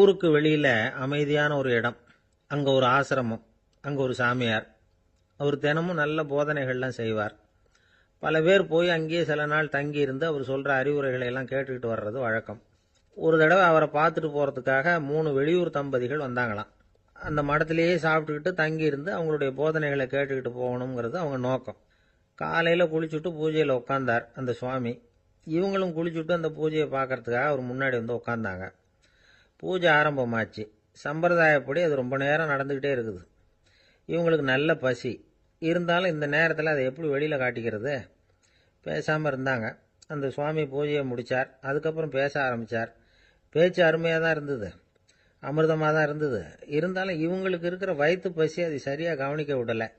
ஊருக்கு வெளியில அமைதியான ஒரு இடம், அங்க ஒரு ஆசிரமம், அங்க ஒரு சாமியார். அவர் தினமும் நல்ல போதனைகள்லாம் செய்வார். பல பேர் போய் அங்கேயே சில நாள் தங்கி இருந்து அவர் சொல்ற அறிவுரைகளை எல்லாம் கேட்டுக்கிட்டு வர்றது வழக்கம். ஒரு தடவை அவரை பார்த்துட்டு போறதுக்காக 3 வெளியூர் தம்பதிகள் வந்தாங்களாம். அந்த மடத்திலேயே சாப்பிட்டுக்கிட்டு தங்கி இருந்து அவங்களுடைய போதனைகளை கேட்டுக்கிட்டு போகணுங்கிறது அவங்க நோக்கம். காலையில குளிச்சுட்டு பூஜையில உட்கார்ந்தார் அந்த சுவாமி. இவங்களும் குளிச்சுட்டு அந்த பூஜையை பார்க்கறதுக்காக அவர் முன்னாடி வந்து உட்கார்ந்தாங்க. பூஜை ஆரம்பமாச்சு. சம்பிரதாயப்படி அது ரொம்ப நேரம் நடந்துக்கிட்டே இருக்குது. இவங்களுக்கு நல்ல பசி இருந்தாலும் இந்த நேரத்தில் அதை எப்படி வெளியில் காட்டிக்கிறது? பேசாமல் இருந்தாங்க. அந்த சுவாமி பூஜையை முடித்தார். அதுக்கப்புறம் பேச ஆரம்பித்தார். பேச்சு அருமையாக தான் இருந்தது, அமிர்தமாக தான் இருந்தது. இருந்தாலும் இவங்களுக்கு இருக்கிற வயிற்று பசி அது சரியாக கவனிக்க விடலை.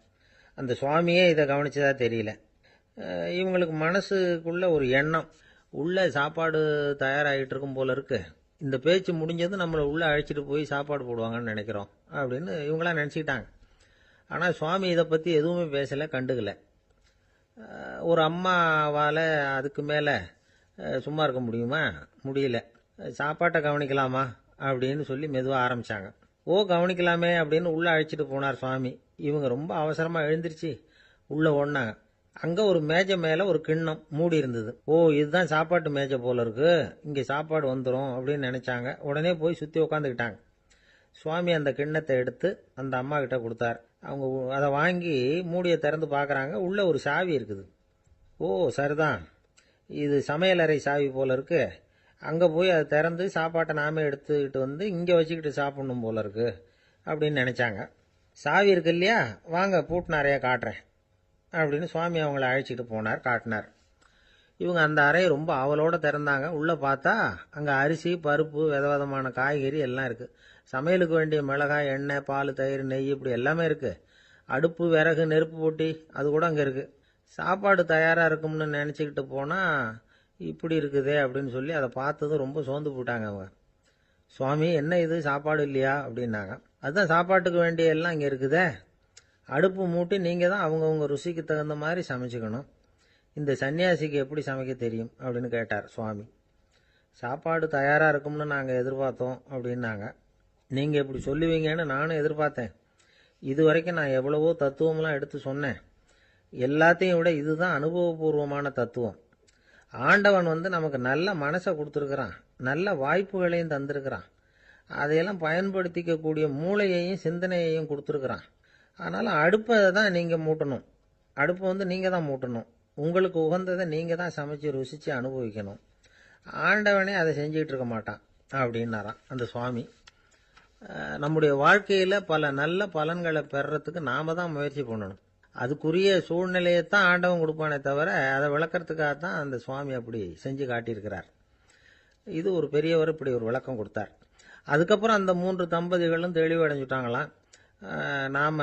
அந்த சுவாமியே இதை கவனிச்சதா தெரியல. இவங்களுக்கு மனசுக்குள்ள ஒரு எண்ணம், உள்ள சாப்பாடு தயாராகிட்டு இருக்கும் போல இருக்கு, இந்த பேச்சு முடிஞ்சது நம்மளை உள்ளே அழைச்சிட்டு போய் சாப்பாடு போடுவாங்கன்னு நினைக்கிறோம் அப்படின்னு இவங்களாம் நினச்சிக்கிட்டாங்க. ஆனால் சுவாமி இதை பற்றி எதுவுமே பேசலை, கண்டுக்கலை. ஒரு அம்மாவால் அதுக்கு மேலே சும்மா இருக்க முடியுமா? முடியல. சாப்பாட்டை கவனிக்கலாமா அப்படின்னு சொல்லி மெதுவாக ஆரம்பித்தாங்க. கவனிக்கலாமே அப்படின்னு உள்ளே அழைச்சிட்டு போனார் சுவாமி. இவங்க ரொம்ப அவசரமாக எழுந்திருச்சு உள்ளே ஓடினாங்க. அங்கே ஒரு மேஜை மேலே ஒரு கிண்ணம் மூடி இருந்தது. இதுதான் சாப்பாட்டு மேஜை போல இருக்கு, இங்கே சாப்பாடு வந்துடும் அப்படின்னு நினச்சாங்க. உடனே போய் சுற்றி உட்காந்துக்கிட்டாங்க. சுவாமி அந்த கிண்ணத்தை எடுத்து அந்த அம்மா கிட்ட கொடுத்தார். அவங்க அதை வாங்கி மூடியை திறந்து பார்க்குறாங்க. உள்ளே ஒரு சாவி இருக்குது. சரிதான், இது சமையலறை சாவி போல இருக்கு. அங்கே போய் அதை திறந்து சாப்பாட்டை நாமே எடுத்துக்கிட்டு வந்து இங்கே வச்சுக்கிட்டு சாப்பிடணும் போல இருக்கு அப்படின்னு நினச்சாங்க. சாவி இருக்கு இல்லையா, வாங்க பூட்டு நிறையா காட்டுறேன் அப்படின்னு சுவாமி அவங்கள அழைச்சிட்டு போனார், காட்டினார். இவங்க அந்த அறையை ரொம்ப ஆவலோடு திறந்தாங்க. உள்ளே பார்த்தா அங்கே அரிசி, பருப்பு, விதவிதமான காய்கறி எல்லாம் இருக்குது. சமையலுக்கு வேண்டிய மிளகாய், எண்ணெய், பால், தயிர், நெய் இப்படி எல்லாமே இருக்குது. அடுப்பு, விறகு, நெருப்பு போட்டி அது கூட அங்கே இருக்குது. சாப்பாடு தயாராக இருக்கும்னு நினச்சிக்கிட்டு போனால் இப்படி இருக்குதே அப்படின்னு சொல்லி அதை பார்த்ததும் ரொம்ப சோர்ந்து போட்டாங்க அவங்க. சுவாமி, என்ன இது சாப்பாடு இல்லையா அப்படின்னாங்க. அதுதான் சாப்பாட்டுக்கு வேண்டிய எல்லாம் இங்கே இருக்குதே. அடுப்பு மூட்டி நீங்கள் தான் அவங்கவுங்க ருசிக்கு தகுந்த மாதிரி சமைச்சிக்கணும். இந்த சன்னியாசிக்கு எப்படி சமைக்க தெரியும் அப்படின்னு கேட்டார் சுவாமி. சாப்பாடு தயாராக இருக்கும்னு நாங்கள் எதிர்பார்த்தோம் அப்படின்னாங்க. நீங்கள் இப்படி சொல்லுவீங்கன்னு நானும் எதிர்பார்த்தேன். இது வரைக்கும் நான் எவ்வளவோ தத்துவம்லாம் எடுத்து சொன்னேன். எல்லாத்தையும் விட இதுதான் அனுபவபூர்வமான தத்துவம். ஆண்டவன் நமக்கு நல்ல மனசை கொடுத்துருக்குறான், நல்ல வாய்ப்புகளையும் தந்திருக்கிறான், அதையெல்லாம் பயன்படுத்திக்கக்கூடிய மூளையையும் சிந்தனையையும் கொடுத்துருக்குறான். அதனால் அடுப்பை தான் நீங்கள் மூட்டணும். அடுப்பை நீங்கள் தான் மூட்டணும். உங்களுக்கு உகந்ததை நீங்கள் தான் சமைச்சு ருசித்து அனுபவிக்கணும். ஆண்டவனே அதை செஞ்சுக்கிட்டு இருக்க மாட்டான் அப்படின்னாராம் அந்த சுவாமி. நம்முடைய வாழ்க்கையில் பல நல்ல பலன்களை பெறறதுக்கு நாம் தான் முயற்சி பண்ணணும். அதுக்குரிய சூழ்நிலையைத்தான் ஆண்டவன் கொடுப்பானே தவிர அதை விளக்கறதுக்காக தான் அந்த சுவாமி அப்படி செஞ்சு காட்டியிருக்கிறார். இது ஒரு பெரியவர் இப்படி ஒரு விளக்கம் கொடுத்தார். அதுக்கப்புறம் அந்த 3 தம்பதிகளும் தெளிவடைஞ்சுட்டாங்களாம். நாம்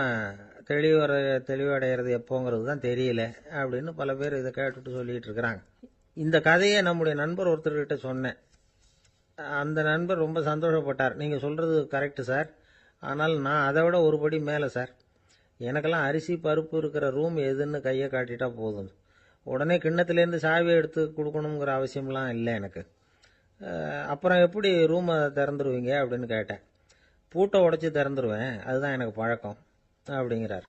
தெளிவடைகிறது எப்போங்கிறது தான் தெரியல அப்படின்னு பல பேர் இதை கேட்டுட்டு சொல்லிகிட்டு இருக்கிறாங்க. இந்த கதையை நம்முடைய நண்பர் ஒருத்தர்கிட்ட சொன்னேன். அந்த நண்பர் ரொம்ப சந்தோஷப்பட்டார். நீங்கள் சொல்கிறது கரெக்டு சார், ஆனால் நான் அதை விட ஒரு படி மேலே சார். எனக்கெல்லாம் அரிசி, பருப்பு இருக்கிற ரூம் எதுன்னு கையை காட்டிட்டா போதும். உடனே கிண்ணத்துலேருந்து சாவியை எடுத்து கொடுக்கணுங்கிற அவசியம்லாம் இல்லை எனக்கு. அப்புறம் எப்படி ரூமை திறந்துருவீங்க அப்படின்னு கேட்டேன். பூட்டை உடைச்சி திறந்துருவேன், அதுதான் எனக்கு பழக்கம் அப்படிங்கிறார்.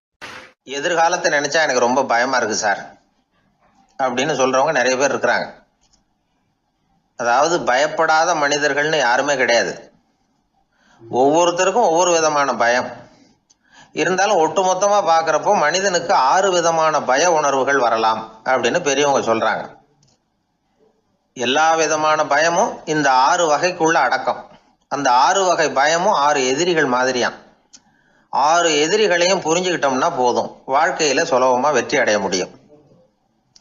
எதிர்காலத்தை நினைச்சா எனக்கு ரொம்ப பயமா இருக்கு சார் அப்படின்னு சொல்றவங்க நிறைய பேர் இருக்கிறாங்க. அதாவது பயப்படாத மனிதர்கள்னு யாருமே கிடையாது. ஒவ்வொருத்தருக்கும் ஒவ்வொரு விதமான பயம் இருந்தாலும் ஒட்டுமொத்தமா பாக்குறப்போ மனிதனுக்கு 6 விதமான பய உணர்வுகள் வரலாம் அப்படின்னு பெரியவங்க சொல்றாங்க. எல்லா விதமான பயமும் இந்த 6 வகைக்குள்ள அடக்கம். அந்த 6 வகை பயமும் 6 எதிரிகள் மாதிரியாம். 6 எதிரிகளையும் புரிஞ்சுக்கிட்டோம்னா போதும், வாழ்க்கையில சுலபமா வெற்றி அடைய முடியும்.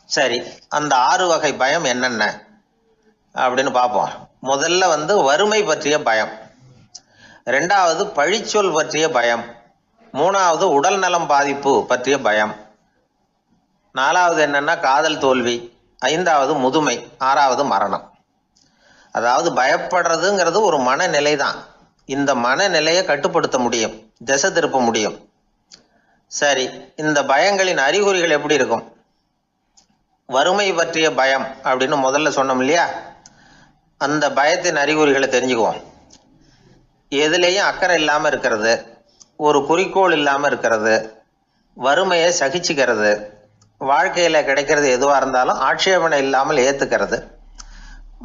சரி, அந்த 6 வகை பயம் என்னென்ன அப்படின்னு பார்ப்போம். முதல்ல வறுமை பற்றிய பயம், 2வது பழிச்சொல் பற்றிய பயம், 3வது உடல் நலம் பாதிப்பு பற்றிய பயம், 4வது என்னன்னா காதல் தோல்வி, 5வது முதுமை, 6வது மரணம். அதாவது பயப்படுறதுங்கிறது ஒரு மனநிலை தான். இந்த மனநிலையை கட்டுப்படுத்த முடியும், திசை திருப்ப முடியும். சரி, இந்த பயங்களின் அறிகுறிகள் எப்படி இருக்கும்? வறுமை பற்றிய பயம் அப்படின்னு முதல்ல சொன்னோம் இல்லையா, அந்த பயத்தின் அறிகுறிகளை தெரிஞ்சுக்குவோம். எதுலேயும் அக்கறை இல்லாமல் இருக்கிறது, ஒரு குறிக்கோள் இல்லாமல் இருக்கிறது, வறுமையை சகிச்சுக்கிறது, வாழ்க்கையில் கிடைக்கிறது எதுவாக இருந்தாலும் ஆட்சேபனை இல்லாமல் ஏற்றுக்கிறது,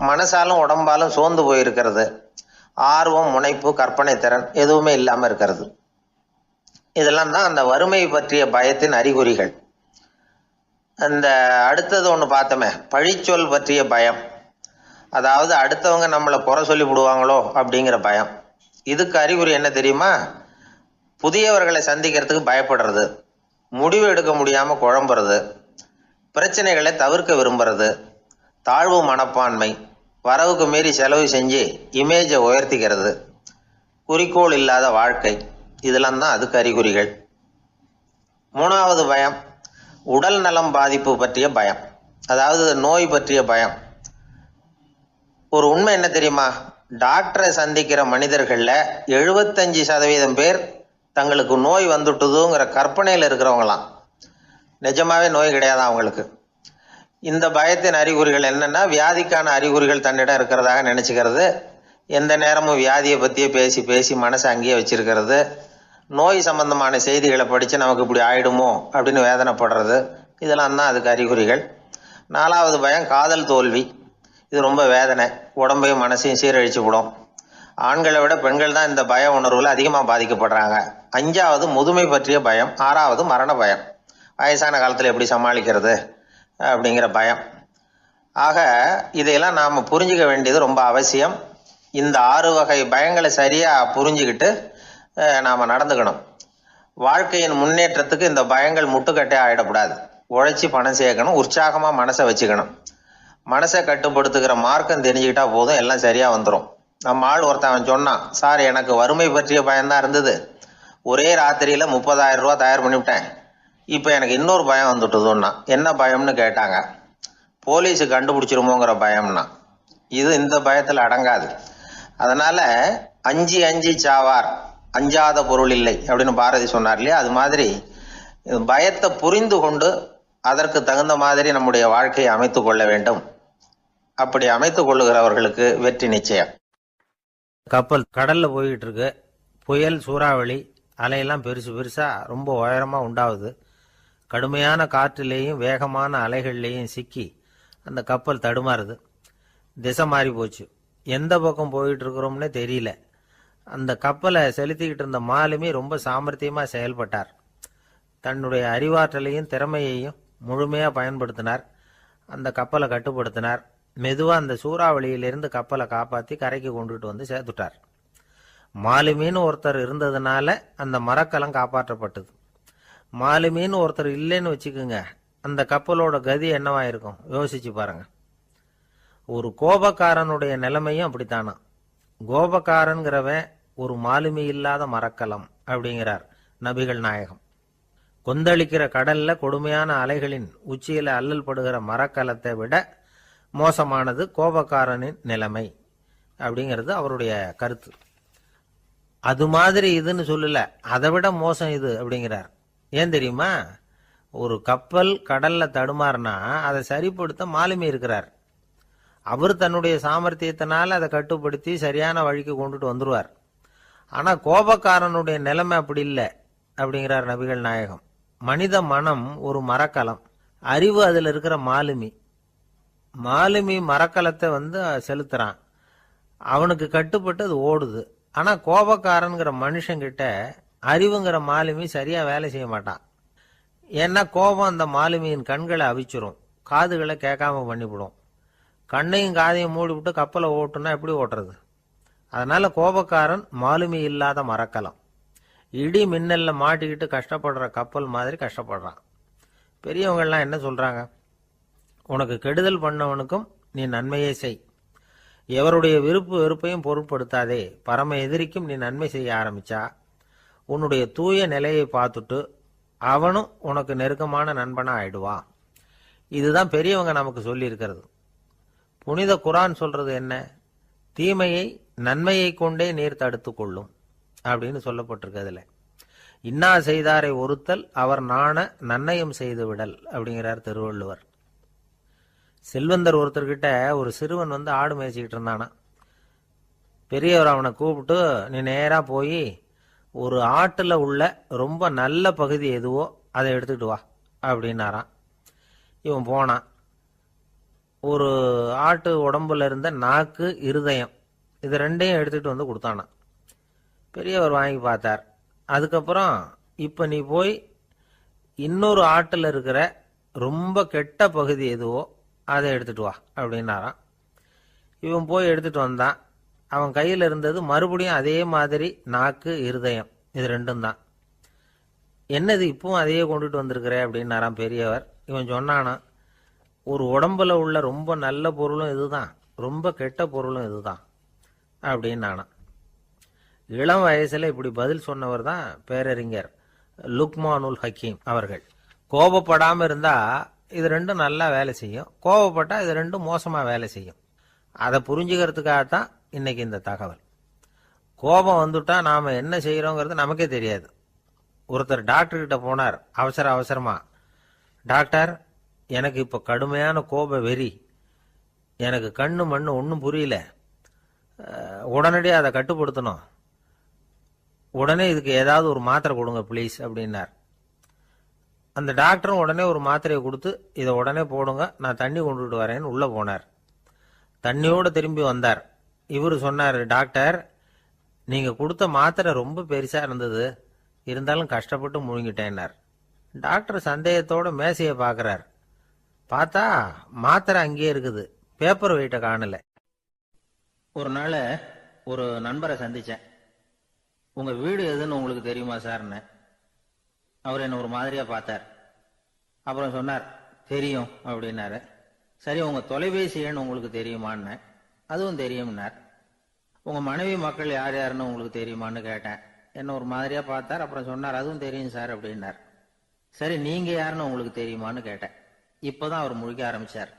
மனசாலும் உடம்பாலும் சோர்ந்து போயிருக்கிறது, ஆர்வம், முனைப்பு, கற்பனை திறன் எதுவுமே இல்லாமல் இருக்கிறது. இதெல்லாம் தான் அந்த வறுமை பற்றிய பயத்தின் அறிகுறிகள். அந்த அடுத்தது ஒன்று பார்த்தோமே, பழிச்சொல் பற்றிய பயம். அதாவது அடுத்தவங்க நம்மளை குறை சொல்லி விடுவாங்களோ அப்படிங்கிற பயம். இதுக்கு அறிகுறி என்ன தெரியுமா? புதியவர்களை சந்திக்கிறதுக்கு பயப்படுறது, முடிவு எடுக்க முடியாமல் குழம்புறது, பிரச்சனைகளை தவிர்க்க விரும்புறது, தாழ்வு மனப்பான்மை, வரவுக்கு மீறி செலவு செஞ்சு இமேஜை உயர்த்திக்கிறது, குறிக்கோள் இல்லாத வாழ்க்கை. இதெல்லாம் தான் அதுக்கு அறிகுறிகள். மூணாவது பயம் உடல் நலம் பாதிப்பு பற்றிய பயம், அதாவது நோய் பற்றிய பயம். ஒரு உண்மை என்ன தெரியுமா? டாக்டரை சந்திக்கிற மனிதர்களில் 75% பேர் தங்களுக்கு நோய் வந்துட்டுதுங்கிற கற்பனையில் இருக்கிறவங்களாம். நிஜமாவே நோய் கிடையாது அவங்களுக்கு. இந்த பயத்தின் அறிகுறிகள் என்னென்னா, வியாதிக்கான அறிகுறிகள் தன்னிடம் இருக்கிறதாக நினச்சிக்கிறது, எந்த நேரமும் வியாதியை பற்றியே பேசி பேசி மனசை அங்கேயே வச்சிருக்கிறது, நோய் சம்பந்தமான செய்திகளை படித்து நமக்கு இப்படி ஆயிடுமோ அப்படின்னு வேதனைப்படுறது. இதெல்லாம் தான் அதுக்கு அறிகுறிகள். நாலாவது பயம் காதல் தோல்வி. இது ரொம்ப வேதனை, உடம்பையும் மனசையும் சீரழிச்சு விடும். ஆண்களை விட பெண்கள் தான் இந்த பய உணர்வில் அதிகமாக பாதிக்கப்படுறாங்க. அஞ்சாவது முதுமை பற்றிய பயம். ஆறாவது மரண பயம், வயசான காலத்தில் எப்படி சமாளிக்கிறது அப்படிங்கிற பயம். ஆக இதையெல்லாம் நாம் புரிஞ்சிக்க வேண்டியது ரொம்ப அவசியம். இந்த 6 வகை பயங்களை சரியாக புரிஞ்சுக்கிட்டு நாம் நடந்துக்கணும். வாழ்க்கையின் முன்னேற்றத்துக்கு இந்த பயங்கள் முட்டுக்கட்டே ஆகிடக்கூடாது. உழைச்சி பணம் சேர்க்கணும், உற்சாகமாக மனசை வச்சுக்கணும். மனசை கட்டுப்படுத்துகிற மார்க்கம் தெரிஞ்சுக்கிட்டா போதும், எல்லாம் சரியாக வந்துடும். நம்ம ஆள் ஒருத்தன் சொன்னான், சார் எனக்கு வறுமை பற்றிய பயம்தான் இருந்தது, ஒரே ராத்திரியில் 30,000 ரூபா தயார் பண்ணிவிட்டேன், இப்போ எனக்கு இன்னொரு பயம் வந்துட்டுதுன்னா. என்ன பயம்னு கேட்டாங்க. போலீஸு கண்டுபிடிச்சிருமோங்கிற பயம்னா. இது இந்த பயத்தில் அடங்காது. அதனால் அஞ்சி அஞ்சி சாவார், அஞ்சாத பொருள் இல்லை அப்படின்னு பாரதி சொன்னார் இல்லையா? அது மாதிரி பயத்தை புரிந்து கொண்டு அதற்கு தகுந்த மாதிரி நம்முடைய வாழ்க்கையை அமைத்து கொள்ள வேண்டும். அப்படி அமைத்து கொள்ளுகிறவர்களுக்கு வெற்றி நிச்சயம். கப்பல் கடல்ல போய்கிட்டு இருக்கு. புயல், சூறாவளி, அலையெல்லாம் பெருசு பெருசா ரொம்ப உயரமா உண்டாகுது. கடுமையான காற்றிலேயும் வேகமான அலைகள்லேயும் சிக்கி அந்த கப்பல் தடுமாறுது. திசை மாறி போச்சு. எந்த பக்கம் போயிட்டு இருக்கிறோம்னே தெரியல. அந்த கப்பலை செலுத்திக்கிட்டு இருந்த மாலுமி ரொம்ப சாமர்த்தியமா செயல்பட்டார். தன்னுடைய அறிவாற்றலையும் திறமையையும் முழுமையாக பயன்படுத்தினார். அந்த கப்பலை கட்டுப்படுத்தினார். மெதுவாக அந்த சூறாவளியிலிருந்து கப்பலை காப்பாற்றி கரைக்கு கொண்டுட்டு வந்து சேர்த்துட்டார். மாலுமின்னு ஒருத்தர் இருந்ததுனால அந்த மரக்கலம் காப்பாற்றப்பட்டது. மாலுமின்னு ஒருத்தர் இல்லைன்னு வச்சுக்கோங்க, அந்த கப்பலோட கதி என்னவாயிருக்கும் யோசிச்சு பாருங்க. ஒரு கோபக்காரனுடைய நிலைமையும் அப்படித்தானா. கோபக்காரன்கிறவன் ஒரு மாலுமி இல்லாத மரக்கலம் அப்படிங்கிறார் நபிகள் நாயகம். கொந்தளிக்கிற கடல்ல கொடுமையான அலைகளின் உச்சியில அல்லல் படுகிற மரக்கலத்தை விட மோசமானது கோபக்காரனின் நிலைமை அப்படிங்கிறது அவருடைய கருத்து. அது மாதிரி இதுன்னு சொல்லல, அதை விட மோசம் இது அப்படிங்கிறார். ஏன் தெரியுமா? ஒரு கப்பல் கடல்ல தடுமாறினா அதை சரிப்படுத்த மாலுமி இருக்கிறார். அவர் தன்னுடைய சாமர்த்தியத்தினால அதை கட்டுப்படுத்தி சரியான வழிக்கு கொண்டுட்டு வந்துருவார். ஆனா கோபக்காரனுடைய நிலைமை அப்படி இல்லை அப்படிங்கிறார் நபிகள் நாயகம். மனித மனம் ஒரு மரக்கலம், அறிவு அதில் இருக்கிற மாலுமி. மாலுமி மரக்கலத்தை செலுத்துறான், அவனுக்கு கட்டுப்பட்டு அது ஓடுது. ஆனா கோபக்காரன்கிற மனுஷங்கிட்ட அறிவுங்கிற மாலுமி சரியா வேலை செய்ய மாட்டான். ஏன்னா கோபம் அந்த மாலுமியின் கண்களை அவிச்சிரும், காதுகளை கேட்காம பண்ணிவிடும். கண்ணையும் காதையும் மூடிவிட்டு கப்பலை ஓட்டுனா எப்படி ஓட்டுறது? அதனால கோபக்காரன் மாலுமி இல்லாத மரக்கலம். இடி மின்னல்ல மாட்டிக்கிட்டு கஷ்டப்படுற கப்பல் மாதிரி கஷ்டப்படுறான். பெரியவங்கள்லாம் என்ன சொல்றாங்க? உனக்கு கெடுதல் பண்ணவனுக்கும் நீ நன்மையே செய், எவருடைய விருப்பு வெறுப்பையும் பொருட்படுத்தாதே, பரம எதிரிக்கும் நீ நன்மை செய்ய ஆரம்பிச்சா உன்னுடைய தூய நிலையை பார்த்துட்டு அவனும் உனக்கு நெருக்கமான நண்பனா ஆயிடுவான். இதுதான் பெரியவங்க நமக்கு சொல்லி இருக்கிறது. புனித குரான் சொல்றது என்ன? தீமையை நன்மையை கொண்டே நீர் தடுத்து கொள்ளும் அப்படின்னு சொல்லப்பட்டிருக்கு. அதுல இன்னா செய்தாரை ஒருத்தல் அவர் நாண நன்னயம் செய்து விடல் அப்படிங்கிறார் திருவள்ளுவர். செல்வந்தர் ஒருத்தர்கிட்ட ஒரு சிறுவன் ஆடு மேய்ச்சிக்கிட்டு இருந்தானா. பெரியவர் அவனை கூப்பிட்டு, நீ நேராக போய் ஒரு ஆட்டில் உள்ள ரொம்ப நல்ல பகுதி எதுவோ அதை எடுத்துக்கிட்டு வா அப்படின்னாராம். இவன் போனான். ஒரு ஆட்டு உடம்புல இருந்த நாக்கு, இருதயம், இது ரெண்டையும் எடுத்துகிட்டு வந்து கொடுத்தானான். பெரியவர் வாங்கி பார்த்தார். அதுக்கப்புறம், இப்போ நீ போய் இன்னொரு ஆட்டில் இருக்கிற ரொம்ப கெட்ட பகுதி எதுவோ அதை எடுத்துகிட்டு வா அப்படின்னாராம். இவன் போய் எடுத்துகிட்டு வந்தான். அவன் கையில் இருந்தது மறுபடியும் அதே மாதிரி நாக்கு, இருதயம், இது ரெண்டும் தான். என்னது இப்பவும் அதையே கொண்டுட்டு வந்திருக்கிற அப்படின்னாராம் பெரியவர். இவன் சொன்னானா, ஒரு உடம்புல உள்ள ரொம்ப நல்ல பொருளும் இதுதான், ரொம்ப கெட்ட பொருளும் இதுதான் அப்படின்னானா. இளம் வயசுல இப்படி பதில் சொன்னவர் தான் பேரறிஞர் லுக்மானுல் ஹக்கீம் அவர்கள். கோபப்படாமல் இருந்தா இது ரெண்டும் நல்லா வேலை செய்யும், கோபப்பட்டா இது ரெண்டும் மோசமா வேலை செய்யும். அதை புரிஞ்சுக்கிறதுக்காகத்தான் இன்னைக்கு இந்த தகவல். கோபம் வந்துட்டா நாம என்ன செய்யறோங்கிறது நமக்கே தெரியாது. ஒருத்தர் டாக்டர் கிட்ட போனார் அவசரமா. டாக்டர், எனக்கு இப்ப கடுமையான கோப வெறி, எனக்கு கண்ணு மண்ணு ஒன்றும் புரியல, உடனடியாக அதை கட்டுப்படுத்தணும், உடனே இதுக்கு ஏதாவது ஒரு மாத்திரை கொடுங்க ப்ளீஸ் அப்படின்னார். அந்த டாக்டரும் உடனே ஒரு மாத்திரையை கொடுத்து, இதை உடனே போடுங்க, நான் தண்ணி கொண்டுட்டு வரேன்னு உள்ள போனார். தண்ணியோடு திரும்பி வந்தார். இவர் சொன்னார், டாக்டர், நீங்க கொடுத்த மாத்திரை ரொம்ப பெருசா இருந்தது, இருந்தாலும் கஷ்டப்பட்டு முழுங்கிட்டேன்னார். டாக்டர் சந்தேகத்தோட மேசையை பார்க்கிறார். பார்த்தா மாத்திரை அங்கேயே இருக்குது, பேப்பர் வெயிட்ட காணல. ஒரு நாள் ஒரு நண்பரை சந்திச்சேன். உங்க வீடு எதுன்னு உங்களுக்கு தெரியுமா சார்ன்னு. அவர் என்ன ஒரு மாதிரியா பார்த்தார். அப்புறம் சொன்னார், தெரியும் அப்படின்னாரு. சரி, உங்க தொலைபேசி எண் உங்களுக்கு தெரியுமான்னு. அதுவும் தெரியும்னார். உங்க மனைவி மக்கள் யார் யாருன்னு உங்களுக்கு தெரியுமான்னு கேட்டேன். என்ன ஒரு மாதிரியா பார்த்தார். அப்புறம் சொன்னார், அதுவும் தெரியும் சார் அப்படின்னார். சரி, நீங்க யாருன்னு உங்களுக்கு தெரியுமான்னு கேட்டேன். இப்பதான் அவர் முழிக்க ஆரம்பிச்சார்.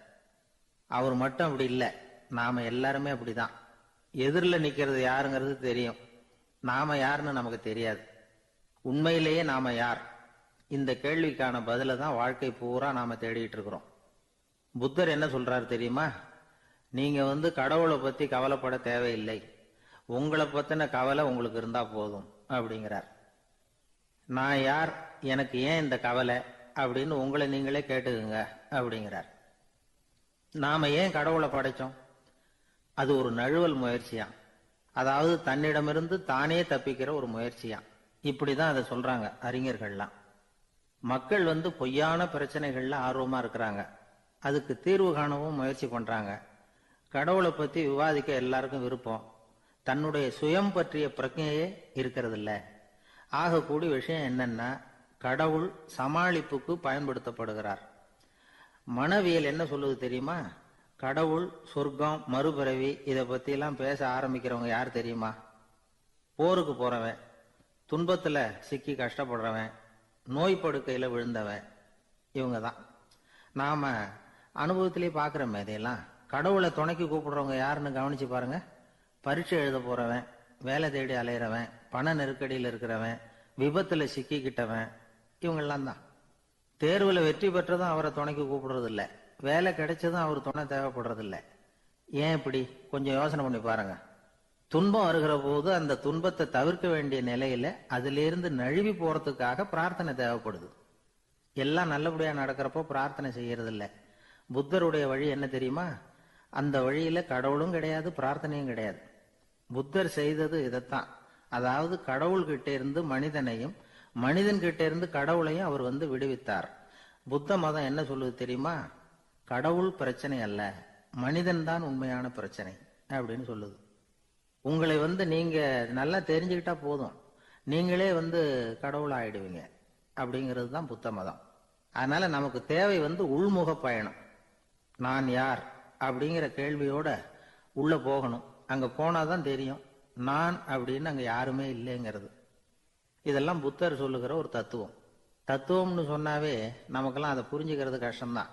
அவர் மட்டும் அப்படி இல்லை, நாம எல்லாருமே அப்படிதான். எதிரில் நிக்கிறது யாருங்கிறது தெரியும், நாம யாருன்னு நமக்கு தெரியாது. உண்மையிலேயே நாம யார்? இந்த கேள்விக்கான பதில தான் வாழ்க்கை பூரா நாம தேடிட்டு இருக்கிறோம். புத்தர் என்ன சொல்றாரு தெரியுமா? நீங்க கடவுளை பத்தி கவலைப்பட தேவையில்லை, உங்களை பத்தின கவலை உங்களுக்கு இருந்தா போதும் அப்படிங்கிறார். நான் யார், எனக்கு ஏன் இந்த கவலை அப்படின்னு உங்களை நீங்களே கேட்டுக்குங்க அப்படிங்கிறார். நாம ஏன் கடவுளை படைச்சோம்? அது ஒரு நழுவல் முயற்சியாம், அதாவது தன்னிடமிருந்து தானே தப்பிக்கிற ஒரு முயற்சியாம். இப்படிதான் அதை சொல்றாங்க அறிஞர்கள்லாம். மக்கள் பொய்யான பிரச்சனைகள்ல ஆர்வமா இருக்கிறாங்க, அதுக்கு தீர்வு காணவும் முயற்சி பண்றாங்க. கடவுளை பத்தி விவாதிக்க எல்லாருக்கும் விருப்பம், தன்னுடைய சுயம் பற்றிய பிரஜையே இருக்கிறது இல்ல. ஆகக்கூடிய விஷயம் என்னன்னா, கடவுள் சமாளிப்புக்கு பயன்படுத்தப்படுகிறார். மனவியல் என்ன சொல்லுது தெரியுமா? கடவுள், சொர்க்கம், மறுபிறவி, இதை பத்தி எல்லாம் பேச ஆரம்பிக்கிறவங்க யார் தெரியுமா? போருக்கு போறவன், துன்பத்துல சிக்கி கஷ்டப்படுறவன், நோய் படுக்கையில விழுந்தவன், இவங்க தான். நாம அனுபவத்திலேயே பார்க்கிறோமே இதையெல்லாம். கடவுளை துணைக்கு கூப்பிடுறவங்க யாருன்னு கவனிச்சு பாருங்க. பரீட்சை எழுத போறவன், வேலை தேடி அலையிறவன், பண நெருக்கடியில் இருக்கிறவன், விபத்துல சிக்கிக்கிட்டவன், இவங்கெல்லாம் தான். தேர்வுல வெற்றி பெற்றதும் அவரை துணைக்கு கூப்பிடுறது இல்லை, வேலை கிடைச்சதும் அவர் துணை தேவைப்படுறது இல்லை. ஏன் இப்படி? கொஞ்சம் யோசனை பண்ணி பாருங்க. துன்பம் வருகிற போது அந்த துன்பத்தை தவிர்க்க வேண்டிய நிலையில அதிலிருந்து நழுவி போறதுக்காக பிரார்த்தனை தேவைப்படுது. எல்லாம் நல்லபடியா நடக்கிறப்போ பிரார்த்தனை செய்யறது இல்லை. புத்தருடைய வழி என்ன தெரியுமா? அந்த வழியில கடவுளும் கிடையாது, பிரார்த்தனையும் கிடையாது. புத்தர் செய்தது இதைத்தான். அதாவது கடவுள்கிட்ட இருந்து மனிதனையும், மனிதன் கிட்ட இருந்து கடவுளையும் அவர் விடுவித்தார். புத்த மதம் என்ன சொல்லுது தெரியுமா? கடவுள் பிரச்சனை அல்ல, மனிதன் தான் உண்மையான பிரச்சனை அப்படின்னு சொல்லுது. உங்களை நீங்க நல்லா தெரிஞ்சுக்கிட்டா போதும், நீங்களே கடவுள் ஆயிடுவீங்க அப்படிங்கிறது தான் புத்த மதம். அதனால நமக்கு தேவை உள்முக பயணம். நான் யார் அப்படிங்கிற கேள்வியோட உள்ள போகணும். அங்க போனாதான் தெரியும் நான் அப்படின்னு அங்க யாருமே இல்லைங்கிறது. இதெல்லாம் புத்தர் சொல்லுகிற ஒரு தத்துவம். தத்துவம்னு சொன்னாவே நமக்கெல்லாம் அதை புரிஞ்சுக்கிறது கஷ்டம்தான்.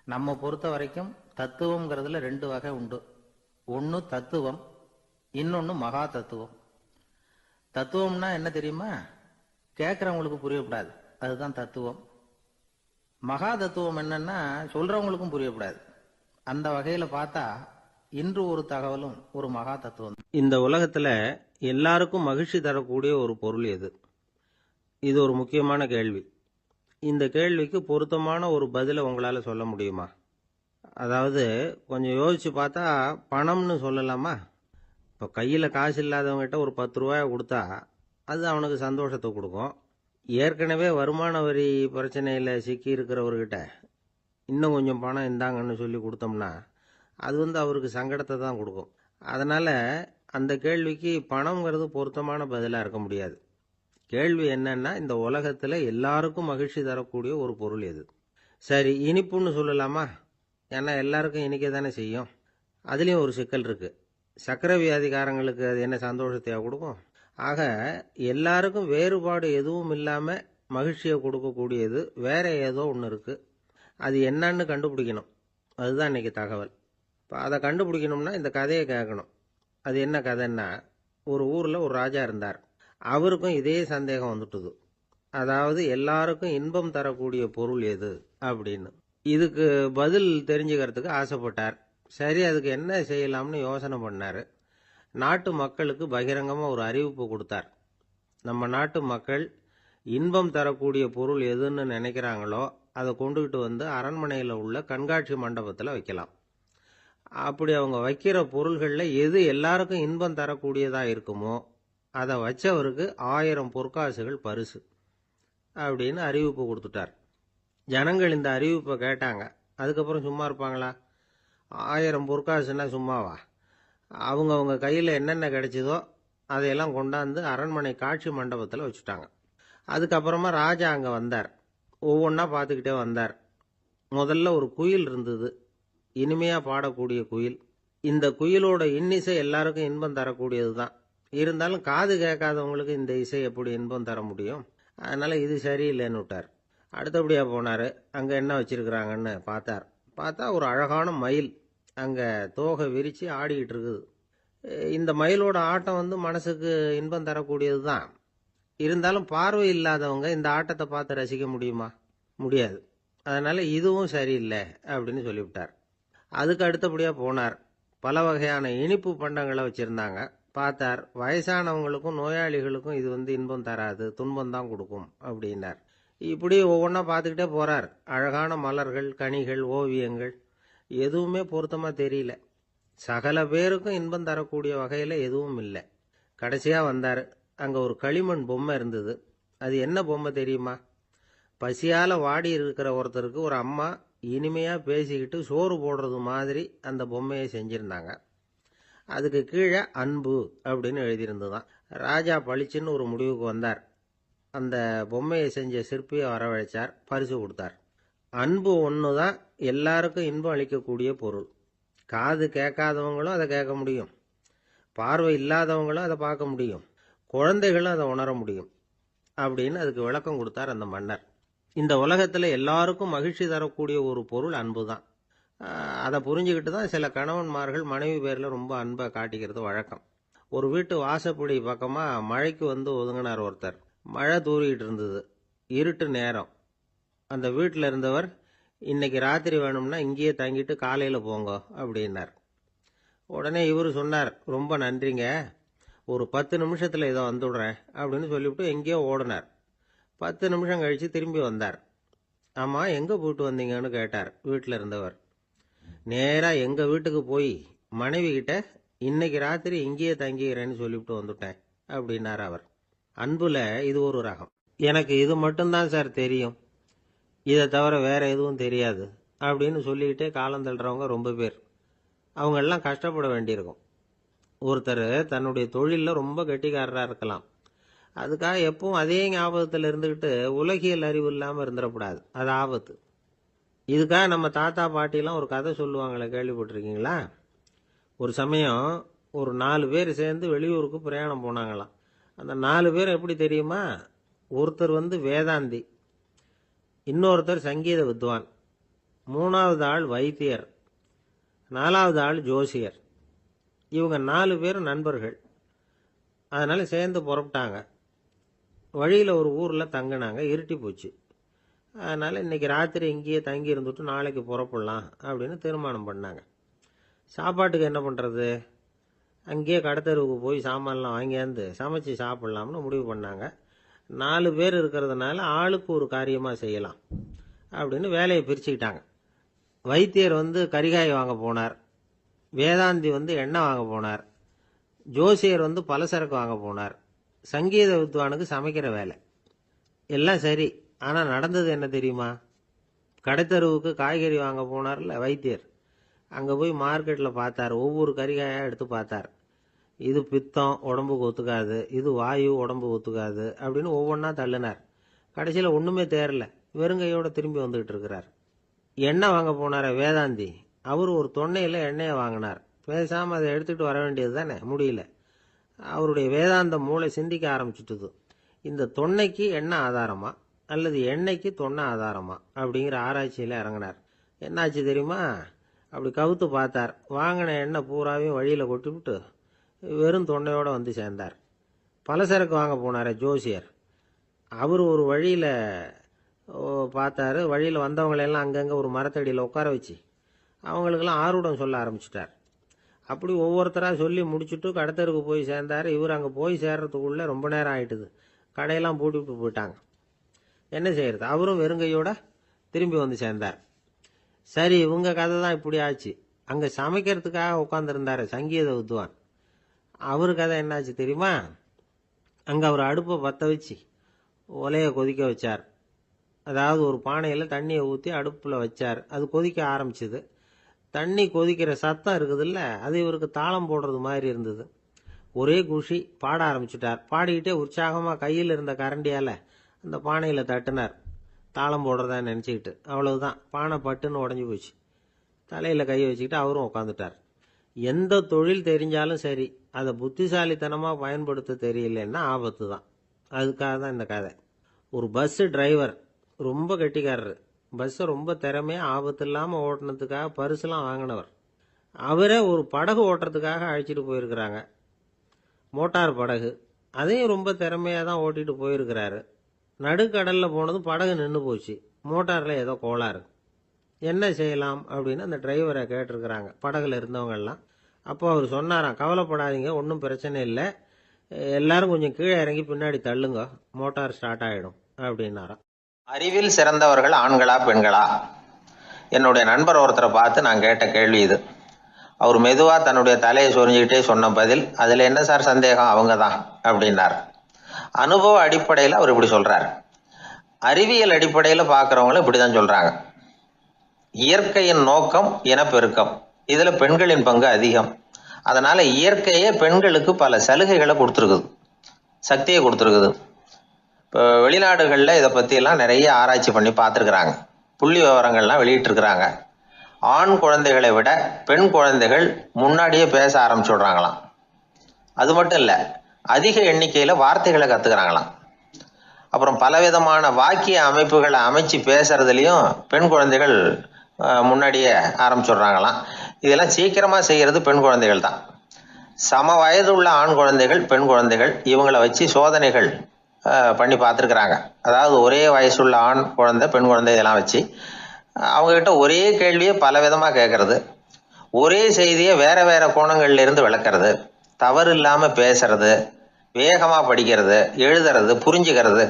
நம்ம பொறுத்த வரைக்கும் தத்துவம்ங்கிறதுல 2 வகை உண்டு. ஒன்னு தத்துவம், இன்னொன்னு மகா தத்துவம். தத்துவம்னா என்ன தெரியுமா? கேட்கறவங்களுக்கு புரியப்படாது, அதுதான் தத்துவம். மகா தத்துவம் என்னன்னா சொல்றவங்களுக்கும் புரியப்படாது. அந்த வகையில பார்த்தா இன்று ஒரு தகவலும் ஒரு மகா தத்துவம். இந்த உலகத்துல எல்லாருக்கும் மகிழ்ச்சி தரக்கூடிய ஒரு பொருள் எது? இது ஒரு முக்கியமான கேள்வி. இந்த கேள்விக்கு பொருத்தமான ஒரு பதிலை உங்களால சொல்ல முடியுமா? அதாவது கொஞ்சம் யோசிச்சு பார்த்தா பணம்னு சொல்லலாமா? இப்போ கையில் காசு இல்லாதவங்ககிட்ட ஒரு 10 ரூபாயை கொடுத்தா அது அவனுக்கு சந்தோஷத்தை கொடுக்கும். ஏற்கனவே வருமான வரி பிரச்சனையில் சிக்கி இருக்கிறவர்கிட்ட இன்னும் கொஞ்சம் பணம் இந்தாங்கன்னு சொல்லி கொடுத்தோம்னா அது அவருக்கு சங்கடத்தை தான் கொடுக்கும். அதனால் அந்த கேள்விக்கு பணம்ங்கிறது பொருத்தமான பதிலாக இருக்க முடியாது. கேள்வி என்னன்னா, இந்த உலகத்தில் எல்லாருக்கும் மகிழ்ச்சி தரக்கூடிய ஒரு பொருள் எது? சரி, இனிப்புன்னு சொல்லலாமா? ஏன்னா எல்லாருக்கும் இனிக்க தானே செய்யும். அதுலேயும் ஒரு சிக்கல் இருக்குது. சர்க்கரை வியாதிக்காரங்களுக்கு அது என்ன சந்தோஷத்தையாக கொடுக்கும்? ஆக எல்லாருக்கும் வேறுபாடு எதுவும் இல்லாமல் மகிழ்ச்சியை கொடுக்கக்கூடியது வேற ஏதோ ஒன்று இருக்குது. அது என்னன்னு கண்டுபிடிக்கணும். அதுதான் இன்னைக்கு தகவல். இப்போ அதை கண்டுபிடிக்கணும்னா இந்த கதையை கேட்கணும். அது என்ன கதைன்னா, ஒரு ஊரில் ஒரு ராஜா இருந்தார். அவருக்கும் இதே சந்தேகம் வந்துட்டுது. அதாவது எல்லாருக்கும் இன்பம் தரக்கூடிய பொருள் எது அப்படின்னு. இதுக்கு பதில் தெரிஞ்சுக்கிறதுக்கு ஆசைப்பட்டார். சரி, அதுக்கு என்ன செய்யலாம்னு யோசனை பண்ணார். நாட்டு மக்களுக்கு பகிரங்கமாக ஒரு அறிவிப்பு கொடுத்தார். நம்ம நாட்டு மக்கள் இன்பம் தரக்கூடிய பொருள் எதுன்னு நினைக்கிறாங்களோ அதை கொண்டுகிட்டு வந்து அரண்மனையில் உள்ள கண்காட்சி மண்டபத்தில் வைக்கலாம். அப்படி அவங்க வைக்கிற பொருள்களில் எது எல்லாருக்கும் இன்பம் தரக்கூடியதாக இருக்குமோ அதை வச்சவருக்கு 1000 பொற்காசுகள் பரிசு அப்படின்னு அறிவிப்பு கொடுத்துட்டார். ஜனங்கள் இந்த அறிவிப்பை கேட்டாங்க. அதுக்கப்புறம் சும்மா இருப்பாங்களா? 1000 பொற்காசுன்னா சும்மாவா? அவங்க கையில் என்னென்ன கிடைச்சதோ அதையெல்லாம் கொண்டாந்து அரண்மனை காட்சி மண்டபத்தில் வச்சுட்டாங்க. அதுக்கப்புறமா ராஜா அங்கே வந்தார். ஒவ்வொன்றா பார்த்துக்கிட்டே வந்தார். முதல்ல ஒரு குயில் இருந்தது, இனிமையாக பாடக்கூடிய குயில். இந்த குயிலோட இன்னிசை எல்லாருக்கும் இன்பம் தரக்கூடியது தான். இருந்தாலும் காது கேட்காதவங்களுக்கு இந்த இசை எப்படி இன்பம் தர முடியும்? அதனால் இது சரியில்லைன்னு விட்டார். அடுத்தபடியாக போனார். அங்கே என்ன வச்சுருக்கிறாங்கன்னு பார்த்தா ஒரு அழகான மயில் அங்கே தோகை விரித்து ஆடிக்கிட்டு இருக்குது. இந்த மயிலோட ஆட்டம் மனசுக்கு இன்பம் தரக்கூடியது தான். இருந்தாலும் பார்வை இல்லாதவங்க இந்த ஆட்டத்தை பார்த்து ரசிக்க முடியுமா? முடியாது. அதனால் இதுவும் சரியில்லை அப்படின்னு சொல்லிவிட்டார். அதுக்கு அடுத்தபடியாக போனார். பல வகையான இனிப்பு பண்டங்களை வச்சுருந்தாங்க. பார்த்தார், வயசானவங்களுக்கும் நோயாளிகளுக்கும் இது இன்பம் தராது, துன்பம் தான் கொடுக்கும் அப்படின்னார். இப்படி ஒவ்வொன்றா பார்த்துக்கிட்டே போகிறார். அழகான மலர்கள், கனிகள், ஓவியங்கள் எதுவுமே பொருத்தமாக தெரியல. சகல பேருக்கும் இன்பம் தரக்கூடிய வகையில் எதுவும் இல்லை. கடைசியாக வந்தார். அங்கே ஒரு களிமண் பொம்மை இருந்தது. அது என்ன பொம்மை தெரியுமா? பசியால் வாடி இருக்கிற ஒருத்தருக்கு ஒரு அம்மா இனிமையாக பேசிக்கிட்டு சோறு போடுறது மாதிரி அந்த பொம்மையை செஞ்சுருந்தாங்க. அதுக்கு கீழே அன்பு அப்படின்னு எழுதியிருந்துதான். ராஜா பளிச்சுன்னு ஒரு முடிவுக்கு வந்தார். அந்த பொம்மையை செஞ்ச சிற்பியை வரவழைச்சார், பரிசு கொடுத்தார். அன்பு ஒன்று தான் எல்லாருக்கும் இன்பம் அளிக்கக்கூடிய பொருள். காது கேட்காதவங்களும் அதை கேட்க முடியும், பார்வை இல்லாதவங்களும் அதை பார்க்க முடியும், குழந்தைகளும் அதை உணர முடியும் அப்படின்னு அதுக்கு விளக்கம் கொடுத்தார் அந்த மன்னர். இந்த உலகத்தில் எல்லாருக்கும் மகிழ்ச்சி தரக்கூடிய ஒரு பொருள் அன்பு தான். அதை புரிஞ்சுக்கிட்டு தான் சில கணவன்மார்கள் மனைவி பேரில் ரொம்ப அன்பை காட்டிக்கிறது வழக்கம். ஒரு வீட்டு வாசப்படி பக்கமாக மழைக்கு ஒதுங்கினார் ஒருத்தர். மழை தூரிக்கிட்டு இருந்தது, இருட்டு நேரம். அந்த வீட்டில் இருந்தவர், இன்னைக்கு ராத்திரி வேணும்னா இங்கேயே தங்கிட்டு காலையில் போங்க அப்படின்னார். உடனே இவர் சொன்னார், ரொம்ப நன்றிங்க, ஒரு 10 நிமிஷத்தில் இதை வந்துவிடுறேன் அப்படின்னு சொல்லிவிட்டு எங்கேயோ ஓடினார். 10 நிமிஷம் கழித்து திரும்பி வந்தார். ஆமாம், எங்கே போயிட்டு வந்தீங்கன்னு கேட்டார் வீட்டில் இருந்தவர். நேராக எங்கள் வீட்டுக்கு போய் மனைவி கிட்ட இன்னைக்கு ராத்திரி இங்கேயே தங்கிக்கிறேன்னு சொல்லிவிட்டு வந்துட்டேன் அப்படின்னார் அவர். அன்புல இது ஒரு ரகம். எனக்கு இது மட்டும்தான் சார் தெரியும், இதை தவிர வேற எதுவும் தெரியாது அப்படின்னு சொல்லிக்கிட்டே காலம் தள்ளுறவங்க ரொம்ப பேர். அவங்கெல்லாம் கஷ்டப்பட வேண்டியிருக்கும். ஒருத்தர் தன்னுடைய தொழிலில் ரொம்ப கெட்டிக்காரராக இருக்கலாம். அதுக்காக எப்பவும் அதே ஞாபகத்தில் இருந்துக்கிட்டு உலகியல் அறிவு இல்லாமல் இருந்துடக்கூடாது, அது ஆபத்து. இதுக்காக நம்ம தாத்தா பாட்டிலாம் ஒரு கதை சொல்லுவாங்களே, கேள்விப்பட்டிருக்கீங்களா? ஒரு சமயம் ஒரு 4 பேர் சேர்ந்து வெளியூருக்கு பிரயாணம் போனாங்களாம். அந்த 4 பேர் எப்படி தெரியுமா? ஒருத்தர் வேதாந்தி, இன்னொருத்தர் சங்கீத வித்வான், 3வது ஆள் வைத்தியர், 4வது ஆள் ஜோசியர். இவங்க 4 பேரும் நண்பர்கள். அதனால சேர்ந்து புறப்பட்டாங்க. வழியில் ஒரு ஊரில் தங்கினாங்க. இருட்டி போச்சு. அதனால் இன்னைக்கு ராத்திரி இங்கேயே தங்கி இருந்துட்டு நாளைக்கு புறப்படலாம் அப்படின்னு தீர்மானம் பண்ணாங்க. சாப்பாட்டுக்கு என்ன பண்ணுறது? அங்கேயே கடத்தெருவுக்கு போய் சாமான்லாம் வாங்கியாந்து சமைச்சு சாப்பிட்லாம்னு முடிவு பண்ணாங்க. 4 பேர் இருக்கிறதுனால ஆளுக்கு ஒரு காரியமாக செய்யலாம் அப்படின்னு வேலையை பிரிச்சுக்கிட்டாங்க. வைத்தியர் கரிகாய் வாங்க போனார், வேதாந்தி எண்ணெய் வாங்க போனார், ஜோசியர் பலசரக்கு வாங்க போனார், சங்கீத வித்வானுக்கு சமைக்கிற வேலை. எல்லாம் சரி, ஆனால் நடந்தது என்ன தெரியுமா? கடைத்தெருவுக்கு காய்கறி வாங்க போனார்ல வைத்தியர், அங்கே போய் மார்க்கெட்டில் பார்த்தார். ஒவ்வொரு கரிகாயாக எடுத்து பார்த்தார். இது பித்தம், உடம்புக்கு ஒத்துக்காது, இது வாயு, உடம்புக்கு ஒத்துக்காது அப்படின்னு ஒவ்வொன்றா தள்ளினார். கடைசியில் ஒன்றுமே தேரல, வெறுங்கையோடு திரும்பி வந்துக்கிட்டு இருக்கிறார். எண்ணெய் வாங்க போனார வேதாந்தி, அவர் ஒரு தொன்னையில் எண்ணெயை வாங்கினார். பேசாமல் அதை எடுத்துகிட்டு வர வேண்டியது தானே, முடியல. அவருடைய வேதாந்த மூளை சிந்திக்க ஆரம்பிச்சுட்டுது. இந்த தொன்னைக்கு எண்ணெய் ஆதாரமா அல்லது எண்ணெய்க்கு தொன்னை ஆதாரமா அப்படிங்கிற ஆராய்ச்சியில் இறங்கினார். என்னாச்சு தெரியுமா? அப்படி கவுத்து பார்த்தார். வாங்கின எண்ணெய் பூராவையும் வழியில் கொட்டிவிட்டு வெறும் தொன்னையோடு சேர்ந்தார். பலசரக்கு வாங்க போனார் ஜோசியர், அவர் ஒரு வழியில் பார்த்தாரு. வழியில் வந்தவங்களெல்லாம் அங்கங்கே ஒரு மரத்தடியில் உட்கார வச்சு அவங்களுக்கெல்லாம் ஆர்வம் சொல்ல ஆரம்பிச்சிட்டார். அப்படி ஒவ்வொருத்தராக சொல்லி முடிச்சுட்டு கடத்தருக்கு போய் சேர்ந்தார். இவர் அங்கே போய் சேர்றதுக்குள்ளே ரொம்ப நேரம் ஆகிட்டுது. கடையெல்லாம் பூட்டிவிட்டு போயிட்டாங்க. என்ன செய்யறது? அவரும் வெறுங்கையோட திரும்பி சேர்ந்தார். சரி, இவங்க கதை தான் இப்படி ஆச்சு. அங்கே சமைக்கிறதுக்காக உட்காந்துருந்தார் சங்கீத வித்வான், அவர் கதை என்னாச்சு தெரியுமா? அங்கே அவர் அடுப்பை பற்ற வச்சு ஒலையை கொதிக்க வச்சார். அதாவது ஒரு பானையில் தண்ணியை ஊற்றி அடுப்பில் வச்சார். அது கொதிக்க ஆரம்பிச்சுது. தண்ணி கொதிக்கிற சத்தம் இருக்குதுல்ல, அது இவருக்கு தாளம் போடுறது மாதிரி இருந்தது. ஒரே குஷி, பாட ஆரம்பிச்சுட்டார். பாடிக்கிட்டே உற்சாகமாக கையில் இருந்த கரண்டியால் அந்த பானையில் தட்டினார், தாளம் போடுறதா நினச்சிக்கிட்டு. அவ்வளவுதான், பானை பட்டுன்னு உடஞ்சி போச்சு. தலையில் கையை வச்சுக்கிட்டு அவரும் உட்காந்துட்டார். எந்த தொழில் தெரிஞ்சாலும் சரி, அதை புத்திசாலித்தனமாக பயன்படுத்த தெரியலன்னா ஆபத்து தான். அதுக்காக தான் இந்த கதை. ஒரு பஸ்ஸு டிரைவர் ரொம்ப கெட்டிக்காரரு. பஸ்ஸை ரொம்ப திறமையாக ஆபத்து இல்லாமல் ஓட்டினதுக்காக பரிசுலாம் வாங்கினவர். அவரே ஒரு படகு ஓட்டுறதுக்காக அழைச்சிட்டு போயிருக்கிறாங்க, மோட்டார் படகு. அதையும் ரொம்ப திறமையாக தான் ஓட்டிகிட்டு போயிருக்கிறாரு. நடுக்கடலில் போனதும் படகு நின்று போச்சு. மோட்டாரில் ஏதோ கோளாறு. என்ன செய்யலாம் அப்படின்னு அந்த டிரைவரை கேட்டிருக்கிறாங்க படகுல இருந்தவங்கெல்லாம். அப்போ அவர் சொன்னாராம், கவலைப்படாதீங்க, ஒன்றும் பிரச்சனை இல்லை, எல்லாரும் கொஞ்சம் கீழே இறங்கி பின்னாடி தள்ளுங்க, மோட்டார் ஸ்டார்ட் ஆகிடும் அப்படின்னாராம். அறிவில் சிறந்தவர்கள் ஆண்களா பெண்களா? என்னுடைய நண்பர் ஒருத்தரை பார்த்து நான் கேட்ட கேள்வி இது. அவர் மெதுவாக தன்னுடைய தலையை சொரிஞ்சுக்கிட்டே சொன்ன பதில், அதில் என்ன சார் சந்தேகம், அவங்க தான் அப்படின்னார். அனுபவ அடிப்படையில் அவர் இப்படி சொல்கிறார். அறிவியல் அடிப்படையில் பார்க்குறவங்களும் இப்படி தான் சொல்கிறாங்க. இயற்கையின் நோக்கம் இனப்பெருக்கம், இதில் பெண்களின் பங்கு அதிகம். அதனால் இயற்கையே பெண்களுக்கு பல சலுகைகளை கொடுத்துருக்குது, சக்தியை கொடுத்துருக்குது. இப்போ வெளிநாடுகளில் இதை பற்றியெல்லாம் நிறைய ஆராய்ச்சி பண்ணி பார்த்துருக்குறாங்க, புள்ளி விவரங்கள்லாம் வெளியிட்டிருக்கிறாங்க. ஆண் குழந்தைகளை விட பெண் குழந்தைகள் முன்னாடியே பேச ஆரம்பிச்சுடுறாங்களாம். அது மட்டும் இல்லை, அதிக எண்ணிக்கையில் வார்த்தைகளை கற்றுக்கிறாங்களாம். அப்புறம் பலவிதமான வாக்கிய அமைப்புகளை அமைச்சு பேசுறதுலையும் பெண் குழந்தைகள் முன்னாடியே ஆரம்பிச்சுடுறாங்களாம். இதெல்லாம் சீக்கிரமாக செய்கிறது பெண் குழந்தைகள் தான். சம வயது உள்ள ஆண் குழந்தைகள், பெண் குழந்தைகள், இவங்களை வச்சு சோதனைகள் பண்ணி பார்த்துருக்குறாங்க. அதாவது ஒரே வயசுள்ள ஆண் குழந்தை, பெண் குழந்தை இதெல்லாம் வச்சு அவங்கக்கிட்ட ஒரே கேள்வியை பல விதமாக கேட்கறது, ஒரே செய்தியை வேற வேற கோணங்கள்ல இருந்து விளக்குறது, தவறு இல்லாமல் பேசுறது, வேகமாக படிக்கிறது, எழுதுறது, புரிஞ்சுக்கிறது,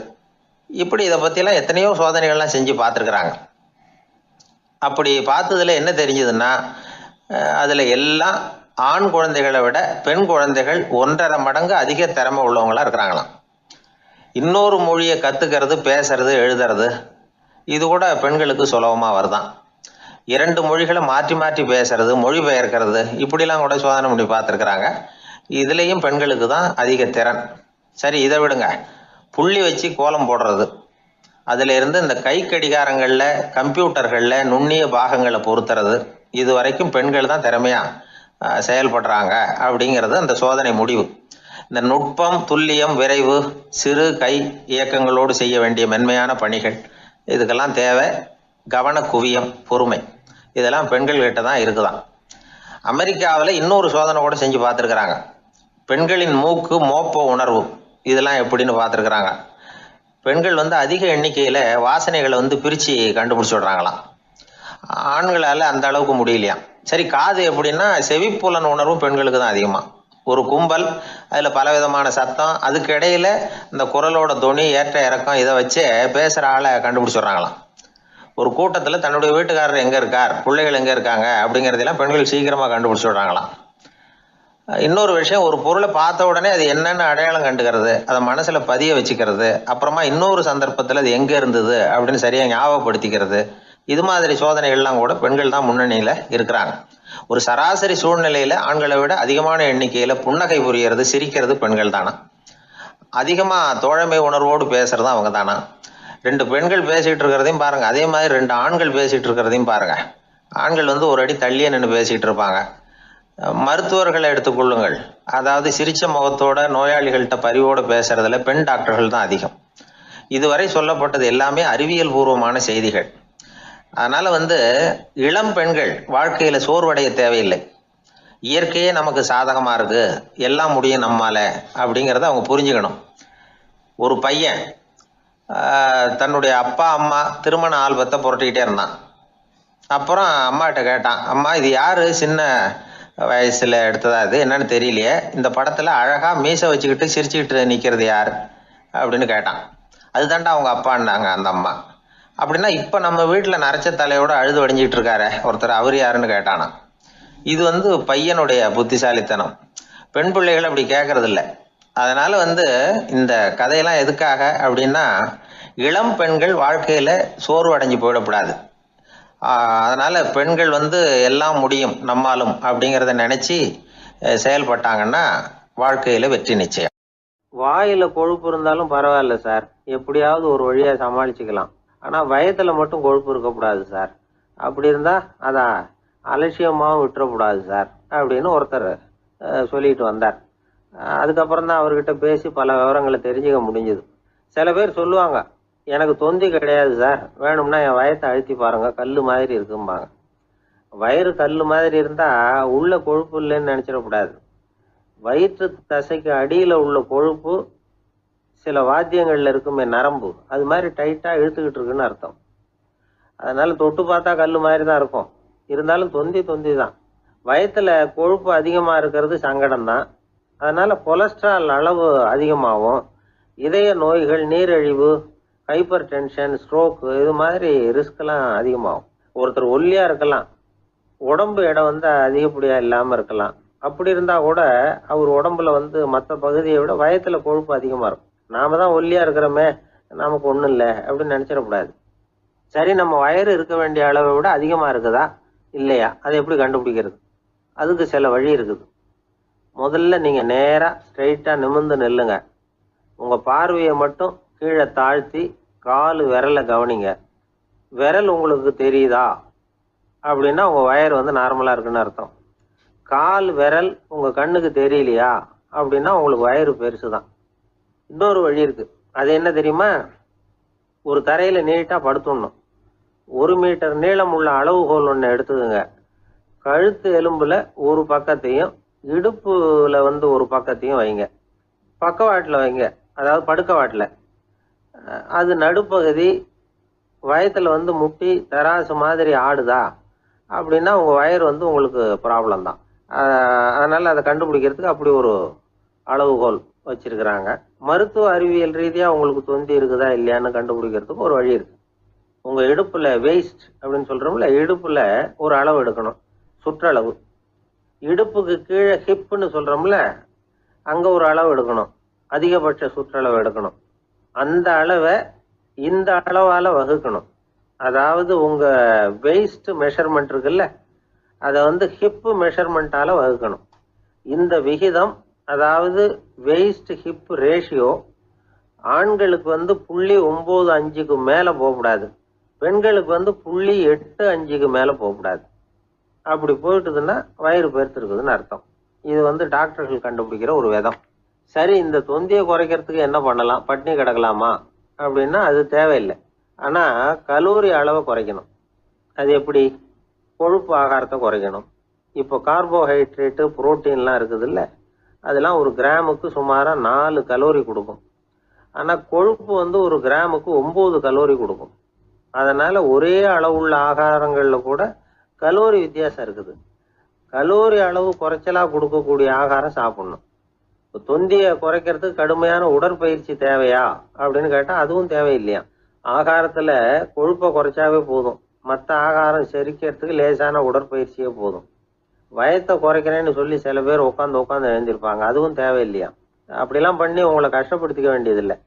இப்படி இதை பற்றிலாம் எத்தனையோ சோதனைகள்லாம் செஞ்சு பார்த்துருக்குறாங்க. அப்படி பார்த்ததுல என்ன தெரிஞ்சதுன்னா, அதில் எல்லாம் ஆண் குழந்தைகளை விட பெண் குழந்தைகள் 1.5 மடங்கு அதிக திறமை உள்ளவங்களா இருக்கிறாங்களாம். இன்னொரு மொழியை கற்றுக்கிறது, பேசுறது, எழுதுறது, இது கூட பெண்களுக்கு சுலபமாக வருதான். 2 மொழிகளை மாற்றி மாற்றி பேசுறது, மொழிபெயர்க்கிறது, இப்படிலாம் கூட சோதனை பண்ணி பார்த்துருக்குறாங்க. இதுலேயும் பெண்களுக்கு தான் அதிக திறன். சரி, இதை விடுங்க. புள்ளி வச்சு கோலம் போடுறது, அதில் இருந்து இந்த கை கடிகாரங்களில், கம்ப்யூட்டர்களில் நுண்ணிய பாகங்களை பொருத்துறது, இது வரைக்கும் பெண்கள் தான் திறமையாக செயல்படுறாங்க அப்படிங்கிறது அந்த சோதனை முடிவு. இந்த நுட்பம், துல்லியம், விரைவு, சிறு கை இயக்கங்களோடு செய்ய வேண்டிய மென்மையான பணிகள், இதுக்கெல்லாம் தேவை கவன குவியம், பொறுமை. இதெல்லாம் பெண்கள்கிட்ட தான் இருக்குதான். அமெரிக்காவில் இன்னொரு சோதனை கூட செஞ்சு பார்த்துருக்குறாங்க. பெண்களின் மூக்கு, மோப்ப உணர்வு, இதெல்லாம் எப்படின்னு பார்த்துருக்குறாங்க. பெண்கள் அதிக எண்ணிக்கையில் வாசனைகளை பிரித்து கண்டுபிடிச்சி விடுறாங்களாம். ஆண்களால் அந்த அளவுக்கு முடியலையாம். சரி, காது எப்படின்னா செவிப்புலன் உணர்வும் பெண்களுக்கு தான் அதிகமாக. ஒரு கும்பல், அதில் பலவிதமான சத்தம், அதுக்கு இடையில இந்த குரலோட தொனி, ஏற்ற இறக்கம், இதை வச்சே பேசுகிற ஆளை கண்டுபிடிச்சிடுறாங்களாம். ஒரு கூட்டத்தில் தன்னுடைய வீட்டுக்காரர் எங்கே இருக்கார், பிள்ளைகள் எங்கே இருக்காங்க அப்படிங்கிறதெல்லாம் பெண்கள் சீக்கிரமாக கண்டுபிடிச்சிடுறாங்களாம். இன்னொரு விஷயம், ஒரு பொருளை பார்த்த உடனே அது என்னென்னு அடையாளம் கண்டுக்கிறது, அதை மனசில் பதிய வச்சுக்கிறது, அப்புறமா இன்னொரு சந்தர்ப்பத்தில் அது எங்கே இருந்தது அப்படின்னு சரியாக ஞாபகப்படுத்திக்கிறது, இது மாதிரி சோதனைகள்லாம் கூட பெண்கள் தான் முன்னணியில் இருக்கிறாங்க. ஒரு சராசரி சூழ்நிலையில் ஆண்களை விட அதிகமான எண்ணிக்கையில் புன்னகை புரியறது, சிரிக்கிறது பெண்கள் தானா. அதிகமாக தோழமை உணர்வோடு பேசுறது அவங்க தானா. 2 பெண்கள் பேசிகிட்டு இருக்கிறதையும் பாருங்கள், அதே மாதிரி 2 ஆண்கள் பேசிகிட்டு இருக்கிறதையும் பாருங்கள். ஆண்கள் ஒரு அடி தள்ளியே நின்று பேசிகிட்டு இருப்பாங்க. மருத்துவர்களை எடுத்துக்கொள்ளுங்கள், அதாவது சிரிச்ச முகத்தோட நோயாளிகள்கிட்ட பரிவோடு பேசுறதுல பெண் டாக்டர்கள் தான் அதிகம். இதுவரை சொல்லப்பட்டது எல்லாமே அறிவியல் பூர்வமான செய்திகள். அதனால இளம் பெண்கள் வாழ்க்கையில சோர்வடைய தேவையில்லை. இயற்கையே நமக்கு சாதகமா இருக்கு, எல்லாம் முடியும் நம்மால அப்படிங்கிறத அவங்க புரிஞ்சுக்கணும். ஒரு பையன் தன்னுடைய அப்பா அம்மா திருமண ஆல்பத்தை புரட்டிக்கிட்டே இருந்தான். அப்புறம் அம்மாட்ட கேட்டான், அம்மா இது யாரு சின்ன வயசுல எடுத்ததா, இது என்னன்னு தெரியலையே, இந்த படத்துல அழகா மீசை வச்சுக்கிட்டு சிரிச்சுக்கிட்டு நிக்கிறது யார் அப்படின்னு கேட்டான். அதுதான்டா அவங்க அப்பான்னாங்க அந்த அம்மா. அப்படின்னா இப்ப நம்ம வீட்டுல நரைச்ச தலையோட அழுது வடிஞ்சிட்டு இருக்காரு ஒருத்தர், அவர் யாருன்னு கேட்டானா. இது பையனுடைய புத்திசாலித்தனம். பெண் பிள்ளைகள் அப்படி கேட்கறது இல்லை. அதனால இந்த கதையெல்லாம் எதுக்காக அப்படின்னா, இளம் பெண்கள் வாழ்க்கையில சோர்வு அடைஞ்சு போயிடக்கூடாது. அதனால பெண்கள் எல்லாம் முடியும் நம்மாலும் அப்படிங்கிறத நினைச்சு செயல்பட்டாங்கன்னா வாழ்க்கையில வெற்றி நிச்சயம். வாயில கொழுப்பு இருந்தாலும் பரவாயில்ல சார், எப்படியாவது ஒரு வழியா சமாளிச்சுக்கலாம். ஆனா வயத்துல மட்டும் கொழுப்பு இருக்கக்கூடாது சார். அப்படி இருந்தா அதான் அலட்சியமாவும் விட்டுறக்கூடாது சார் அப்படின்னு ஒருத்தர் சொல்லிட்டு வந்தார். அதுக்கப்புறம் தான் அவர்கிட்ட பேசி பல விவரங்களை தெரிஞ்சுக்க முடிஞ்சது. சில பேர் சொல்லுவாங்க, எனக்கு தொந்தி கிடையாது சார், வேணும்னா என் வயத்தை அழுத்தி பாருங்க, கல்லு மாதிரி இருக்கும்பாங்க. வயிறு கல்லு மாதிரி இருந்தா உள்ள கொழுப்பு இல்லைன்னு நினைச்சிடக்கூடாது. வயிற்று தசைக்கு அடியில உள்ள கொழுப்பு சில வாத்தியங்கள்ல இருக்குமே நரம்பு, அது மாதிரி டைட்டா இழுத்துக்கிட்டு இருக்குன்னு அர்த்தம். அதனால தொட்டு பார்த்தா கல்லு மாதிரி தான் இருக்கும், இருந்தாலும் தொந்தி தான். வயத்துல கொழுப்பு அதிகமா இருக்கிறது சங்கடம் தான். அதனால கொலஸ்ட்ரால் அளவு அதிகமாகும், இதய நோய்கள், நீரிழிவு, ஹைப்பர் டென்ஷன், ஸ்ட்ரோக்கு, இது மாதிரி ரிஸ்க் எல்லாம் அதிகமாகும். ஒருத்தர் ஒல்லியா இருக்கலாம், உடம்பு இடம் அதிகப்படியா இல்லாம இருக்கலாம். அப்படி இருந்தா கூட அவர் உடம்புல மற்ற பகுதியை விட வயத்துல கொழுப்பு அதிகமா இருக்கும். நாம தான் ஒல்லியா இருக்கிறோமே, நமக்கு ஒண்ணும் இல்லை அப்படின்னு நினைச்சிடக்கூடாது. சரி, நம்ம வயிறு இருக்க வேண்டிய அளவை விட அதிகமா இருக்குதா இல்லையா, அதை எப்படி கண்டுபிடிக்கிறது? அதுக்கு சில வழி இருக்குது. முதல்ல நீங்க நேரா ஸ்ட்ரைட்டா நிமிர்ந்து நில்லுங்க. உங்க பார்வையை மட்டும் கீழே தாழ்த்தி காலு விரலை கவனிங்க. விரல் உங்களுக்கு தெரியுதா அப்படின்னா உங்க வயர் நார்மலா இருக்குன்னு அர்த்தம். கால் விரல் உங்க கண்ணுக்கு தெரியலையா அப்படின்னா உங்களுக்கு வயிறு பெருசுதான். இன்னொரு வழி இருக்கு, அது என்ன தெரியுமா? ஒரு தரையில நீட்டா படுத்துடணும். 1 மீட்டர் நீளம் உள்ள அளவுகோல் ஒன்று எடுத்துதுங்க. கழுத்து எலும்புல ஒரு பக்கத்தையும் இடுப்புல ஒரு பக்கத்தையும் வைங்க. பக்கவாட்டில் வைங்க, அதாவது படுக்கவாட்டில். அது நடுப்பகுதி வயத்துல முட்டி தராசு மாதிரி ஆடுதா அப்படின்னா உங்க வயர் உங்களுக்கு ப்ராப்ளம் தான். அதனால அதை கண்டுபிடிக்கிறதுக்கு அப்படி ஒரு அளவுகோல் வச்சிருக்கிறாங்க. மருத்துவ அறிவியல் ரீதியா உங்களுக்கு தொந்தி இருக்குதா இல்லையான்னு கண்டுபிடிக்கிறதுக்கு ஒரு வழி இருக்கு. உங்க இடுப்புல வெயிஸ்ட் அப்படின்னு சொல்றோம்ல, இடுப்புல ஒரு அளவு எடுக்கணும், சுற்றளவு. இடுப்புக்கு கீழே ஹிப்னு சொல்றோம்ல, அங்க ஒரு அளவு எடுக்கணும், அதிகபட்ச சுற்றளவு எடுக்கணும். அந்த அளவை இந்த அளவால வகுக்கணும். அதாவது உங்க வெயிஸ்ட் மெஷர்மெண்ட் இருக்குல்ல, அதை ஹிப் மெஷர்மெண்டால வகுக்கணும். இந்த விகிதம், அதாவது வெயிஸ்ட் ஹிப் ரேஷியோ, ஆண்களுக்கு 0.95க்கு மேல போகக்கூடாது, பெண்களுக்கு 0.85க்கு மேல போகக்கூடாது. அப்படி போயிட்டுதுன்னா வயிறு பெருத்திருக்குதுன்னு அர்த்தம். இது டாக்டர்கள் கண்டுபிடிக்கிற ஒரு விதம். சரி, இந்த தொந்தியை குறைக்கிறதுக்கு என்ன பண்ணலாம்? பட்னி கிடக்கலாமா அப்படின்னா அது தேவையில்லை. ஆனா கலோரி அளவை குறைக்கணும். அது எப்படி? கொழுப்பு ஆகாரத்தை குறைக்கணும். இப்போ கார்போஹைட்ரேட்டு, புரோட்டீன்லாம் இருக்குது இல்லை, அதெல்லாம் ஒரு கிராமுக்கு சுமாரா 4 கலோரி கொடுக்கும். ஆனா கொழுப்பு ஒரு கிராமுக்கு 9 கலோரி கொடுக்கும். அதனால ஒரே அளவுள்ள ஆகாரங்கள்ல கூட கலோரி வித்தியாசம் இருக்குது. கலோரி அளவு குறைச்சலா கொடுக்கக்கூடிய ஆகாரம் சாப்பிடணும். இப்போ தொந்தியை குறைக்கிறதுக்கு கடுமையான உடற்பயிற்சி தேவையா அப்படின்னு கேட்டா அதுவும் தேவையில்லையா. ஆகாரத்துல கொழுப்பை குறைச்சாவே போதும், மற்ற ஆகாரம் செரிக்கிறதுக்கு லேசான உடற்பயிற்சியே போதும். வயத்தை குறைக்கிறேன்னு சொல்லி சில பேர் உட்காந்து எழுந்திருப்பாங்க, அதுவும் தேவையில்லையா. அப்படிலாம் பண்ணி உங்களை கஷ்டப்படுத்திக்க வேண்டியதில்லை.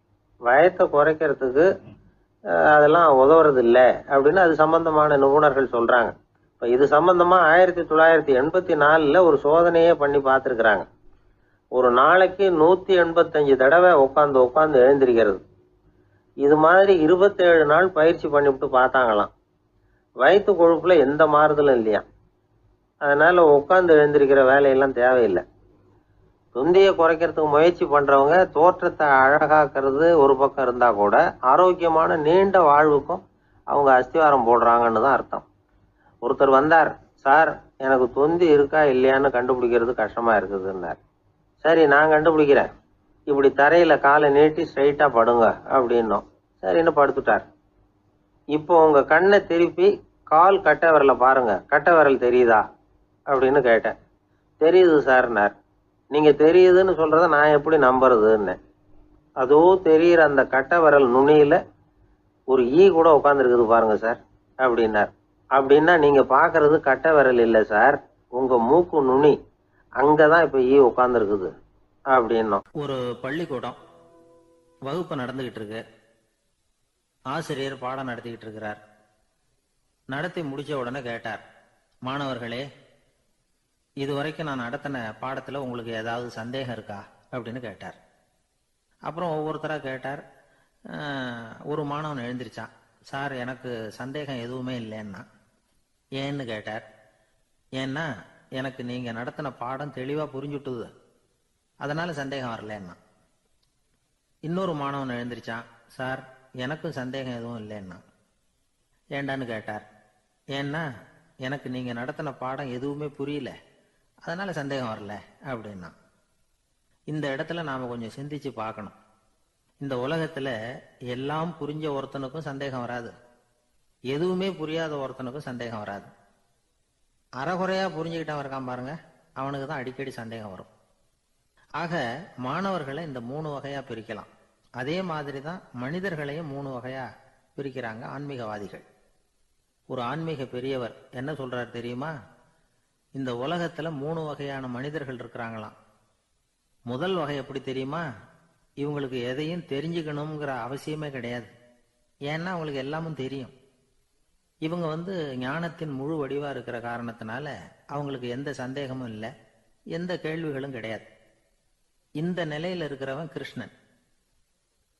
வயத்தை குறைக்கிறதுக்கு அதெல்லாம் உதவுறது இல்லை அப்படின்னு அது சம்பந்தமான நிபுணர்கள் சொல்றாங்க. இப்போ இது சம்பந்தமா 1984 ஒரு சோதனையே பண்ணி பார்த்துருக்குறாங்க. ஒரு நாளைக்கு 185 தடவை உட்காந்து எழுந்திருக்கிறது. இது மாதிரி 27 நாள் பயிற்சி பண்ணிவிட்டு பார்த்தாங்களாம். வயிற்று கொழுப்புல எந்த மாறுதலும் இல்லையா. அதனால உட்காந்து எழுந்திருக்கிற வேலையெல்லாம் தேவையில்லை. தொந்தியை குறைக்கிறதுக்கு முயற்சி பண்றவங்க தோற்றத்தை அழகாக்குறது ஒரு பக்கம் இருந்தா கூட ஆரோக்கியமான நீண்ட வாழ்வுக்கும் அவங்க அஸ்திவாரம் போடுறாங்கன்னு தான் அர்த்தம். ஒருத்தர் வந்தார், சார் எனக்கு தொந்தி இருக்கா இல்லையான்னு கண்டுபிடிக்கிறது கஷ்டமா இருக்குதுன்னார். சரி நான் கண்டுபிடிக்கிறேன், இப்படி தரையில காலை நீட்டி ஸ்ட்ரைட்டா படுங்க அப்படின்னோம். சரின்னு படுத்துட்டார். இப்போ உங்க கண்ணை திருப்பி கால் கட்டை விரல பாருங்க, கட்டை விரல் தெரியுதா அப்படின்னு கேட்டேன். தெரியுது சார்னார். நீங்க தெரியுதுன்னு சொல்றத நான் எப்படி நம்புறதுன்னு. அதோ தெரியுற அந்த கட்டை விரல் நுனியில ஒரு ஈ கூட உட்காந்துருக்குது பாருங்க சார் அப்படின்னார். அப்படின்னா நீங்க பாக்குறது கட்டை விரல் இல்லை சார், உங்க மூக்கு நுனி, அங்கதான் இப்ப ஈ உட்காந்துருக்குது அப்படின்னோம். ஒரு பள்ளிக்கூடம் வகுப்பு நடந்துகிட்டு இருக்கு. ஆசிரியர் பாடம் நடத்திக்கிட்டு இருக்கிறார். நடத்தி முடிச்ச உடனே கேட்டார், மாணவர்களே இதுவரைக்கும் நான் நடத்தின பாடத்துல உங்களுக்கு ஏதாவது சந்தேகம் இருக்கா அப்படின்னு கேட்டார். அப்புறம் ஒவ்வொருத்தரா கேட்டார். ஒரு மாணவன் எழுந்திருச்சான். சார் எனக்கு சந்தேகம் எதுவுமே இல்லைன்னா. ஏன்னு கேட்டார். ஏன்னா எனக்கு நீங்க நடத்தின பாடம் தெளிவா புரிஞ்சுட்டுது, அதனால சந்தேகம் வரலன்னா. இன்னொரு மாணவன் எழுந்திருச்சான். சார் எனக்கும் சந்தேகம் எதுவும் இல்லைன்னா. ஏண்டான்னு கேட்டார். ஏன்னா எனக்கு நீங்க நடத்தின பாடம் எதுவுமே புரியல, அதனால சந்தேகம் வரல அப்படின்னா. இந்த இடத்துல நாம கொஞ்சம் சிந்திச்சு பார்க்கணும். இந்த உலகத்துல எல்லாம் புரிஞ்ச ஒருத்தனுக்கும் சந்தேகம் வராது, எதுவுமே புரியாத ஒருத்தனுக்கும் சந்தேகம் வராது. அறகுறையா புரிஞ்சுக்கிட்டவன் இருக்கான் பாருங்க, அவனுக்கு தான் அடிக்கடி சந்தேகம் வரும். ஆக மாணவர்களை இந்த 3 வகையா பிரிக்கலாம். அதே மாதிரி தான் மனிதர்களையும் 3 வகையா பிரிக்கிறாங்க ஆன்மீகவாதிகள். ஒரு ஆன்மீக பெரியவர் என்ன சொல்றார் தெரியுமா? இந்த உலகத்துல 3 வகையான மனிதர்கள் இருக்கிறாங்களாம். முதல் வகை எப்படி தெரியுமா? இவங்களுக்கு எதையும் தெரிஞ்சுக்கணுங்கிற அவசியமே கிடையாது. ஏன்னா அவங்களுக்கு எல்லாமும் தெரியும். இவங்க ஞானத்தின் முழு வடிவா இருக்கிற காரணத்தினால அவங்களுக்கு எந்த சந்தேகமும் இல்லை, எந்த கேள்விகளும் கிடையாது. இந்த நிலையில இருக்கிறவன் கிருஷ்ணன்.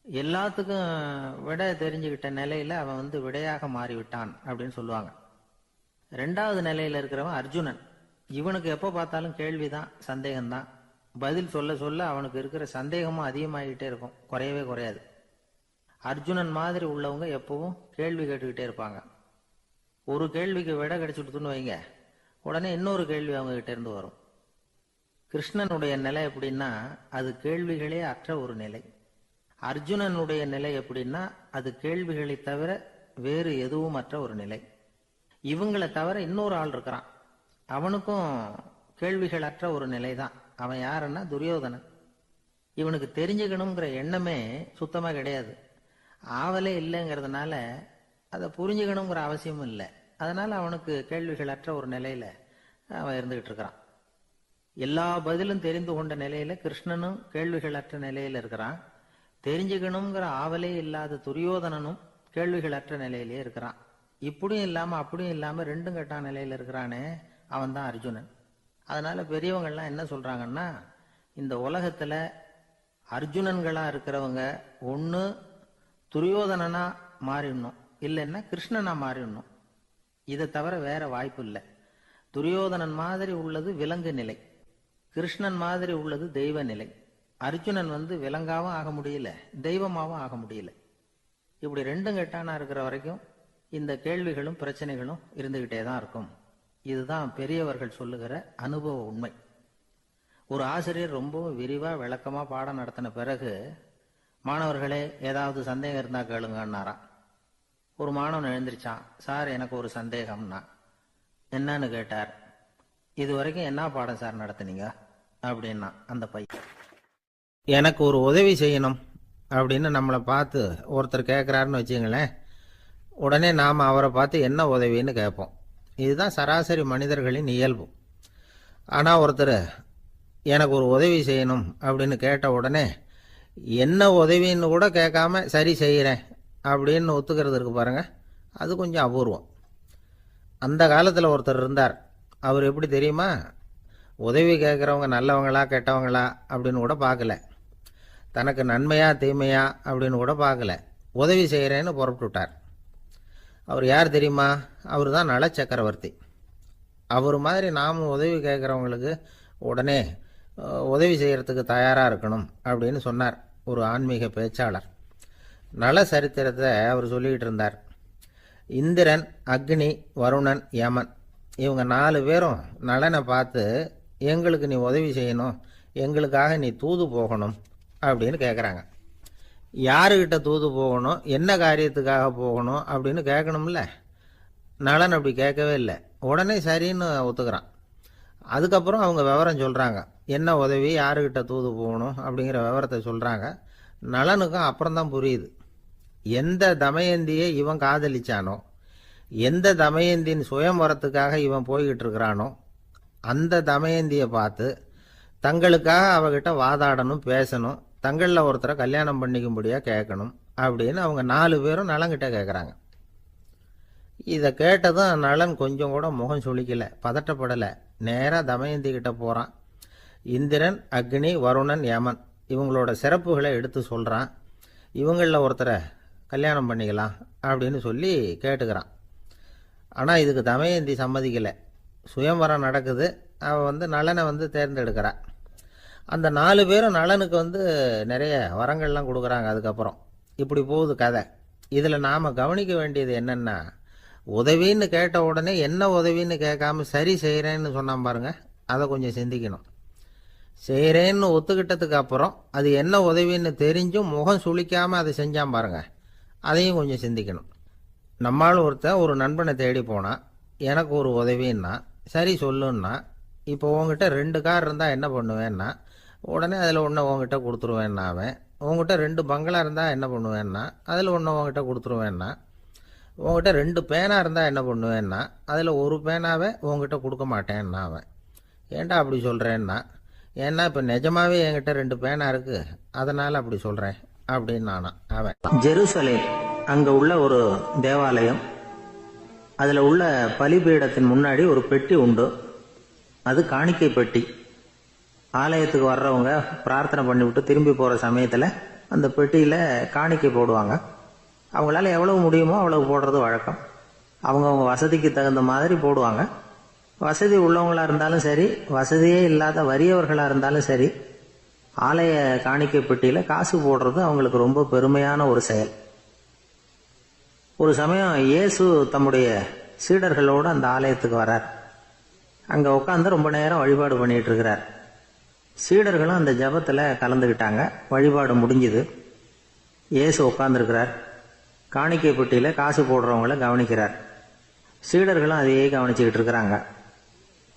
எல்லாத்துக்கும் விட தெரிஞ்சுக்கிட்ட நிலையில அவன் விடையாக மாறிவிட்டான் அப்படின்னு சொல்லுவாங்க. 2வது நிலையில இருக்கிறவன் அர்ஜுனன். இவனுக்கு எப்ப பார்த்தாலும் கேள்விதான், சந்தேகம்தான். பதில் சொல்ல சொல்ல அவனுக்கு இருக்கிற சந்தேகமும் அதிகமாகிட்டே இருக்கும், குறையவே குறையாது. அர்ஜுனன் மாதிரி உள்ளவங்க எப்பவும் கேள்வி கேட்டுக்கிட்டே இருப்பாங்க. ஒரு கேள்விக்கு விட கிடைச்சுட்டுன்னு வைங்க, உடனே இன்னொரு கேள்வி அவங்க கிட்ட இருந்து வரும். கிருஷ்ணனுடைய நிலை எப்படின்னா அது கேள்விகளே அற்ற ஒரு நிலை. அர்ஜுனனுடைய நிலை எப்படின்னா அது கேள்விகளை தவிர வேறு எதுவும் அற்ற ஒரு நிலை. இவங்களை தவிர இன்னொரு ஆள் இருக்கிறான், அவனுக்கும் கேள்விகள் அற்ற ஒரு நிலை தான். அவன் யாருன்னா துரியோதனன். இவனுக்கு தெரிஞ்சுக்கணுங்கிற எண்ணமே சுத்தமா கிடையாது. ஆவலே இல்லைங்கிறதுனால அதை புரிஞ்சுக்கணுங்கிற அவசியமும் இல்லை. அதனால அவனுக்கு கேள்விகள் அற்ற ஒரு நிலையில அவன் இருந்துகிட்டு இருக்கிறான். எல்லா பதிலும் தெரிந்து கொண்ட நிலையில கிருஷ்ணனும் கேள்விகள் அற்ற நிலையில இருக்கிறான். தெரிஞ்சுக்கணுங்கிற ஆவலே இல்லாத துரியோதனனும் கேள்விகள் அற்ற நிலையிலே இருக்கிறான். இப்படியும் இல்லாம அப்படியும் இல்லாம ரெண்டும் கெட்டான் நிலையில இருக்கிறானே, அவன் தான் அர்ஜுனன். அதனால பெரியவங்கள்லாம் என்ன சொல்றாங்கன்னா, இந்த உலகத்துல அர்ஜுனன்களா இருக்கிறவங்க ஒண்ணு துரியோதனனா மாறிடணும், இல்லைன்னா கிருஷ்ணனா மாறிடணும். இதை தவிர வேற வாய்ப்பு இல்லை. துரியோதனன் மாதிரி உள்ளது விலங்கு நிலை, கிருஷ்ணன் மாதிரி உள்ளது தெய்வ நிலை. அர்ஜுனன் விலங்காவும் ஆக முடியல, தெய்வமாவும் ஆக முடியல. இப்படி ரெண்டும் கெட்டானா இருக்கிற வரைக்கும் இந்த கேள்விகளும் பிரச்சனைகளும் இருந்துகிட்டே தான் இருக்கும். இதுதான் பெரியவர்கள் சொல்லுகிற அனுபவ உண்மை. ஒரு ஆசிரியர் ரொம்பவும் விரிவா விளக்கமா பாடம் நடத்தின பிறகு, மாணவர்களே ஏதாவது சந்தேகம் இருந்தா கேளுங்கன்னாராம். ஒரு மாணவன் எழுந்திருச்சான். சார் எனக்கு ஒரு சந்தேகம்னா. என்னன்னு கேட்டார். இது வரைக்கும் என்ன பாடம் சார் நடத்துனீங்க அப்படின்னா அந்த பையன். எனக்கு ஒரு உதவி செய்யணும் அப்படின்னு நம்மளை பார்த்து ஒருத்தர் கேட்குறாருன்னு வச்சுங்களேன், உடனே நாம் அவரை பார்த்து என்ன உதவின்னு கேட்போம். இதுதான் சராசரி மனிதர்களின் இயல்பு. ஆனால் ஒருத்தர் எனக்கு ஒரு உதவி செய்யணும் அப்படின்னு கேட்ட உடனே என்ன உதவின்னு கூட கேட்காம சரி செய்கிறேன் அப்படின்னு ஒத்துக்கிறது இருக்கு பாருங்க, அது கொஞ்சம் அபூர்வம். அந்த காலத்தில் ஒருத்தர் இருந்தார். அவர் எப்படி தெரியுமா? உதவி கேட்குறவங்க நல்லவங்களா கெட்டவங்களா அப்படின்னு கூட பார்க்கல, தனக்கு நன்மையா தீமையா அப்படின்னு கூட பார்க்கல, உதவி செய்கிறேன்னு புறப்பட்டு விட்டார். அவர் யார் தெரியுமா? அவர் தான் நல சக்கரவர்த்தி. அவர் மாதிரி நாமும் உதவி கேட்குறவங்களுக்கு உடனே உதவி செய்கிறதுக்கு தயாராக இருக்கணும் அப்படின்னு சொன்னார் ஒரு ஆன்மீக பேச்சாளர். நல சரித்திரத்தை அவர் சொல்லிக்கிட்டு இருந்தார். இந்திரன், அக்னி, வருணன், யமன் இவங்க 4 பேரும் நலனை பார்த்து எங்களுக்கு நீ உதவி செய்யணும், எங்களுக்காக நீ தூது போகணும் அப்படின்னு கேட்குறாங்க. யாருக்கிட்ட தூது போகணும், என்ன காரியத்துக்காக போகணும் அப்படின்னு கேட்கணும்ல. நலன் அப்படி கேட்கவே இல்லை, உடனே சரின்னு ஒத்துக்கிறான். அதுக்கப்புறம் அவங்க விவரம் சொல்கிறாங்க, என்ன உதவி, யாருக்கிட்ட தூது போகணும் அப்படிங்கிற விவரத்தை சொல்கிறாங்க. நலனுக்கும் அப்புறம்தான் புரியுது, எந்த தமயந்தியை இவன் காதலிச்சானோ, எந்த தமயந்தின் சுயம்பரத்துக்காக இவன் போய்கிட்டு இருக்கிறானோ அந்த தமயந்தியை பார்த்து தங்களுக்காக அவகிட்ட வாதாடணும், பேசணும், தங்களில் ஒருத்தரை கல்யாணம் பண்ணிக்கும்படியாக கேட்கணும் அப்படின்னு அவங்க 4 பேரும் நலன்கிட்ட கேட்குறாங்க. இதை கேட்டதும் நலன் கொஞ்சம் கூட முகம் சுளிக்கலை, பதட்டப்படலை. நேராக தமயந்தி கிட்ட போகிறான். இந்திரன், அக்னி, வருணன், யமன் இவங்களோட சிறப்புகளை எடுத்து சொல்கிறான். இவங்களில் ஒருத்தரை கல்யாணம் பண்ணிக்கலாம் அப்படின்னு சொல்லி கேட்டுக்கிறான். ஆனால் இதுக்கு தமயந்தி சம்மதிக்கலை. சுயம்பரம் நடக்குது, அவள் நலனை தேர்ந்தெடுக்கிறா. அந்த 4 பேரும் நலனுக்கு நிறைய வரங்கள்லாம் கொடுக்குறாங்க. அதுக்கப்புறம் இப்படி போகுது கதை. இதில் நாம் கவனிக்க வேண்டியது என்னென்னா, உதவின்னு கேட்ட உடனே என்ன உதவின்னு கேட்காம சரி செய்கிறேன்னு சொன்னான் பாருங்க, அதை கொஞ்சம் சிந்திக்கணும். செய்கிறேன்னு ஒத்துக்கிட்டதுக்கு அப்புறம் அது என்ன உதவின்னு தெரிஞ்சும் முகம் சுளிக்காமல் அதை செஞ்சான் பாருங்க, அதையும் கொஞ்சம் சிந்திக்கணும். நம்மால் ஒருத்தன் ஒரு நண்பனை தேடி போனான், எனக்கு ஒரு உதவின்னா சரி சொல்லுன்னா, இப்போ உங்ககிட்ட 2 கார் இருந்தால் என்ன பண்ணுவேன்னா உடனே அதில் ஒன்று உங்ககிட்ட கொடுத்துருவேன்னா, அவன் உங்ககிட்ட 2 பங்களா இருந்தால் என்ன பண்ணுவேன்னா அதில் ஒன்று உங்ககிட்ட கொடுத்துருவேன்னா, உங்ககிட்ட 2 பேனா இருந்தால் என்ன பண்ணுவேன்னா அதில் ஒரு பேனாவை உங்ககிட்ட கொடுக்க மாட்டேன்னா அவன். ஏன்டா அப்படி சொல்கிறேன்னா, ஏன்னா இப்போ நிஜமாவே என்கிட்ட 2 பேனா இருக்குது, அதனால் அப்படி சொல்கிறேன் அப்படின்னு நானான் அவன். ஜெருசலேம் அங்கே உள்ள ஒரு தேவாலயம், அதில் உள்ள பலிபீடத்தின் முன்னாடி ஒரு பெட்டி உண்டு. அது காணிக்கை பெட்டி. ஆலயத்துக்கு வர்றவங்க பிரார்த்தனை பண்ணிவிட்டு திரும்பி போகிற சமயத்தில் அந்த பெட்டியில் காணிக்கை போடுவாங்க. அவங்களால எவ்வளவு முடியுமோ அவ்வளவு போடுறது வழக்கம். அவங்கவுங்க வசதிக்கு தகுந்த மாதிரி போடுவாங்க. வசதி உள்ளவங்களாக இருந்தாலும் சரி, வசதியே இல்லாத வறியவர்களாக இருந்தாலும் சரி, ஆலய காணிக்கை பெட்டியில் காசு போடுறது அவங்களுக்கு ரொம்ப பெருமையான ஒரு செயல். ஒரு சமயம் இயேசு தம்முடைய சீடர்களோடு அந்த ஆலயத்துக்கு வரார். அங்கே உட்காந்து ரொம்ப நேரம் வழிபாடு பண்ணிட்டு இருக்கிறார். சீடர்களும் அந்த ஜபத்தில் கலந்துக்கிட்டாங்க. வழிபாடு முடிஞ்சுது. இயேசு உட்காந்துருக்கிறார். காணிக்கை பெட்டியில் காசு போடுறவங்கள கவனிக்கிறார். சீடர்களும் அதையே கவனிச்சுக்கிட்டு இருக்கிறாங்க.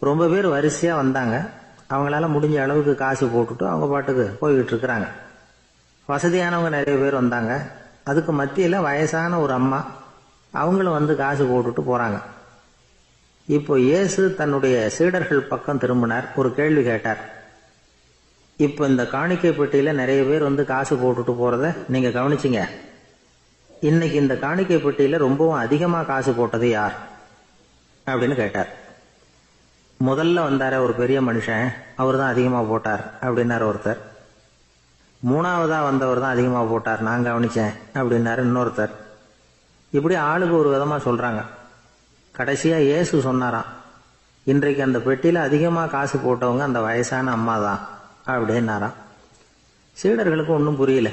ரொம்ப பேர் வரிசையாக வந்தாங்க. அவங்களால முடிஞ்ச அளவுக்கு காசு போட்டுட்டு அவங்க பாட்டுக்கு போய்கிட்டு இருக்கிறாங்க. வசதியானவங்க நிறைய பேர் வந்தாங்க. அதுக்கு மத்தியில் வயசான ஒரு அம்மா, அவங்களும் காசு போட்டுட்டு போகிறாங்க. இப்போ இயேசு தன்னுடைய சீடர்கள் பக்கம் திரும்பினார். ஒரு கேள்வி கேட்டார். இப்போ இந்த காணிக்கை பெட்டியில் நிறைய பேர் காசு போட்டுட்டு போகிறத நீங்கள் கவனிச்சிங்க. இன்னைக்கு இந்த காணிக்கை பெட்டியில் ரொம்பவும் அதிகமாக காசு போட்டது யார் அப்படின்னு கேட்டார். முதல்ல வந்தார ஒரு பெரிய மனுஷன், அவர் தான் அதிகமாக போட்டார் அப்படின்னாரு ஒருத்தர். 3ஆவதா வந்தவர் தான் அதிகமாக போட்டார், நான் கவனிச்சேன் அப்படின்னாரு இன்னொருத்தர். இப்படி ஆளுக்கு ஒரு விதமாக சொல்கிறாங்க. கடைசியாக இயேசு சொன்னாராம், இன்றைக்கு அந்த பெட்டியில் அதிகமாக காசு போட்டவங்க அந்த வயசான அம்மா தான் அப்படின்னாராம். சீடர்களுக்கு ஒன்றும் புரியல.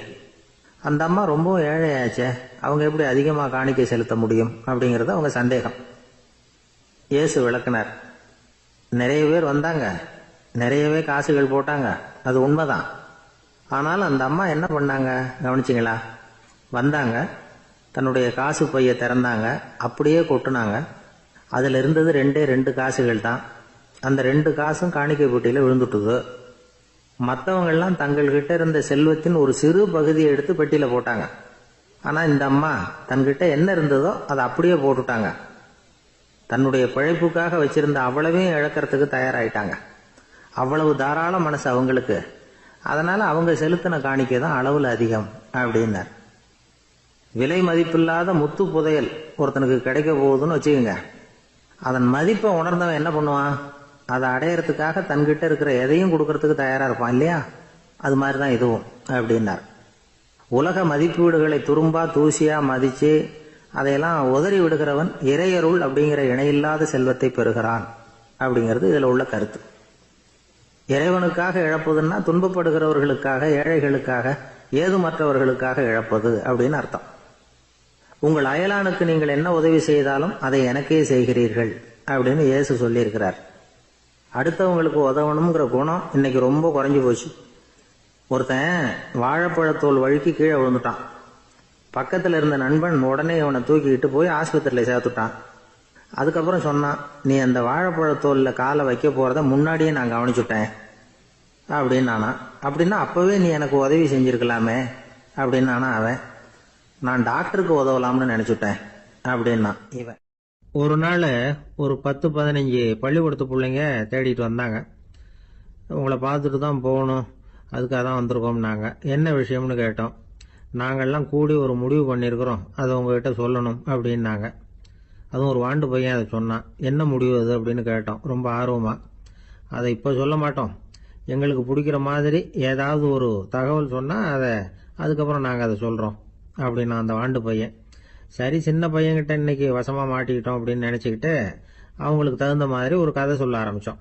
அந்த அம்மா ரொம்ப ஏழையாச்சே, அவங்க எப்படி அதிகமாக காணிக்கை செலுத்த முடியும் அப்படிங்கிறது அவங்க சந்தேகம். இயேசு விளக்குனார். நிறைய பேர் வந்தாங்க, நிறையவே காசுகள் போட்டாங்க, அது உண்மைதான். ஆனால் அந்த அம்மா என்ன பண்ணாங்க கவனிச்சிங்களா? வந்தாங்க, தன்னுடைய காசு பையை திறந்தாங்க, அப்படியே கொட்டுனாங்க. அதில் இருந்தது 2 காசுகள் தான். அந்த 2 காசும் காணிக்கை பெட்டியில் விழுந்துட்டுது. மற்றவங்கெல்லாம் தங்கள்கிட்ட இருந்த செல்வத்தின் ஒரு சிறு பகுதியை எடுத்து பெட்டியில் போட்டாங்க. ஆனால் இந்த அம்மா தன்கிட்ட என்ன இருந்ததோ அதை அப்படியே போட்டுட்டாங்க. தன்னுடைய பிழைப்புக்காக வச்சிருந்த அவ்வளவையும் இழக்கிறதுக்கு தயாராயிட்டாங்க. அவ்வளவு தாராள மனசு அவங்களுக்கு. அதனால அவங்க செலுத்தின காணிக்கை தான் அளவில் அதிகம் அப்படின்னார். விலை மதிப்பில்லாத முத்து புதையல் ஒருத்தனுக்கு கிடைக்க போகுதுன்னு வச்சுக்கோங்க. அதன் மதிப்பை உணர்ந்தவன் என்ன பண்ணுவான்? அதை அடையறதுக்காக தன்கிட்ட இருக்கிற எதையும் கொடுக்கறதுக்கு தயாரா இருப்பான் இல்லையா? அது மாதிரிதான் இதுவும் அப்படின்னார். உலக மதிப்பீடுகளை துரும்பா தூசியா மதிச்சு அதையெல்லாம் உதறி விடுகிறவன் இறையருள் அப்படிங்கிற இணையில்லாத செல்வத்தை பெறுகிறான் அப்படிங்கிறது இதுல உள்ள கருத்து. இறைவனுக்காக இழப்பதுன்னா துன்பப்படுகிறவர்களுக்காக, ஏழைகளுக்காக, ஏதுமற்றவர்களுக்காக இழப்பது அப்படின்னு அர்த்தம். உங்கள் அயலானுக்கு நீங்கள் என்ன உதவி செய்தாலும் அதை எனக்கே செய்கிறீர்கள் அப்படின்னு இயேசு சொல்லியிருக்கிறார். அடுத்தவங்களுக்கு உதவணுங்கிற குணம் இன்னைக்கு ரொம்ப குறைஞ்சு போச்சு. ஒருத்தன் வாழைப்பழத்தோல் வழுக்கி கீழே விழுந்துட்டான். பக்கத்தில் இருந்த நண்பன் உடனே இவனை தூக்கிக்கிட்டு போய் ஆஸ்பத்திரியில் சேர்த்துட்டான். அதுக்கப்புறம் சொன்னான், நீ அந்த வாழைப்பழத்தோலில் காலை வைக்க போகிறத முன்னாடியே நான் கவனிச்சுட்டேன் அப்படின்னானா. அப்படின்னா அப்போவே நீ எனக்கு உதவி செஞ்சுருக்கலாமே அப்படின்னானா அவன். நான் டாக்டருக்கு உதவலாம்னு நினச்சிட்டேன் அப்படின்னா இவன். ஒரு நாள் ஒரு 10-15 பள்ளிக்கூடத்து பிள்ளைங்க தேடிட்டு வந்தாங்க. உங்களை பார்த்துட்டு தான் போகணும், அதுக்காக தான் வந்திருக்கோம்னாங்க. என்ன விஷயம்னு கேட்டோம். நாங்கள்லாம் கூடி ஒரு முடிவு பண்ணியிருக்கிறோம், அதை உங்ககிட்ட சொல்லணும் அப்படின்னாங்க. அதுவும் ஒரு வாண்டு பையன் அதை சொன்னான். என்ன முடிவு அது அப்படின்னு கேட்டோம் ரொம்ப ஆர்வமாக. அதை இப்போ சொல்ல மாட்டோம், எங்களுக்கு பிடிக்கிற மாதிரி ஏதாவது ஒரு தகவல் சொன்னால் அதுக்கப்புறம் நாங்கள் அதை சொல்கிறோம் அப்படின்னா அந்த வாண்டு பையன். சரி, சின்ன பையன்கிட்ட இன்னைக்கு வசமாக மாட்டிக்கிட்டோம் அப்படின்னு நினச்சிக்கிட்டு அவங்களுக்கு தகுந்த மாதிரி ஒரு கதை சொல்ல ஆரம்பித்தோம்.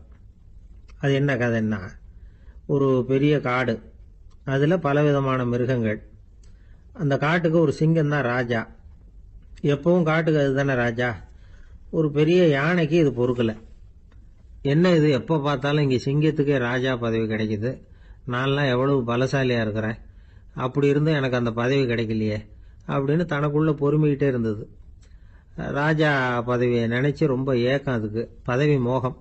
அது என்ன கதைன்னா, ஒரு பெரிய காடு, அதில் பலவிதமான மிருகங்கள். அந்த காட்டுக்கு ஒரு சிங்கம் தான் ராஜா. எப்பவும் காட்டுக்கு அதுதானே ராஜா. ஒரு பெரிய யானைக்கு இது பொறுக்கலை. என்ன இது, எப்போ பார்த்தாலும் இங்கே சிங்கத்துக்கே ராஜா பதவி கிடைக்குது, நான்லாம் எவ்வளவு பலசாலியாக இருக்கிறேன், அப்படி இருந்தும் எனக்கு அந்த பதவி கிடைக்கலையே அப்படின்னு தனக்குள்ளே பொறுமிக்கிட்டே இருந்தது. ராஜா பதவியை நினச்சி ரொம்ப ஏக்கம், அதுக்கு பதவி மோகம்.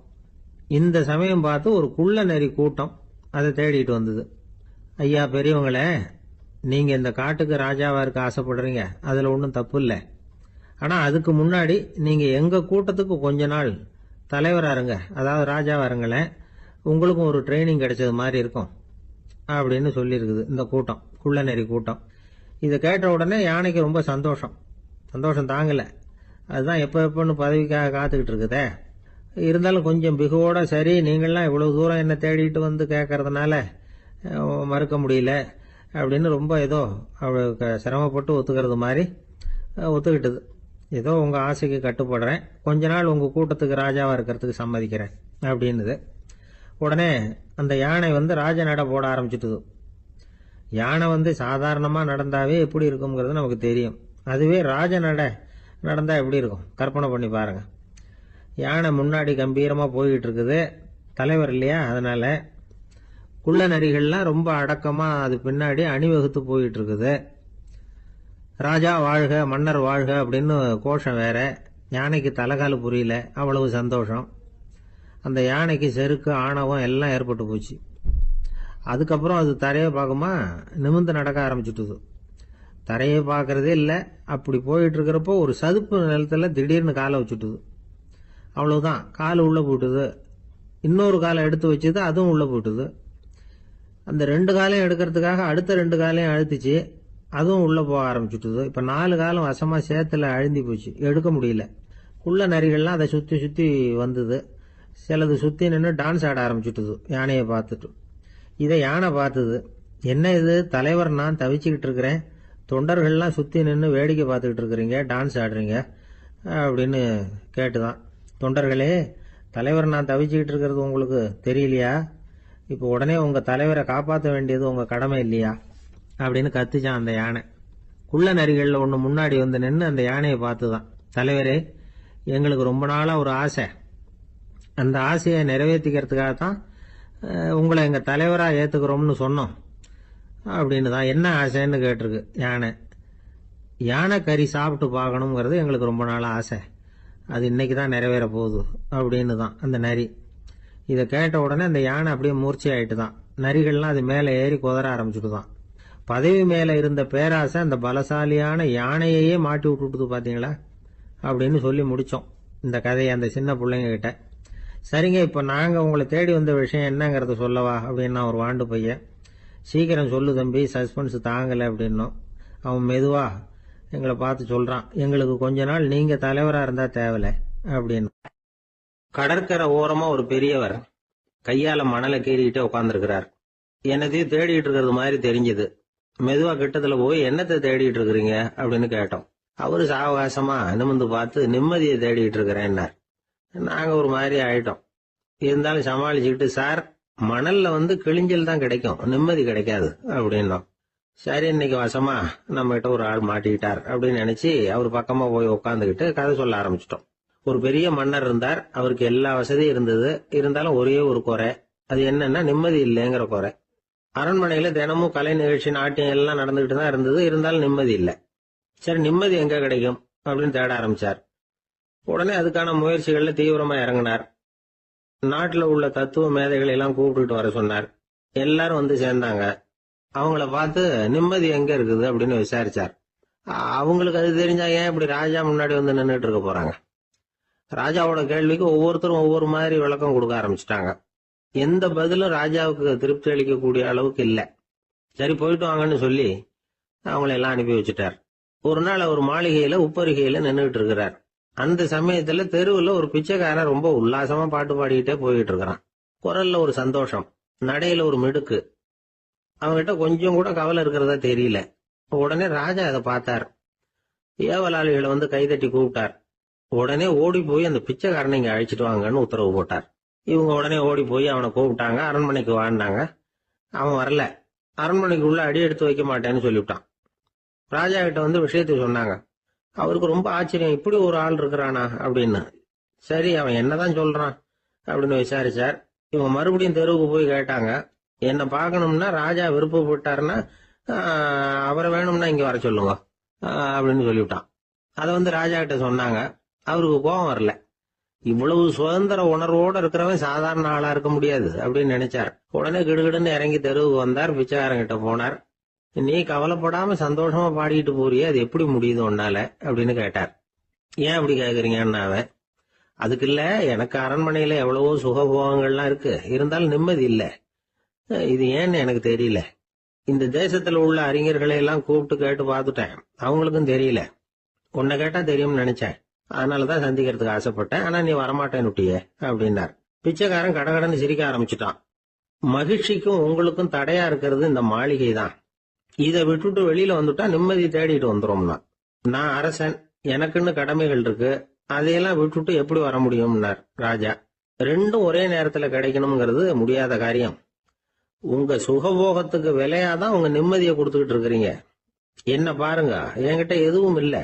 இந்த சமயம் பார்த்து ஒரு குள்ள நெறி கூட்டம் அதை தேடிட்டு வந்தது. ஐயா பெரியவங்களே, நீங்கள் இந்த காட்டுக்கு ராஜாவாக இருக்க ஆசைப்படுறீங்க, அதில் ஒன்றும் தப்பு இல்லை. ஆனால் அதுக்கு முன்னாடி நீங்கள் எங்கள் கூட்டத்துக்கு கொஞ்ச நாள் தலைவராக இருங்க, அதாவது ராஜாவாக இருங்களேன், உங்களுக்கும் ஒரு ட்ரைனிங் கிடைச்சது மாதிரி இருக்கும் அப்படின்னு சொல்லியிருக்குது இந்த கூட்டம், குள்ள நெறி கூட்டம். இதை கேட்ட உடனே யானைக்கு ரொம்ப சந்தோஷம் தாங்கலை. அதுதான் எப்போன்னு பதவிக்காக காத்துக்கிட்டு இருக்குதே. இருந்தாலும் கொஞ்சம் பிகுவோட, சரி நீங்கள்லாம் இவ்வளோ தூரம் என்னை தேடிட்டு வந்து கேட்கறதுனால மறுக்க முடியல அப்படின்னு ரொம்ப ஏதோ அவளுக்கு சிரமப்பட்டு ஒத்துக்கிறது மாதிரி ஒத்துக்கிட்டது. ஏதோ உங்கள் ஆசைக்கு கட்டுப்படுறேன், கொஞ்ச நாள் உங்கள் கூட்டத்துக்கு ராஜாவாக இருக்கிறதுக்கு சம்மதிக்கிறேன் அப்படின்னுது. உடனே அந்த யானை ராஜ நட போட ஆரம்பிச்சுட்டுது. யானை சாதாரணமாக நடந்தாவே எப்படி இருக்குங்கிறது நமக்கு தெரியும். அதுவே ராஜ நட நடந்தால் எப்படி இருக்கும் கற்பனை பண்ணி பாருங்க. யானை முன்னாடி கம்பீரமாக போய்கிட்டு இருக்குது, தலைவர் இல்லையா, அதனால குள்ள நரிகள்லாம் ரொம்ப அடக்கமாக அது பின்னாடி அணிவகுத்து போயிட்டு இருக்குது. ராஜா வாழ்க, மன்னர் வாழ்க அப்படின்னு கோஷம் வேற. யானைக்கு தலைகால புரியல, அவ்வளவு சந்தோஷம். அந்த யானைக்கு செருக்கு, ஆணவம் எல்லாம் ஏற்பட்டு போச்சு. அதுக்கப்புறம் அது தரையை பார்க்குமா, நிமிர்ந்து நடக்க ஆரம்பிச்சுட்டுது. தரையை பார்க்கறதே இல்லை. அப்படி போயிட்டு இருக்கிறப்போ ஒரு சதுப்பு நிலத்தில் திடீர்னு காலை வச்சுட்டுது. அவ்வளவுதான், கால் உள்ளே போயிட்டுது. இன்னொரு காலை எடுத்து வச்சுது, அதுவும் உள்ளே போயிட்டுது. அந்த 2 காலையும் எடுக்கிறதுக்காக அடுத்த 2 காலையும் அழுத்திச்சு, அதுவும் உள்ளே போக ஆரம்பிச்சுட்டுது. இப்போ 4 காலம் வசமாக சேத்துல அழுந்தி போச்சு, எடுக்க முடியல. குள்ள நரிகள்லாம் அதை சுற்றி சுற்றி வந்தது. சிலது சுற்றி நின்று டான்ஸ் ஆட ஆரம்பிச்சுட்டுது யானையை பார்த்துட்டு. இதை யானை பார்த்தது. என்ன இது, தலைவர் நான் தவிச்சுக்கிட்டு இருக்கிறேன், தொண்டர்கள்லாம் சுற்றி நின்று வேடிக்கை பார்த்துக்கிட்டு இருக்கிறீங்க, டான்ஸ் ஆடுறீங்க அப்படின்னு கேட்டுதான். தொண்டர்களே, தலைவர் நான் தவிச்சுக்கிட்டு இருக்கிறது உங்களுக்கு தெரியலையா? இப்போ உடனே உங்கள் தலைவரை காப்பாற்ற வேண்டியது உங்கள் கடமை இல்லையா அப்படின்னு கத்துச்சான் அந்த யானை. குள்ள நரிகளில் ஒன்று முன்னாடி நின்று அந்த யானையை பார்த்து தான், தலைவரே எங்களுக்கு ரொம்ப நாளாக ஒரு ஆசை, அந்த ஆசையை நிறைவேற்றிக்கிறதுக்காக தான் உங்களை எங்கள் தலைவராக ஏற்றுக்கிறோம்னு சொன்னோம் அப்படின்னு தான். என்ன ஆசைன்னு கேட்டிருக்கு யானை. யானை கறி சாப்பிட்டு பார்க்கணுங்கிறது எங்களுக்கு ரொம்ப நாளாக ஆசை, அது இன்னைக்கு தான் நிறைவேற போகுது அப்படின்னு தான் அந்த நரி. இதை கேட்ட உடனே அந்த யானை அப்படியே மூர்ச்சி ஆயிட்டு தான். நரிகள்லாம் அது மேலே ஏறி குதற ஆரம்பிச்சுட்டுதான். பதவி மேல இருந்த பேராசை அந்த பலசாலியான யானையையே மாட்டி விட்டுட்டு பாத்தீங்களா அப்படின்னு சொல்லி முடிச்சோம் இந்த கதையை அந்த சின்ன பிள்ளைங்க கிட்ட. சரிங்க, இப்ப நாங்க உங்களை தேடி வந்த விஷயம் என்னங்கறத சொல்லவா அப்படின்னா ஒரு வாண்டு பையன். சீக்கிரம் சொல்லு தம்பி, சஸ்பென்ஸ் தாங்கல அப்படின்னோம். அவன் மெதுவா எங்களை பார்த்து சொல்றான், எங்களுக்கு கொஞ்ச நாள் நீங்க தலைவரா இருந்தா தேவல அப்படின்னு. கடற்கரை ஓரமா ஒரு பெரியவர் கையால மணலை கீறிக்கிட்டே உட்காந்துருக்கிறார். என்னத்தையும் தேடிட்டு இருக்கிறது மாதிரி தெரிஞ்சது. மெதுவா கிட்டத்துல போய் என்னத்தை தேடிட்டு இருக்கிறீங்க அப்படின்னு கேட்டோம். அவரு சாவகாசமா நிமிர்ந்து பார்த்து நிம்மதியை தேடிட்டு இருக்கிறேன்னார். நாங்க ஒரு மாதிரி ஆயிட்டோம். இருந்தாலும் சமாளிச்சுக்கிட்டு, சார் மணல்ல கிழிஞ்சல் தான் கிடைக்கும், நிம்மதி கிடைக்காது அப்படின்னோம். சரி, இன்னைக்கு வசமா நம்ம கிட்ட ஒரு ஆள் மாட்டிக்கிட்டார் அப்படின்னு நினைச்சு அவர் பக்கமா போய் உட்காந்துக்கிட்டு கதை சொல்ல ஆரம்பிச்சிட்டோம். ஒரு பெரிய மன்னர் இருந்தார். அவருக்கு எல்லா வசதியும் இருந்தது. இருந்தாலும் ஒரே ஒரு குறை. அது என்னன்னா நிம்மதி இல்லைங்கிற குறை. அரண்மனையில தினமும் கலை நிகழ்ச்சி, நாட்டியம் எல்லாம் நடந்துகிட்டு தான் இருந்தது. இருந்தாலும் நிம்மதி இல்லை. சரி, நிம்மதி எங்க கிடைக்கும் அப்படின்னு தேட ஆரம்பிச்சார். உடனே அதுக்கான முயற்சிகள்ல தீவிரமா இறங்கினார். நாட்டுல உள்ள தத்துவ மேதைகளை எல்லாம் கூப்பிட்டுட்டு வர சொன்னார். எல்லாரும் சேர்ந்தாங்க. அவங்கள பார்த்து நிம்மதி எங்க இருக்குது அப்படின்னு விசாரிச்சார். அவங்களுக்கு அது தெரிஞ்சா ஏன் இப்படி ராஜா முன்னாடி நின்றுட்டு இருக்க போறாங்க? ராஜாவோட கேள்விக்கு ஒவ்வொருத்தரும் ஒவ்வொரு மாதிரி விளக்கம் கொடுக்க ஆரம்பிச்சுட்டாங்க. எந்த பதிலும் ராஜாவுக்கு திருப்தி அளிக்கக்கூடிய அளவுக்கு இல்ல. சரி, போயிட்டு வாங்கன்னு சொல்லி அவங்கள எல்லாம் அனுப்பி வச்சுட்டார். ஒரு நாள் அவர் மாளிகையில உப்பருகையில நின்றுட்டு இருக்கிறார். அந்த சமயத்துல தெருவுல ஒரு பிச்சைக்காரன் ரொம்ப உல்லாசமா பாட்டு பாடிக்கிட்டே போயிட்டு இருக்கிறான். குரல்ல ஒரு சந்தோஷம், நடையில ஒரு மிடுக்கு. அவங்ககிட்ட கொஞ்சம் கூட கவலை இருக்கிறதா தெரியல. உடனே ராஜா அதை பார்த்தார். ஏவலாளிகளை கைதட்டி கூப்பிட்டார். உடனே ஓடி போய் அந்த பிச்சைக்காரனை இங்க அழைச்சிட்டு வாங்கன்னு உத்தரவு போட்டார். இவங்க உடனே ஓடி போய் அவனை கூப்பிட்டாங்க. அரண்மனைக்கு வாழ்ந்தாங்க. அவன் வரல. அரண்மனைக்கு உள்ள அடி எடுத்து வைக்க மாட்டேன்னு சொல்லிவிட்டான். ராஜா கிட்ட விஷயத்தை சொன்னாங்க. அவருக்கு ரொம்ப ஆச்சரியம், இப்படி ஒரு ஆள் இருக்கிறானா அப்படின்னு. சரி, அவன் என்னதான் சொல்றான் அப்படின்னு விசாரிச்சார். இவங்க மறுபடியும் தெருவுக்கு போய் கேட்டாங்க. என்ன பார்க்கணும்னா ராஜா விருப்பப்பட்டாருன்னா அவரை வேணும்னா இங்க வர சொல்லுங்க அப்படின்னு சொல்லிவிட்டான். அதை ராஜா கிட்ட சொன்னாங்க. அவருக்கு கோபம் வரல. இவ்வளவு சுதந்திர உணர்வோட இருக்கிறவன் சாதாரண ஆளா இருக்க முடியாது அப்படின்னு நினைச்சார். உடனே கிடுகிடுன்னு இறங்கி தெருவுக்கு வந்தார். பிச்சைக்காரங்கிட்ட போனார். நீ கவலைப்படாம சந்தோஷமா பாடிட்டு போறியே, அது எப்படி முடியுது உன்னால அப்படின்னு கேட்டார். ஏன் அப்படி கேக்குறீங்கன்னு அவன், அதுக்கு இல்ல, எனக்கு அரண்மனையில எவ்வளவோ சுகபோகங்கள்லாம் இருக்கு, இருந்தாலும் நிம்மதி இல்ல. இது ஏன்னு எனக்கு தெரியல. இந்த தேசத்துல உள்ள அறிஞர்களை எல்லாம் கூப்பிட்டு கேட்டு பார்த்துட்டேன், அவங்களுக்கும் தெரியல. உன்னை கேட்டா தெரியும்னு நினைச்சேன், அதனாலதான் சந்திக்கிறதுக்கு ஆசைப்பட்டேன். ஆனா நீ வரமாட்டேன்னுட்டியே அப்படின்னார். பிச்சைக்காரன் கடகடன்னு சிரிக்க ஆரம்பிச்சுட்டான். மகிழ்ச்சிக்கும் உங்களுக்கும் தடையா இருக்கிறது இந்த மாளிகை தான். இதை விட்டுட்டு வெளியில வந்துட்டா நிம்மதி தேடிட்டு வந்துரும்னா. நான் அரசன், எனக்குன்னு கடமைகள் இருக்கு, அதையெல்லாம் விட்டுட்டு எப்படி வர முடியும்னார் ராஜா. ரெண்டும் ஒரே நேரத்துல கிடைக்கணுங்கிறது முடியாத காரியம். உங்க சுகபோகத்துக்கு விலையாதான் உங்க நிம்மதியை கொடுத்துக்கிட்டு இருக்கிறீங்க. என்ன பாருங்க, என்கிட்ட எதுவும் இல்ல,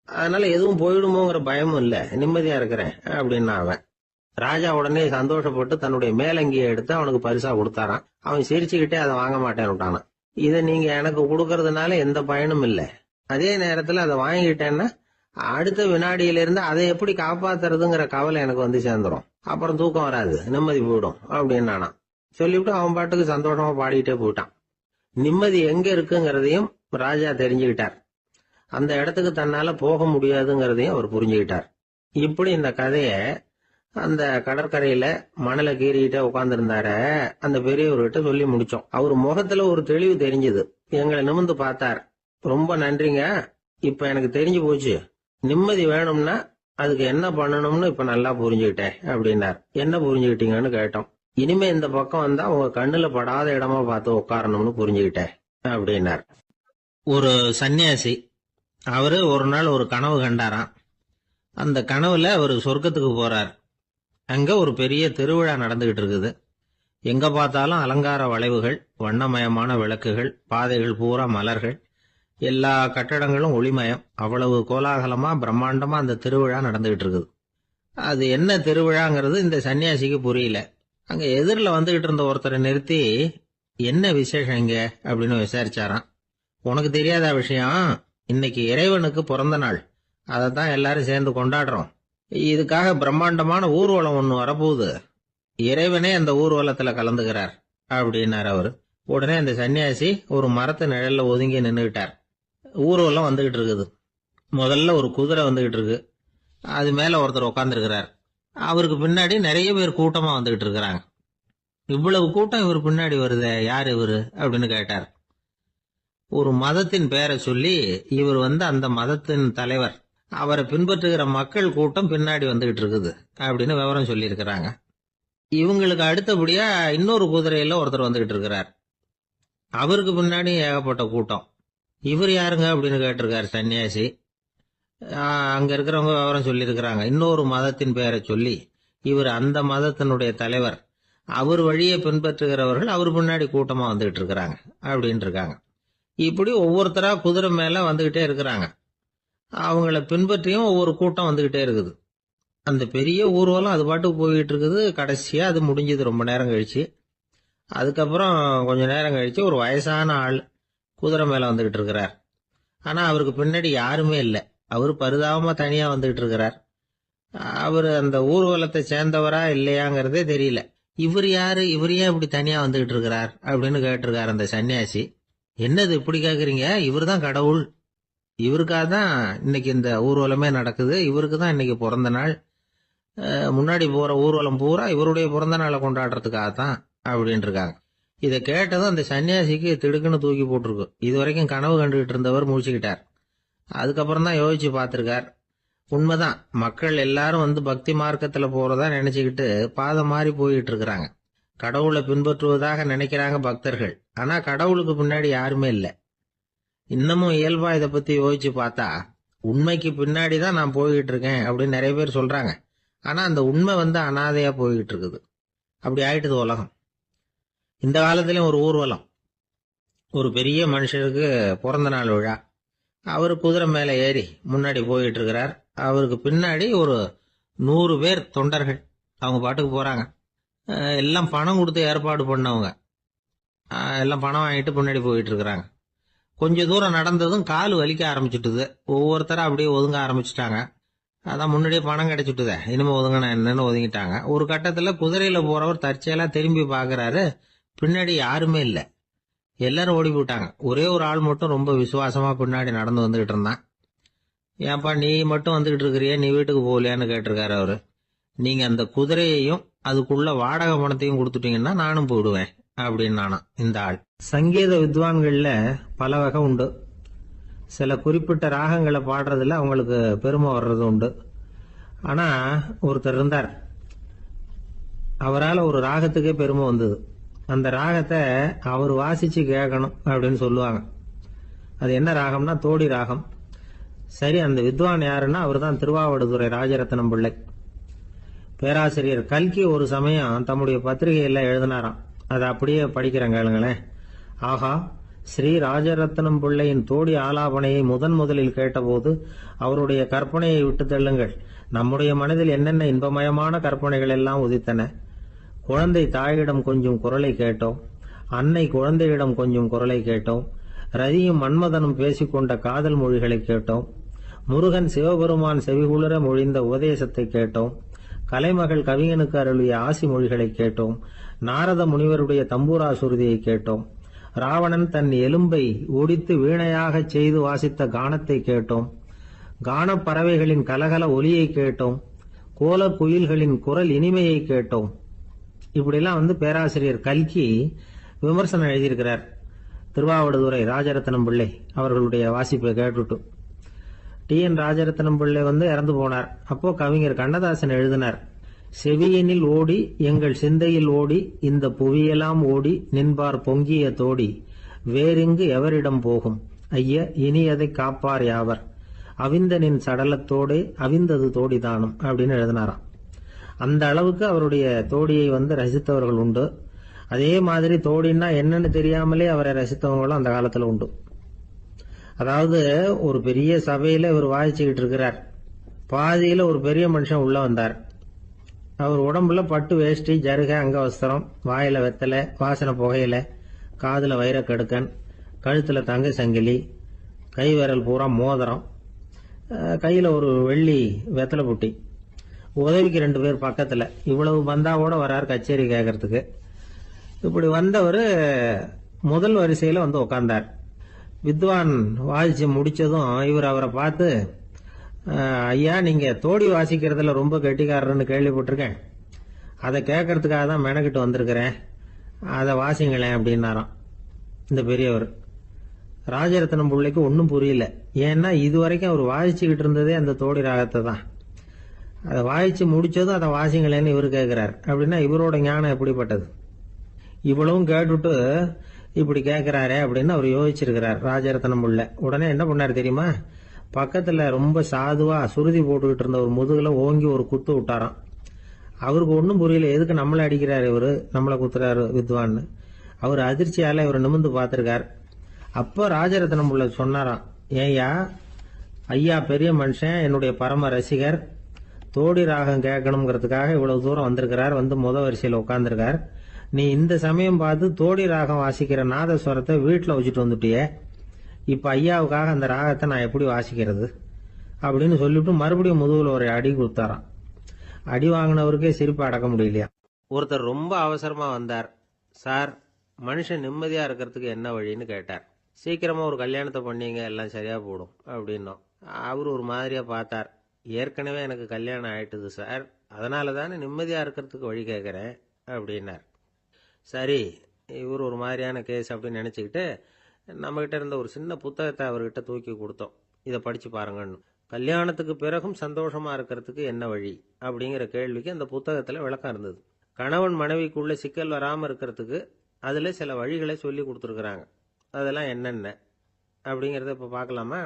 அதனால எதுவும் போயிடுமோங்கிற பயமும் இல்ல, நிம்மதியா இருக்கிறேன் அப்படின்னா அவன். ராஜா உடனே சந்தோஷப்பட்டு தன்னுடைய மேலங்கியை எடுத்து அவனுக்கு பரிசா கொடுத்தாரான். அவன் சிரிச்சுக்கிட்டே அதை வாங்க மாட்டேன்னு விட்டானான். இதை நீங்க எனக்கு கொடுக்கறதுனால எந்த பயனும் இல்ல, அதே நேரத்துல அதை வாங்கிட்டேன்னா அடுத்த வினாடியில இருந்து அதை எப்படி காப்பாத்துறதுங்கிற கவலை எனக்கு சேர்ந்துரும், அப்புறம் தூக்கம் வராது, நிம்மதி போயிடும் அப்படின்னானா. சொல்லிவிட்டு அவன் பாட்டுக்கு சந்தோஷமா பாடிட்டே போயிட்டான். நிம்மதி எங்க இருக்குங்கிறதையும் ராஜா தெரிஞ்சுக்கிட்டார். அந்த இடத்துக்கு தன்னால போக முடியாதுங்கிறதையும் அவர் புரிஞ்சுக்கிட்டார். இப்படி இந்த கதைய அந்த கடற்கரையில மணலை கீறிக்கிட்டே உட்கார்ந்துருந்தார அந்த பெரியவர்கிட்ட சொல்லி முடிச்சோம். அவர் முகத்துல ஒரு தெளிவு தெரிஞ்சது. எங்களை நிமிர்ந்து பார்த்தார். ரொம்ப நன்றிங்க, இப்ப எனக்கு தெரிஞ்சு போச்சு, நிம்மதி வேணும்னா அதுக்கு என்ன பண்ணணும்னு இப்ப நல்லா புரிஞ்சுக்கிட்டேன் அப்படின்னார். என்ன புரிஞ்சுக்கிட்டீங்கன்னு கேட்டோம். இனிமே இந்த பக்கம் வந்தா உங்க கண்ணுல படாத இடமா பார்த்து உட்காரணும்னு புரிஞ்சுக்கிட்டேன் அப்படின்னார். ஒரு சன்னியாசி, அவரு ஒரு நாள் ஒரு கனவு கண்டாராம். அந்த கனவுல அவர் சொர்க்கத்துக்கு போறார். அங்க ஒரு பெரிய திருவிழா நடந்துகிட்டு இருக்குது. எங்க பார்த்தாலும் அலங்கார வளைவுகள், வண்ணமயமான விளக்குகள், பாதைகள் பூரா மலர்கள், எல்லா கட்டடங்களும் ஒளிமயம். அவ்வளவு கோலாகலமா பிரம்மாண்டமா அந்த திருவிழா நடந்துகிட்டு இருக்குது. அது என்ன திருவிழாங்கிறது இந்த சன்னியாசிக்கு புரியல. அங்க எதிரில் வந்துகிட்டு இருந்த ஒருத்தரை நிறுத்தி, என்ன விசேஷம் இங்க அப்படின்னு விசாரிச்சாராம். உனக்கு தெரியாத விஷயம், இன்னைக்கு இறைவனுக்கு பிறந்த நாள், அதைத்தான் எல்லாரும் சேர்ந்து கொண்டாடுறோம். இதுக்காக பிரம்மாண்டமான ஊர்வலம் ஒண்ணு வரப்போகுது. இறைவனே அந்த ஊர்வலத்துல கலந்துகிறார் அப்படின்னார் அவரு. உடனே அந்த சன்னியாசி ஒரு மரத்து நிழல்ல ஒதுங்கி நின்றுகிட்டார். ஊர்வலம் வந்துகிட்டு இருக்குது. முதல்ல ஒரு குதிரை வந்துகிட்டு இருக்கு. அது மேல ஒருத்தர் உட்காந்துருக்கிறார். அவருக்கு பின்னாடி நிறைய பேர் கூட்டமா வந்துகிட்டு இருக்கிறாங்க. இவ்வளவு கூட்டம் இவர் பின்னாடி வருதே, யார் இவரு அப்படின்னு கேட்டார். ஒரு மதத்தின் பெயரை சொல்லி இவர் அந்த மதத்தின் தலைவர், அவரை பின்பற்றுகிற மக்கள் கூட்டம் பின்னாடி வந்துகிட்டு இருக்குது அப்படின்னு விவரம் சொல்லி இருக்கிறாங்க. இவங்களுக்கு அடுத்தபடியா இன்னொரு குதிரையில ஒருத்தர் வந்துகிட்டு இருக்கிறார். அவருக்கு பின்னாடி ஏகப்பட்ட கூட்டம். இவர் யாருங்க அப்படின்னு கேட்டிருக்காரு சன்னியாசி. அங்க இருக்கிறவங்க விவரம் சொல்லி இருக்கிறாங்க. இன்னொரு மதத்தின் பெயரை சொல்லி இவர் அந்த மதத்தினுடைய தலைவர், அவர் வழியை பின்பற்றுகிறவர்கள் அவர் பின்னாடி கூட்டமா வந்துகிட்டு இருக்கிறாங்க அப்படின்னு இருக்காங்க. இப்படி ஒவ்வொருத்தரா குதிரை மேல வந்துகிட்டே இருக்கிறாங்க. அவங்கள பின்பற்றியும் ஒவ்வொரு கூட்டம் வந்துகிட்டே இருக்குது. அந்த பெரிய ஊர்வலம் அது பாட்டுக்கு போயிட்டு இருக்குது. கடைசியா அது முடிஞ்சது ரொம்ப நேரம் கழிச்சு. அதுக்கப்புறம் கொஞ்ச நேரம் கழிச்சு ஒரு வயசான ஆள் குதிரை மேல வந்துகிட்டு இருக்கிறார். ஆனா அவருக்கு பின்னாடி யாருமே இல்லை. அவர் பரிதாபமா தனியா வந்துகிட்டு இருக்கிறார். அவர் அந்த ஊர்வலத்தை சேர்ந்தவரா இல்லையாங்கிறதே தெரியல. இவர் யாரு, இவர் ஏன் இப்படி தனியா வந்துகிட்டு இருக்கிறார் அப்படின்னு கேட்டிருக்காரு அந்த சன்னியாசி. என்னது இப்படி கேக்குறீங்க? இவர் தான் கடவுள். இவருக்காக தான் இன்னைக்கு இந்த ஊர்வலமே நடக்குது. இவருக்கு தான் இன்னைக்கு பிறந்த நாள். முன்னாடி போற ஊர்வலம் பூரா இவருடைய பிறந்த நாளை கொண்டாடுறதுக்காக தான் அப்படின்னு இருக்காங்க. இதை கேட்டதும் அந்த சன்னியாசிக்கு திடுக்குன்னு தூக்கி போட்டிருக்கு. இது வரைக்கும் கனவு கண்டுகிட்டு இருந்தவர் முடிச்சுக்கிட்டார். அதுக்கப்புறம் தான் யோசிச்சு பார்த்திருக்கார். உண்மைதான், மக்கள் எல்லாரும் பக்தி மார்க்கத்துல போறதா நினைச்சுக்கிட்டு பாதம் மாறி போயிட்டு இருக்கிறாங்க. கடவுளை பின்பற்றுவதாக நினைக்கிறாங்க பக்தர்கள். ஆனா கடவுளுக்கு பின்னாடி யாருமே இல்லை. இன்னமும் இயல்பா இதை பத்தி யோசிச்சு பார்த்தா உண்மைக்கு பின்னாடி தான் நான் போய்கிட்டு இருக்கேன் அப்படின்னு நிறைய பேர் சொல்றாங்க. ஆனா அந்த உண்மை அனாதையா போய்கிட்டு இருக்குது. அப்படி ஆயிட்டுது உலகம். இந்த காலத்திலயும் ஒரு ஊர்வலம். ஒரு பெரிய மனுஷருக்கு பிறந்த நாள் விழா. அவரு குதிரை மேல ஏறி முன்னாடி போயிட்டு இருக்கிறார். அவருக்கு பின்னாடி ஒரு 100 பேர் தொண்டர்கள். அவங்க பாட்டுக்கு போறாங்க. எல்லாம் பணம் கொடுத்து ஏற்பாடு பண்ணவங்க. எல்லாம் பணம் வாங்கிட்டு பின்னாடி போயிட்டு இருக்கிறாங்க. கொஞ்ச தூரம் நடந்ததும் கால் வலிக்க ஆரம்பிச்சுட்டுது. ஒவ்வொருத்தரா அப்படியே ஒதுங்க ஆரம்பிச்சுட்டாங்க. அதான் முன்னாடியே பணம் கிடைச்சிட்டுதே, இனிமே ஒதுங்கினா என்னன்னு ஒதுங்கிட்டாங்க. ஒரு கட்டத்துல குதிரையில போறவர் தற்செயலா திரும்பி பாக்குறாரு. பின்னாடி யாருமே இல்லை. எல்லாரும் ஓடி போயிட்டாங்க. ஒரே ஒரு ஆள் மட்டும் ரொம்ப விசுவாசமா பின்னாடி நடந்து வந்துகிட்டு இருந்தான். ஏன்பா நீ மட்டும் வந்துகிட்டு இருக்கிறிய, நீ வீட்டுக்கு போகலையான்னு கேட்டிருக்காரு அவரு. நீங்க அந்த குதிரையையும் அதுக்குள்ள வாடகை பணத்தையும் கொடுத்துட்டீங்கன்னா நானும் போயிடுவேன் அப்படின்னு நானா இந்த ஆள். சங்கீத வித்வான்கள்ல பல வகை உண்டு. சில குறிப்பிட்ட ராகங்களை பாடுறதுல அவங்களுக்கு பெருமை வர்றது உண்டு. ஆனா ஒருத்தர் இருந்தார், அவரால் ஒரு ராகத்துக்கே பெருமை வந்தது. அந்த ராகத்தை அவர் வாசிச்சு கேட்கணும் அப்படின்னு சொல்லுவாங்க. அது என்ன ராகம்னா தோடி ராகம். சரி, அந்த வித்வான் யாருன்னா அவர் தான் திருவாவடுதுறை ராஜரத்னம் பிள்ளை. பேராசிரியர் கல்கி ஒரு சமயம் தம்முடைய பத்திரிகையில எழுதினாராம். அதை அப்படியே படிக்கிறேன் கேளுங்களேன். ஆகா, ஸ்ரீ ராஜரத்னம் பிள்ளையின் தோடி ஆலாபனையை முதலில் கேட்டபோது அவருடைய கற்பனையை விட்டு தள்ளுங்கள். நம்முடைய மனதில் என்னென்ன இன்பமயமான கற்பனைகள் எல்லாம் உதித்தன. குழந்தை தாயிடம் கொஞ்சம் குரலை கேட்டோம். அன்னை குழந்தையிடம் கொஞ்சம் குரலை கேட்டோம். ரதியும் மன்மதனும் பேசிக்கொண்ட காதல் மொழிகளை கேட்டோம். முருகன் சிவபெருமான் செவிகுளிர மொழிந்த உபதேசத்தை கேட்டோம். கலைமகள் கவிஞனுக்கு அருளிய ஆசி மொழிகளை கேட்டோம். நாரத முனிவருடைய தம்பூரா சுருதியை கேட்டோம். ராவணன் தன் எலும்பை ஒடித்து வீணையாகச் செய்து வாசித்த கானத்தை கேட்டோம். கானப் பறவைகளின் கலகல ஒலியை கேட்டோம். கோல குயில்களின் குரல் இனிமையை கேட்டோம். இப்படிலாம் பேராசிரியர் கல்கி விமர்சனம் எழுதியிருக்கிறார். திருவாவடுதுறை ராஜரத்னம் பிள்ளை அவர்களுடைய வாசிப்பை கேட்டுட்டு டி.என். ராஜரத்னம் பிள்ளை இறந்து போனார். அப்போ கவிஞர் கண்ணதாசன் எழுதினார், செவியனில் ஓடி எங்கள் சிந்தையில் ஓடி இந்த புவியெல்லாம் ஓடி நின்பார் பொங்கிய தோடி வேறிங்கு எவரிடம் போகும் ஐய இனி அதை காப்பார் யாவர் அவிந்தனின் சடலத்தோடே அவிந்தது தோடிதானும் அப்படின்னு எழுதினாராம். அந்த அளவுக்கு அவருடைய தோடியை ரசித்தவர்கள் உண்டு. அதே மாதிரி தோடின்னா என்னன்னு தெரியாமலே அவரை ரசித்தவங்களும் அந்த காலத்துல உண்டு. அதாவது ஒரு பெரிய சபையில இவர் வாசிச்சுக்கிட்டு இருக்கிறார். பாதியில ஒரு பெரிய மனுஷன் உள்ள வந்தார். அவர் உடம்புல பட்டு வேஷ்டி, ஜருகை, அங்கவஸ்திரம், வாயில வெத்தலை, வாசனை புகையில, காதுல வைரக்கடுக்கன், கழுத்துல தங்க சங்கிலி, கை விரல் பூரா மோதிரம், கையில ஒரு வெள்ளி வெத்தலை புட்டி. உதவிக்கு 2 பேர் பக்கத்துல. இவ்வளவு பந்தாவோட வரார் கச்சேரி கேட்கறதுக்கு. இப்படி வந்தவர் முதல் வரிசையில வந்து உட்கார்ந்தார். வித்வான் வாசிச்சு முடிச்சதும் இவர் அவரை பார்த்து, ஐயா, நீங்க தோடி வாசிக்கிறதுல ரொம்ப கெட்டிக்காரர்னு கேள்விப்பட்டிருக்கேன், அதை கேட்கறதுக்காக தான் மெனக்கிட்டு வந்திருக்கிறேன், அதை வாசிங்களேன் அப்படின்னாராம் இந்த பெரியவர். ராஜரத்னம் பிள்ளைக்கு ஒன்றும் புரியல. ஏன்னா இதுவரைக்கும் அவர் வாசிச்சுக்கிட்டு இருந்ததே அந்த தோடி ராகத்தை தான். அதை வாசிச்சு முடிச்சதும் அதை வாசிங்களேன்னு இவர் கேட்கிறார். அப்படின்னா இவரோட ஞானம் எப்படிப்பட்டது? இவ்வளவும் கேட்டுட்டு இப்படி கேட்கிறாரே அப்படின்னு அவர் யோசிச்சிருக்கிறார் ராஜரத்னம் பிள்ளை. உடனே என்ன பண்ணாரு தெரியுமா? பக்கத்துல ரொம்ப சாதுவா சுருதி போட்டுக்கிட்டு இருந்த ஒரு முதுகுல ஓங்கி ஒரு குத்து விட்டாராம். அவருக்கு ஒன்றும் புரியல, எதுக்கு நம்மளை அடிக்கிறாரு இவரு, நம்மளை குத்துறாரு வித்வான்னு. அவர் அதிர்ச்சியால இவர் நிமிந்து பார்த்திருக்கார். அப்ப ராஜரத்னம் பிள்ளை சொன்னாராம், ஏய்யா, ஐயா பெரிய மனுஷன், என்னுடைய பரம ரசிகர், தோடி ராகம் கேட்கணுங்கிறதுக்காக இவ்வளவு தூரம் வந்திருக்கிறார், வந்து முத வரிசையில் உட்கார்ந்துருக்கார். நீ இந்த சமயம் பார்த்து தோடி ராகம் வாசிக்கிற நாதஸ்வரத்தை வீட்டில் வச்சுட்டு வந்துட்டியே, இப்ப ஐயாவுக்காக அந்த ராகத்தை நான் எப்படி வாசிக்கிறது அப்படின்னு சொல்லிட்டு மறுபடியும் முதுகுல ஒரு அடி கொடுத்தாராம். அடி வாங்கினவருக்கே சிரிப்பு அடக்க முடியலையா. ஒருத்தர் ரொம்ப அவசரமா வந்தார். சார், மனுஷன் நிம்மதியா இருக்கிறதுக்கு என்ன வழின்னு கேட்டார். சீக்கிரமா ஒரு கல்யாணத்தை பண்ணீங்க, எல்லாம் சரியா போடும் அப்படின்னோம். அவர் ஒரு மாதிரியா பார்த்தார். ஏற்கனவே எனக்கு கல்யாணம் ஆயிட்டுது சார், அதனால தானே நிம்மதியா இருக்கிறதுக்கு வழி கேட்கறேன் அப்படின்னார். சரி, இவர் ஒரு மாதிரியான கேஸ் அப்படின்னு நினைச்சுக்கிட்டு நம்மகிட்ட இருந்த ஒரு சின்ன புத்தகத்தை அவர்கிட்ட தூக்கி கொடுத்தோம். இதை படிச்சு பாருங்கன்னு. கல்யாணத்துக்கு பிறகும் சந்தோஷமா இருக்கிறதுக்கு என்ன வழி அப்படிங்கிற கேள்விக்கு அந்த புத்தகத்துல விளக்கம் இருந்தது. கணவன் மனைவிக்குள்ள சிக்கல் வராம இருக்கிறதுக்கு அதுல சில வழிகளை சொல்லி கொடுத்துருக்குறாங்க. அதெல்லாம் என்னென்ன அப்படிங்கிறத இப்ப பார்க்கலாமா?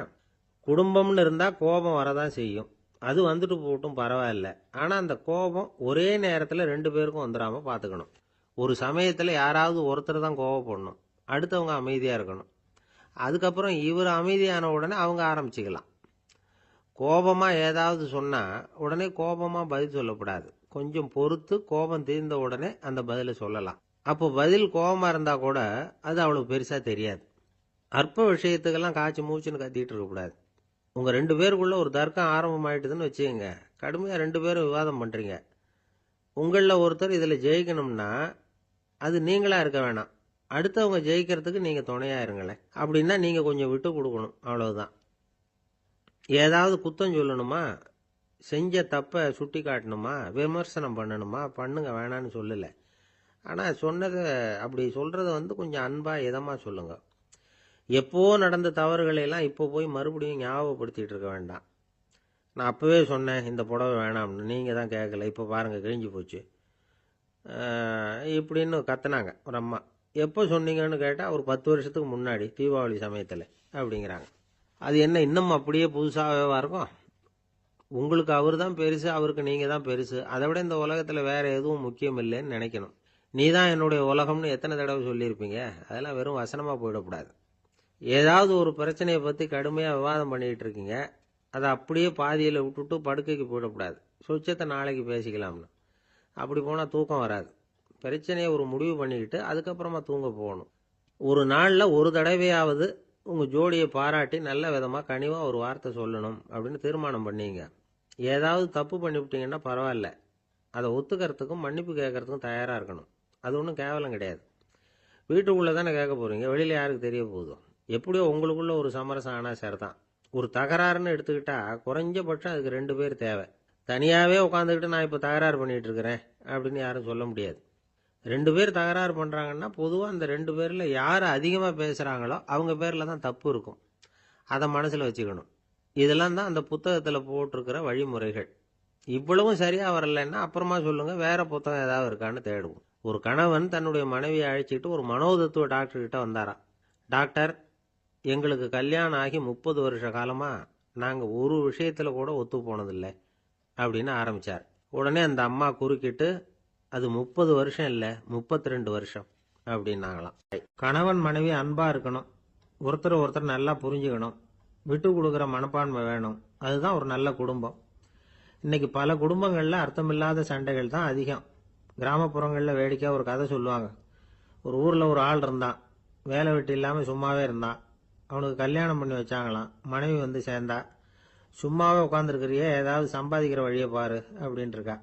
குடும்பம்னு இருந்தா கோபம் வரதான் செய்யும். அது வந்துட்டு போட்டும் பரவாயில்ல. ஆனா அந்த கோபம் ஒரே நேரத்துல 2 பேருக்கும் வந்துடாம பாத்துக்கணும். ஒரு சமயத்துல யாராவது ஒருத்தர் தான் கோபப்படணும், அடுத்தவங்க அமைதியா இருக்கணும். அதுக்கப்புறம் இவர் அமைதியான உடனே அவங்க ஆரம்பிச்சுக்கலாம். கோபமா ஏதாவது சொன்னா உடனே கோபமா பதில் சொல்லக்கூடாது. கொஞ்சம் பொறுத்து கோபம் தீர்ந்த உடனே அந்த பதிலை சொல்லலாம். அப்போ பதில் கோபமா இருந்தா கூட அது அவ்வளவு பெருசா தெரியாது. அற்ப விஷயத்துக்கெல்லாம் காய்ச்சி மூச்சுன்னு கத்திட்டு இருக்கக்கூடாது. உங்க 2 பேருக்குள்ள ஒரு தர்க்கம் ஆரம்பமாயிட்டுதுன்னு வச்சுக்கோங்க. கடுமையா 2 பேரும் விவாதம் பண்றீங்க. உங்களில் ஒருத்தர் இதுல ஜெயிக்கணும்னா அது நீங்களா இருக்க வேணாம், அடுத்தவங்க ஜெயிக்கிறதுக்கு நீங்க துணையா இருங்களேன். அப்படின்னா நீங்க கொஞ்சம் விட்டு கொடுக்கணும், அவ்வளவுதான். ஏதாவது குத்தம் சொல்லணுமா, செஞ்ச தப்ப சுட்டி காட்டணுமா, விமர்சனம் பண்ணணுமா, பண்ணுங்க, வேணான்னு சொல்லல. ஆனா சொன்னதை அப்படி சொல்றத கொஞ்சம் அன்பா இதமா சொல்லுங்க. எப்போ நடந்த தவறுகளை எல்லாம் இப்போ போய் மறுபடியும் ஞாபகப்படுத்திட்டு இருக்க வேண்டாம். நான் அப்பவே சொன்னேன் இந்த புடவை வேணாம்னு, நீங்க தான் கேட்கல, இப்போ பாருங்க கிழிஞ்சு போச்சு இப்படின்னு கத்துனாங்க ஒரு அம்மா. எப்போ சொன்னீங்கன்னு கேட்டா ஒரு 10 வருஷத்துக்கு முன்னாடி தீபாவளி சமயத்துல அப்படிங்கிறாங்க. அது என்ன இன்னும் அப்படியே புதுசாகவே இருக்கும்? உங்களுக்கு அவர் தான் பெருசு, அவருக்கு நீங்க தான் பெருசு. அதை விட இந்த உலகத்துல வேற எதுவும் முக்கியம் இல்லைன்னு நினைக்கணும். நீ தான் என்னுடைய உலகம்னு எத்தனை தடவை சொல்லியிருப்பீங்க? அதெல்லாம் வெறும் வசனமா போயிடக்கூடாது. ஏதாவது ஒரு பிரச்சனையை பத்தி கடுமையா விவாதம் பண்ணிட்டு இருக்கீங்க, அதை அப்படியே பாதியில விட்டுட்டு படுக்கைக்கு போயிடக்கூடாது. சொச்சத்தை நாளைக்கு பேசிக்கலாம்னு. அப்படி போனா தூக்கம் வராது. பிரச்சனையை ஒரு முடிவு பண்ணிக்கிட்டு அதுக்கப்புறமா தூங்க போகணும். ஒரு நாள்ல ஒரு தடவையாவது உங்க ஜோடியை பாராட்டி நல்ல விதமா கனிவா ஒரு வார்த்தை சொல்லணும் அப்படின்னு தீர்மானம் பண்ணீங்க. ஏதாவது தப்பு பண்ணிவிட்டீங்கன்னா பரவாயில்ல, அதை ஒத்துக்கிறதுக்கும் மன்னிப்பு கேட்கறதுக்கும் தயாரா இருக்கணும். அது ஒன்றும் கேவலம் கிடையாது. வீட்டுக்குள்ள தானே கேட்க போறீங்க, வெளியில யாருக்கு தெரிய போகுதோ? எப்படியோ உங்களுக்குள்ள ஒரு சமரசம் ஆனா சரிதான். ஒரு தகராறுன்னு எடுத்துக்கிட்டா குறைஞ்சபட்சம் அதுக்கு 2 பேர் தேவை. தனியாவே உட்காந்துக்கிட்டு நான் இப்ப தகராறு பண்ணிட்டு இருக்கிறேன் அப்படின்னு யாரும் சொல்ல முடியாது. 2 பேர் தகராறு பண்றாங்கன்னா பொதுவா அந்த 2 பேர்ல யாரு அதிகமா பேசுறாங்களோ அவங்க பேர்ல தான் தப்பு இருக்கும். அதை மனசுல வச்சுக்கணும். இதெல்லாம் தான் அந்த புத்தகத்துல போட்டிருக்கிற வழிமுறைகள். இவ்வளவும் சரியா வரலன்னா அப்புறமா சொல்லுங்க, வேற புத்தகம் ஏதாவது இருக்கான்னு தேடுவோம். ஒரு கணவன் தன்னுடைய மனைவியை அழைச்சிட்டு ஒரு மனோதத்துவ டாக்டர் கிட்ட வந்தாராம். டாக்டர், எங்களுக்கு கல்யாணம் ஆகி 30 வருஷ காலமா நாங்க ஒரு விஷயத்துல கூட ஒத்து போனதில்லை அப்படின்னு ஆரம்பிச்சார். உடனே அந்த அம்மா குறுக்கிட்டு, அது 30 வருஷம் இல்ல 32 வருஷம் அப்படின்னாங்களாம். கணவன் மனைவி அன்பா இருக்கணும், ஒருத்தர் ஒருத்தர் நல்லா புரிஞ்சுக்கணும், விட்டு கொடுக்குற மனப்பான்மை வேணும். அதுதான் ஒரு நல்ல குடும்பம். இன்னைக்கு பல குடும்பங்கள்ல அர்த்தமில்லாத சண்டைகள் தான் அதிகம். கிராமப்புறங்கள்ல வேடிக்கை ஒரு கதை சொல்லுவாங்க. ஒரு ஊர்ல ஒரு ஆள் இருந்தான், வேலை வெட்டி இல்லாம சும்மாவே இருந்தான். அவனுக்கு கல்யாணம் பண்ணி வச்சாங்களாம். மனைவி வந்து சேர்ந்தா. சும்மாவே உட்காந்துருக்கிறியே, ஏதாவது சம்பாதிக்கிற வழியை பாரு அப்படின்ட்டு இருக்கா.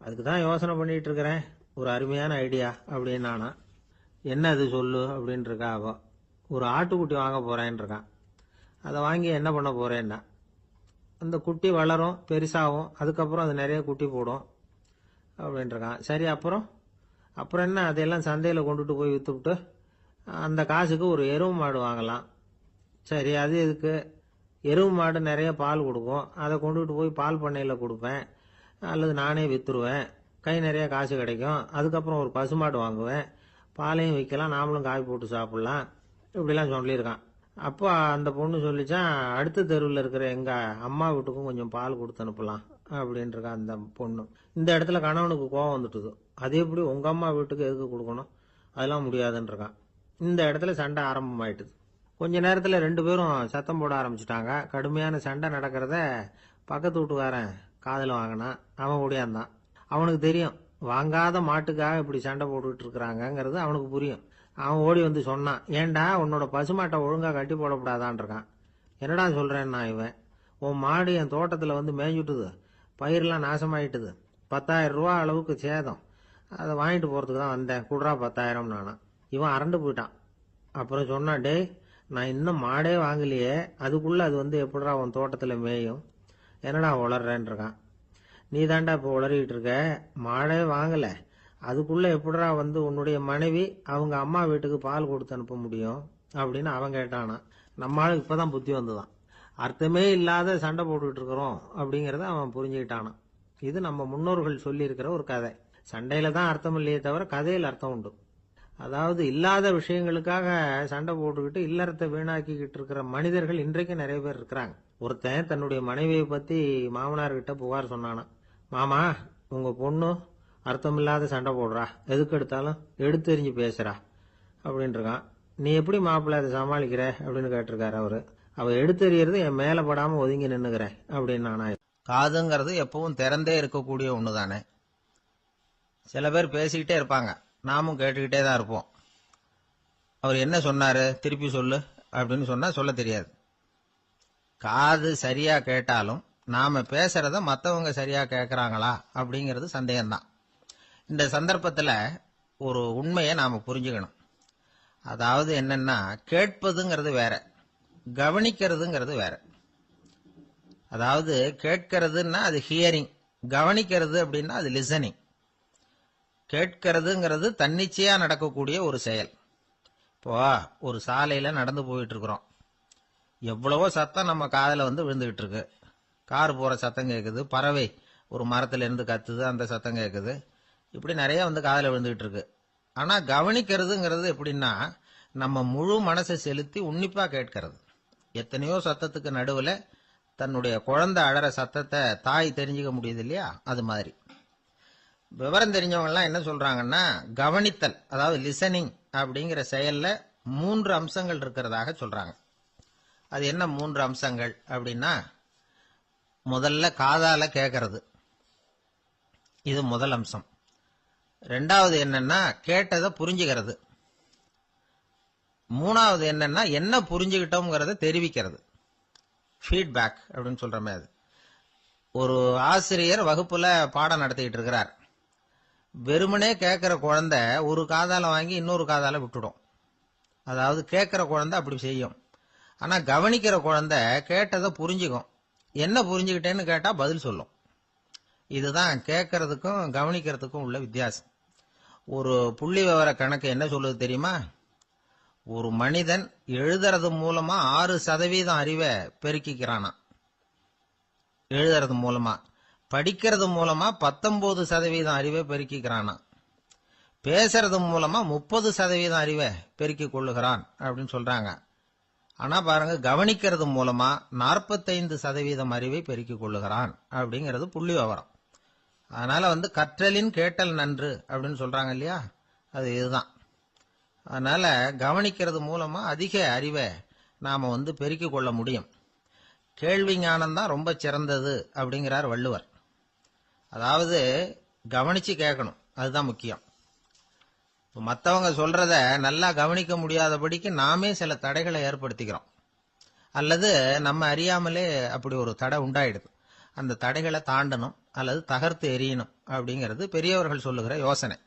அதுக்கு தான் யோசனை பண்ணிட்டு இருக்கிறேன், ஒரு அருமையான ஐடியா அப்படின்னு நானா. என்ன அது சொல்லு அப்படின்ட்டு இருக்கா அவ. ஒரு ஆட்டுக்குட்டி வாங்க போறேன்னு இருக்கான். அதை வாங்கி என்ன பண்ண போறேன்னா, அந்த குட்டி வளரும், பெருசாகும், அதுக்கப்புறம் அது நிறைய குட்டி போடும் அப்படின்ட்டுருக்கான். சரி, அப்புறம் என்ன, அதையெல்லாம் சந்தையில் கொண்டுட்டு போய் விற்றுவிட்டு அந்த காசுக்கு ஒரு எருவு மாடு வாங்கலாம். சரி, அது எதுக்கு? எருவு மாடு நிறைய பால் கொடுக்கும், அதை கொண்டுகிட்டு போய் பால் பண்ணையில் கொடுப்பேன், அல்லது நானே விற்றுருவேன், கை நிறைய காசு கிடைக்கும். அதுக்கப்புறம் ஒரு பசுமாடு வாங்குவேன், பாலையும் விற்கலாம், நாமளும் காய் போட்டு சாப்பிட்லாம், இப்படிலாம் சொல்லியிருக்கான். அப்போ அந்த பொண்ணு சொல்லிச்சான், அடுத்த தெருவில் இருக்கிற எங்கள் அம்மா வீட்டுக்கும் கொஞ்சம் பால் கொடுத்து அனுப்பலாம் அப்படின்ட்டுருக்கா அந்த பொண்ணு. இந்த இடத்துல கணவனுக்கு கோவம் வந்துட்டுது. அது எப்படி உங்கள் அம்மா வீட்டுக்கு எதுக்கு கொடுக்கணும், அதெல்லாம் முடியாதுன்றிருக்கான். இந்த இடத்துல சண்டை ஆரம்பமாயிட்டுது. கொஞ்ச நேரத்தில் 2 பேரும் சத்தம் போட ஆரம்பிச்சிட்டாங்க. கடுமையான சண்டை நடக்கிறத பக்கத்து வீட்டுக்காரன் காதில் வாங்கினான். அவன் ஓடியாந்தான். அவனுக்கு தெரியும், வாங்காத மாட்டுக்காக இப்படி சண்டை போட்டுக்கிட்டு இருக்கிறாங்கங்கிறது அவனுக்கு புரியும். அவன் ஓடி வந்து சொன்னான், ஏண்டா உன்னோட பசுமாட்டை ஒழுங்காக கட்டி போடக்கூடாதான் இருக்கான். என்னடா சொல்கிறேன்னா இவன், உன் மாடு என் தோட்டத்தில் வந்து மேய்ஞ்சுட்டுது, பயிரெலாம் நாசமாயிட்டுது, 10,000 ரூபா அளவுக்கு சேதம், அதை வாங்கிட்டு போகிறதுக்கு தான் வந்தேன், குடுறா 10,000 நானா. இவன் அரண்டு போயிட்டான். அப்புறம் சொன்னான், டேய் நான் இன்னும் மாடே வாங்கலையே, அதுக்குள்ளே அது வந்து எப்படிடா உன் தோட்டத்தில் மேயும், என்னடா உளர்றேன்னு இருக்கான். நீ தாண்டா இப்போ உளறிக்கிட்டு இருக்க, மாடே வாங்கலை, அதுக்குள்ளே எப்படிடா வந்து உன்னுடைய மனைவி அவங்க அம்மா வீட்டுக்கு பால் கொடுத்து அனுப்ப முடியும் அப்படின்னு அவன் கேட்டானா. நம்மளுக்கு இப்போ தான் புத்தி வந்துதான். அர்த்தமே இல்லாத சண்டை போட்டுக்கிட்டு இருக்கிறோம் அப்படிங்கிறத அவன் புரிஞ்சுக்கிட்டானான். இது நம்ம முன்னோர்கள் சொல்லியிருக்கிற ஒரு கதை. சண்டையில் தான் அர்த்தம் இல்லையே தவிர கதையில் அர்த்தம் உண்டு. அதாவது இல்லாத விஷயங்களுக்காக சண்டை போட்டுக்கிட்டு இல்லறத்தை வீணாக்கிக்கிட்டு இருக்கிற மனிதர்கள் இன்றைக்கு நிறைய பேர் இருக்கிறாங்க. ஒருத்தன் தன்னுடைய மனைவியை பற்றி மாமனார்கிட்ட புகார் சொன்னானா, மாமா உங்கள் பொண்ணு அர்த்தமில்லாத சண்டை போடுறா, எதுக்கு எடுத்தாலும் எடுத்தெறிஞ்சு பேசுறா அப்படின்ட்டு இருக்கான். நீ எப்படி மாப்பிள்ளை அதை சமாளிக்கிற அப்படின்னு கேட்டிருக்காரு அவரு. அவ எடுத்தெறியறது என் மேலே படாமல் ஒதுங்கி நின்னுக்கிறேன் அப்படின்னு நானா. காதுங்கிறது எப்பவும் திறந்தே இருக்கக்கூடிய ஒன்று தானே. சில பேர் பேசிக்கிட்டே இருப்பாங்க, நாமும் கேட்டுக்கிட்டே தான் இருப்போம். அவர் என்ன சொன்னாரு திருப்பி சொல்லு அப்படின்னு சொன்னா சொல்ல தெரியாது. காது சரியா கேட்டாலும் நாம பேசுறத மற்றவங்க சரியா கேட்கறாங்களா அப்படிங்கிறது சந்தேகம்தான். இந்த சந்தர்ப்பத்தில் ஒரு உண்மையை நாம புரிஞ்சுக்கணும். அதாவது என்னன்னா, கேட்பதுங்கிறது வேற, கவனிக்கிறதுங்கிறது வேற. அதாவது கேட்கறதுன்னா அது ஹியரிங், கவனிக்கிறது அப்படின்னா அது லிசனிங். கேட்கறதுங்கிறது தன்னிச்சையா நடக்கக்கூடிய ஒரு செயல். இப்போ ஒரு சாலையில நடந்து போயிட்டு இருக்கிறோம், எவ்வளவோ சத்தம் நம்ம காதில் வந்து விழுந்துகிட்டு இருக்கு. கார் போற சத்தம் கேட்குது, பறவை ஒரு மரத்துல இருந்து கத்துது, அந்த சத்தம் கேட்குது, இப்படி நிறைய வந்து காதில் விழுந்துகிட்டு இருக்கு. ஆனா கவனிக்கிறதுங்கிறது எப்படின்னா, நம்ம முழு மனசை செலுத்தி உன்னிப்பா கேட்கறது. எத்தனையோ சத்தத்துக்கு நடுவில் தன்னுடைய குழந்தை அழற சத்தத்தை தாய் தெரிஞ்சுக்க முடியுது இல்லையா, அது மாதிரி. விவரம் தெரிஞ்சவங்கலாம் என்ன சொல்றாங்கன்னா, கவனித்தல் அதாவது லிசனிங் அப்படிங்கிற செயல்ல 3 அம்சங்கள் இருக்கிறதாக சொல்றாங்க. அது என்ன 3 அம்சங்கள் அப்படின்னா, முதல்ல காதால கேட்கறது, இது முதல் அம்சம். 2வது என்னன்னா கேட்டதை புரிஞ்சுக்கிறது. 3வது என்னன்னா என்ன புரிஞ்சுக்கிட்டோங்கிறத தெரிவிக்கிறது, ஃபீட்பேக் அப்படின்னு சொல்ற மாதிரி. ஒரு ஆசிரியர் வகுப்புல பாடம் நடத்திக்கிட்டு இருக்கிறார். வெறுமனே கேட்கிற குழந்தை ஒரு காதால வாங்கி இன்னொரு காதால விட்டுடும். அதாவது கேட்கிற குழந்தை அப்படி செய்யும். ஆனா கவனிக்கிற குழந்தை கேட்டதை புரிஞ்சுக்கும். என்ன புரிஞ்சுக்கிட்டேன்னு கேட்டா பதில் சொல்லும். இதுதான் கேட்கறதுக்கும் கவனிக்கிறதுக்கும் உள்ள வித்தியாசம். ஒரு புள்ளி விவர கணக்கு என்ன சொல்லுது தெரியுமா? ஒரு மனிதன் எழுதுறது மூலமா 6% அறிவை பெருக்கிக்கிறானா, எழுதுறது மூலமா. படிக்கிறது மூலமா 19% அறிவை பெருக்கிக்கிறானா. பேசுறது மூலமா 30% அறிவை பெருக்கிக் கொள்ளுகிறான் அப்படின்னு சொல்றாங்க. ஆனா பாருங்க, கவனிக்கிறது மூலமா 45% அறிவை பெருக்கிக் கொள்ளுகிறான் அப்படிங்கிறது புள்ளி விவரம். அதனால வந்து கற்றலின் கேட்டல் நன்று அப்படின்னு சொல்றாங்க இல்லையா, அது இதுதான். அதனால கவனிக்கிறது மூலமா அதிக அறிவை நாம வந்து பெருக்கிக் கொள்ள முடியும். கேள்வி ஞானம் தான் ரொம்ப சிறந்தது அப்படிங்கிறார் வள்ளுவர். அதாவது கவனிச்சு கேட்கணும், அதுதான் முக்கியம். மற்றவங்க சொல்றத நல்லா கவனிக்க முடியாதபடிக்கு நாமே சில தடைகளை ஏற்படுத்திக்கிறோம். அல்லது நம்ம அறியாமலே அப்படி ஒரு தடை உண்டாயிடுது. அந்த தடைகளை தாண்டணும் அல்லது தகர்த்து எறியணும் அப்படிங்கிறது பெரியவர்கள் சொல்லுகிற யோசனை.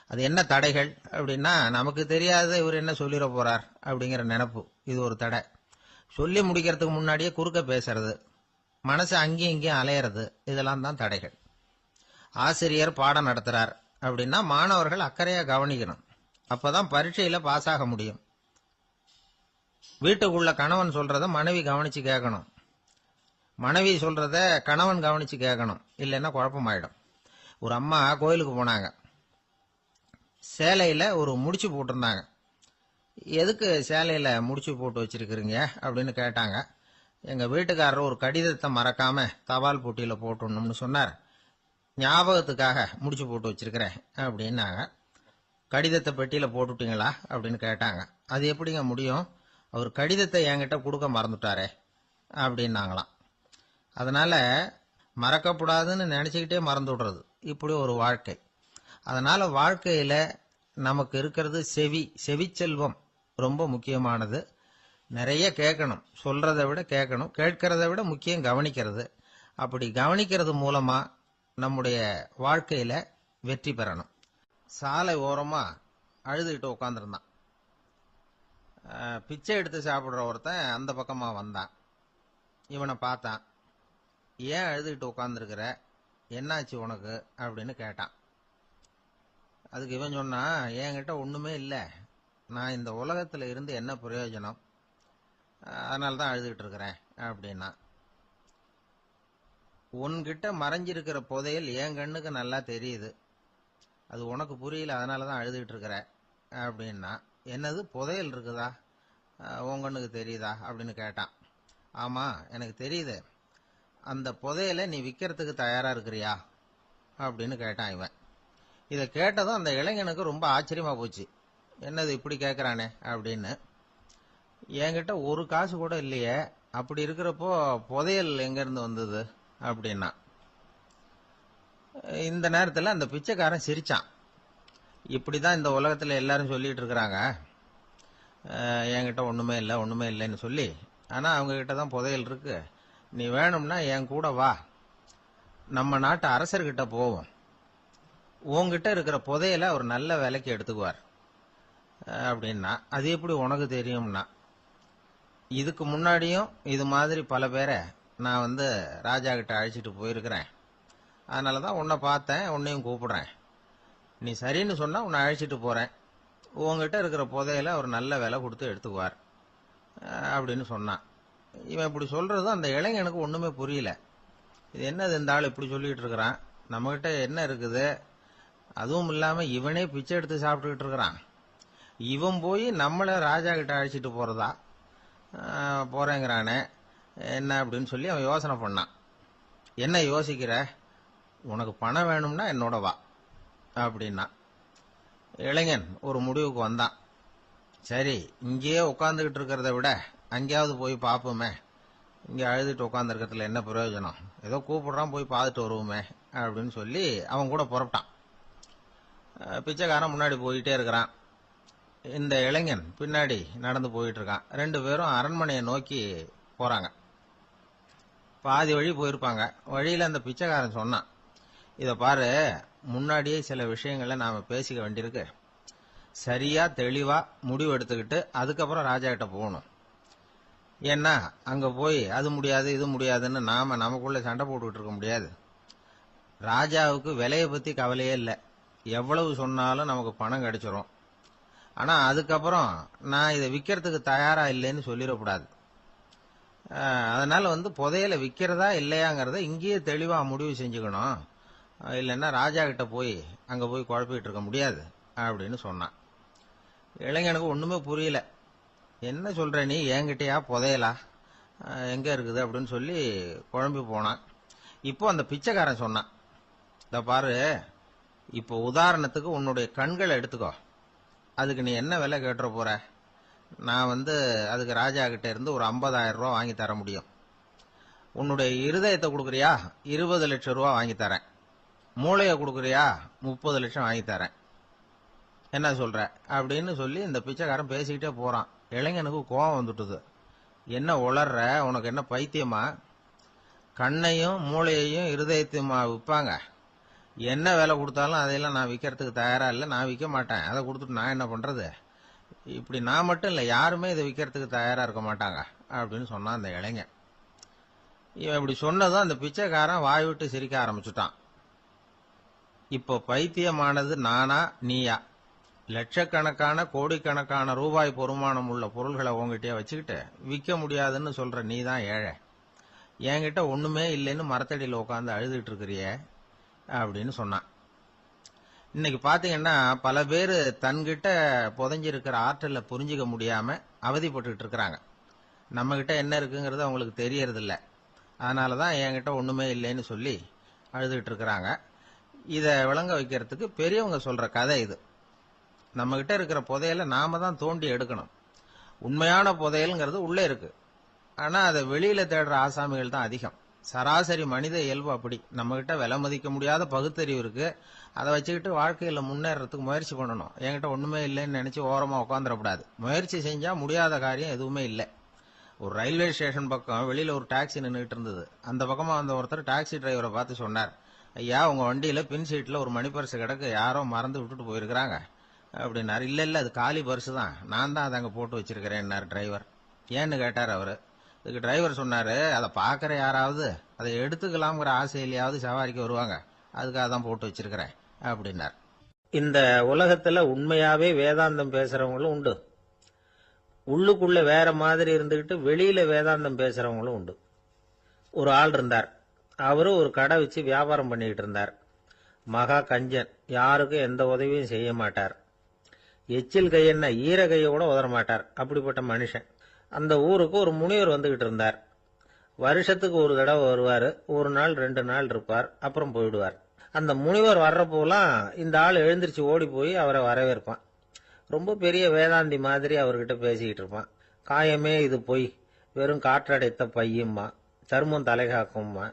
அது என்ன தடைகள் அப்படின்னா, நமக்கு தெரியாத இவர் என்ன சொல்லிட போறார் அப்படிங்கிற நினைப்பு, இது ஒரு தடை. சொல்லி முடிக்கிறதுக்கு முன்னாடியே குறுக்க பேசுறது, மனசு அங்கேயும் இங்கேயும் அலையிறது, இதெல்லாம் தான் தடைகள். ஆசிரியர் பாடம் நடத்துறார் அப்படின்னா மாணவர்கள் அக்கறையா கவனிக்கணும். அப்பதான் பரீட்சையில பாஸ் ஆக முடியும். வீட்டுக்குள்ள கணவன் சொல்றத மனைவி கவனிச்சு கேட்கணும், மனைவி சொல்றத கணவன் கவனிச்சு கேட்கணும், இல்லைன்னா குழப்பமாயிடும். ஒரு அம்மா கோயிலுக்கு போனாங்க. சேலையில ஒரு முடிச்சு போட்டிருந்தாங்க. எதுக்கு சேலையில முடிச்சு போட்டு வச்சிருக்கிறீங்க அப்படின்னு கேட்டாங்க. எங்க வீட்டுக்காரர் ஒரு கடிதத்தை மறக்காம தபால் போட்டியில போட்டுடணும்னு சொன்னார். ஞாபகத்துக்காக முடிச்சு போட்டு வச்சிருக்கிறேன் அப்படின்னாங்க. கடிதத்தை பெட்டியில போட்டுட்டீங்களா அப்படின்னு கேட்டாங்க. அது எப்படிங்க முடியும், அவர் கடிதத்தை என்கிட்ட கொடுக்க மறந்துட்டாரே அப்படின்னாங்களாம். அதனால மறக்கப்படாதுன்னு நினைச்சுக்கிட்டே மறந்து விடுறது, இப்படி ஒரு வாழ்க்கை. அதனால வாழ்க்கையில நமக்கு இருக்கிறது செவிச்செல்வம் ரொம்ப முக்கியமானது. நிறைய கேட்கணும், சொல்றதை விட கேட்கணும், கேட்கறதை விட முக்கியம் கவனிக்கிறது. அப்படி கவனிக்கிறது மூலமா நம்முடைய வாழ்க்கையில வெற்றி பெறணும். சாலை ஓரமா அழுதுகிட்டு உட்காந்துருந்தான். பிச்சை எடுத்து சாப்பிடுற ஒருத்தன் அந்த பக்கமா வந்தான். இவனை பார்த்தான். ஏன் அழுதுகிட்டு உட்காந்துருக்கிற, என்னாச்சு உனக்கு அப்படின்னு கேட்டான். அதுக்கு இவன் சொன்னா, என்கிட்ட ஒண்ணுமே இல்லை, நான் இந்த உலகத்துல இருந்து என்ன பிரயோஜனம், அதனால தான் அழுதுகிட்டு இருக்கிறேன் அப்படின்னா. உன்கிட்ட மறைஞ்சிருக்கிற புதையல் என் கண்ணுக்கு நல்லா தெரியுது, அது உனக்கு புரியல, அதனால தான் அழுதுகிட்டு இருக்கிற அப்படின்னா. என்னது, புதையல் இருக்குதா, உன் கண்ணுக்கு தெரியுதா அப்படின்னு கேட்டான். ஆமா எனக்கு தெரியுது, அந்த புதையலை நீ விற்கிறதுக்கு தயாரா இருக்கிறியா அப்படின்னு கேட்டான் இவன். இதை கேட்டதும் அந்த இளைஞனுக்கு ரொம்ப ஆச்சரியமா போச்சு. என்னது இப்படி கேட்கறானே அப்படின்னு. என்கிட்ட ஒரு காசு கூட இல்லையே, அப்படி இருக்கிறப்போ புதையல் எங்க இருந்து வந்தது அப்படின்னா. இந்த நேரத்தில் அந்த பிச்சைக்காரன் சிரிச்சான். இப்படிதான் இந்த உலகத்துல எல்லாரும் சொல்லிட்டு இருக்கிறாங்க, என்கிட்ட ஒண்ணுமே இல்லை ஒண்ணுமே இல்லைன்னு சொல்லி. ஆனா அவங்க கிட்ட தான் புதையல் இருக்கு. நீ வேணும்னா என் கூட வா, நம்ம நாட்டு அரசர்கிட்ட போவோம், உங்ககிட்ட இருக்கிற புதையலை அவர் நல்ல விலைக்கு எடுத்துக்குவார் அப்படின்னா. அது எப்படி உனக்கு தெரியும்னா, இதுக்கு முன்னாடியும் இது மாதிரி பல பேரை நான் ராஜா கிட்ட அழைச்சிட்டு போயிருக்கிறேன், அதனாலதான் உன்னை பார்த்தேன், உன்னையும் கூப்பிடுறேன், நீ சரின்னு சொன்னா உன்னை அழைச்சிட்டு போறேன், உங்ககிட்ட இருக்கிற புதையலை அவர் நல்ல விலை கொடுத்து எடுத்துக்குவார் அப்படின்னு சொன்னான். இவன் இப்படி சொல்றதும் அந்த இளைஞனுக்கு ஒண்ணுமே புரியல. இது என்னது இந்த ஆள் இப்படி சொல்லிட்டு இருக்கிறான், நம்மகிட்ட என்ன இருக்குது, அதுவும் இல்லாம இவனே பிச்சை எடுத்து சாப்பிட்டுக்கிட்டு இருக்கிறான், இவன் போய் நம்மள ராஜா கிட்ட அழைச்சிட்டு போறதா போறேங்கிறானே என்ன அப்படின்னு சொல்லி அவன் யோசனை பண்ணான். என்ன யோசிக்கிற, உனக்கு பணம் வேணும்னா என்னோட வா அப்படின்னா. இளைஞன் ஒரு முடிவுக்கு வந்தான். சரி, இங்கேயே உட்காந்துக்கிட்டு இருக்கிறத விட அங்கேயாவது போய் பார்ப்போமே, இங்கே அழுதுட்டு உட்காந்துருக்கிறதுல என்ன பிரயோஜனம், ஏதோ கூப்பிடுறான் போய் பார்த்துட்டு வருவோமே அப்படின்னு சொல்லி அவன் கூட புறப்பட்டான். பிச்சைக்காரன் முன்னாடி போயிட்டே இருக்கிறான், இந்த இளைஞன் பின்னாடி நடந்து போயிட்டு இருக்கான். ரெண்டு பேரும் அரண்மனையை நோக்கி போறாங்க. பாதி வழி போயிருப்பாங்க. வழியில அந்த பிச்சைக்காரன் சொன்னான், இத பாரு, முன்னாடியே சில விஷயங்களை நாம பேசிக்க வேண்டியிருக்கு, சரியா தெளிவா முடிவு எடுத்துக்கிட்டு அதுக்கப்புறம் ராஜா கிட்ட போகணும். ஏன்னா அங்க போய் அது முடியாது இது முடியாதுன்னு நாம நமக்குள்ள சண்டை போட்டுக்கிட்டு இருக்க முடியாது. ராஜாவுக்கு விலையை பத்தி கவலையே இல்லை, எவ்வளவு சொன்னாலும் நமக்கு பணம் கிடைச்சிரும். ஆனா அதுக்கப்புறம் நான் இதை விற்கிறதுக்கு தயாரா இல்லைன்னு சொல்லிடக்கூடாது. அதனால புதையலை விற்கிறதா இல்லையாங்கிறத இங்கேயே தெளிவா முடிவு செஞ்சுக்கணும், இல்லைன்னா ராஜா கிட்ட போய் அங்க போய் குழப்பிட்டு இருக்க முடியாது அப்படின்னு சொன்னான். இளைஞனுக்கு ஒண்ணுமே புரியல. என்ன சொல்ற நீ, என்கிட்டயா புதையலா, எங்க இருக்குது அப்படின்னு சொல்லி குழம்பி போனான். இப்போ அந்த பிச்சைக்காரன் சொன்னான், இத பாரு, இப்போ உதாரணத்துக்கு உன்னுடைய கண்களை எடுத்துக்கோ, அதுக்கு நீ என்ன விலை கேட்டுற போற, நான் அதுக்கு ராஜா கிட்ட இருந்து ஒரு 50,000 ரூபா வாங்கி தர முடியும். உன்னுடைய இருதயத்தை கொடுக்குறியா, 20 லட்சம் ரூபா வாங்கி தரேன். மூளையை கொடுக்குறியா, 30 லட்சம் வாங்கி தரேன். என்ன சொல்ற அப்படின்னு சொல்லி இந்த பிச்சைக்காரன் பேசிக்கிட்டே போறான். இளைஞனுக்கு கோபம் வந்துட்டுது. என்ன உளர்ற, உனக்கு என்ன பைத்தியமா? கண்ணையும் மூளையையும் இருதயத்தையுமா விற்பாங்க? என்ன வேலை கொடுத்தாலும் அதையெல்லாம் நான் விற்கிறதுக்கு தயாரா இல்லை, நான் விற்க மாட்டேன். அதை கொடுத்துட்டு நான் என்ன பண்றது? இப்படி நான் மட்டும் இல்லை, யாருமே இதை விற்கிறதுக்கு தயாரா இருக்க மாட்டாங்க அப்படின்னு சொன்னான் அந்த இளைஞன். இவன் இப்படி சொன்னதும் அந்த பிச்சைக்காரன் வாய் விட்டு சிரிக்க ஆரம்பிச்சுட்டான். இப்போ பைத்தியமானது நானா நீயா? லட்சக்கணக்கான கோடிக்கணக்கான ரூபாய் பொறுமானம் உள்ள பொருள்களை உங்ககிட்டயே வச்சுக்கிட்டு விற்க முடியாதுன்னு சொல்ற நீ தான் ஏழை. என்கிட்ட ஒண்ணுமே இல்லைன்னு மரத்தடியில் உட்காந்து அழுதுட்டு இருக்கிறியே அப்படின்னு சொன்னான். இன்னைக்கு பாத்தீங்கன்னா பல பேர் தன்கிட்ட புதைஞ்சிருக்கிற ஆற்றலை புரிஞ்சிக்க முடியாம அவதிப்பட்டு இருக்கிறாங்க. நம்ம கிட்ட என்ன இருக்குங்கிறது அவங்களுக்கு தெரியறதில்ல. அதனாலதான் என்கிட்ட ஒண்ணுமே இல்லைன்னு சொல்லி அழுதுகிட்டு இருக்கிறாங்க. இதை விளங்க வைக்கிறதுக்கு பெரியவங்க சொல்ற கதை இது. நம்ம கிட்ட இருக்கிற புதையலை நாம தான் தோண்டி எடுக்கணும். உண்மையான புதையல்ங்கிறது உள்ளே இருக்கு. ஆனா அதை வெளியில தேடுற ஆசாமிகள் தான் அதிகம். சராசரி மனித இயல்பு அப்படி. நம்ம கிட்ட விலை மதிக்க முடியாத பகுத்தறிவு இருக்கு. அதை வச்சுக்கிட்டு வாழ்க்கையில முன்னேறதுக்கு முயற்சி பண்ணணும். என்கிட்ட ஒண்ணுமே இல்லைன்னு நினைச்சு ஓரமா உட்காந்துடக்கூடாது. முயற்சி செஞ்சா முடியாத காரியம் எதுவுமே இல்லை. ஒரு ரயில்வே ஸ்டேஷன் பக்கம் வெளியில ஒரு டாக்ஸி நின்றுட்டு இருந்தது. அந்த பக்கமா வந்த ஒருத்தர் டாக்ஸி டிரைவரை பார்த்து சொன்னார், ஐயா உங்க வண்டியில பின் சீட்ல ஒரு மணி பர்ஸ் கிடக்கு, யாரோ மறந்து விட்டுட்டு போயிருக்கிறாங்க அப்படின்னாரு. இல்ல அது காலி பர்ஸ் தான், நான் தான் அதை அங்க போட்டு வச்சிருக்கிறேன் டிரைவர். ஏன்னு கேட்டார் அவரு. இதுக்கு டிரைவர் சொன்னாரு, அதை பாக்குற யாராவது அதை எடுத்துக்கலாம்ங்கிற ஆசையிலேயாவது சவாரிக்கு வருவாங்க, அதுக்காக தான் போட்டு வச்சிருக்கிறேன் அப்படின்னார். இந்த உலகத்துல உண்மையாவே வேதாந்தம் பேசுறவங்களும் உண்டு. உள்ளுக்குள்ள வேற மாதிரி இருந்துகிட்டு வெளியில வேதாந்தம் பேசுறவங்களும் உண்டு. ஒரு ஆள் இருந்தார். அவரு ஒரு கடை வச்சு வியாபாரம் பண்ணிக்கிட்டு இருந்தார். மகா கஞ்சன், யாருக்கும் எந்த உதவியும் செய்ய மாட்டார். எச்சில் கையென்ன ஈர கையை கூட உதற மாட்டார். அப்படிப்பட்ட மனுஷன். அந்த ஊருக்கு ஒரு முனிவர் வந்துகிட்டு இருந்தார். வருஷத்துக்கு ஒரு தடவை வருவார். ஒரு நாள் 2 நாள் இருப்பார், அப்புறம் போயிடுவார். அந்த முனிவர் வர்றப்போலாம் இந்த ஆள் எழுந்திருச்சு ஓடி போய் அவரை வரவேற்பான். ரொம்ப பெரிய வேதாந்தி மாதிரி அவர்கிட்ட பேசிக்கிட்டு இருப்பான். காயமே இது பொய், வெறும் காற்றடைத்த பையும்மா, தர்மம் தலைகாக்கும்மா.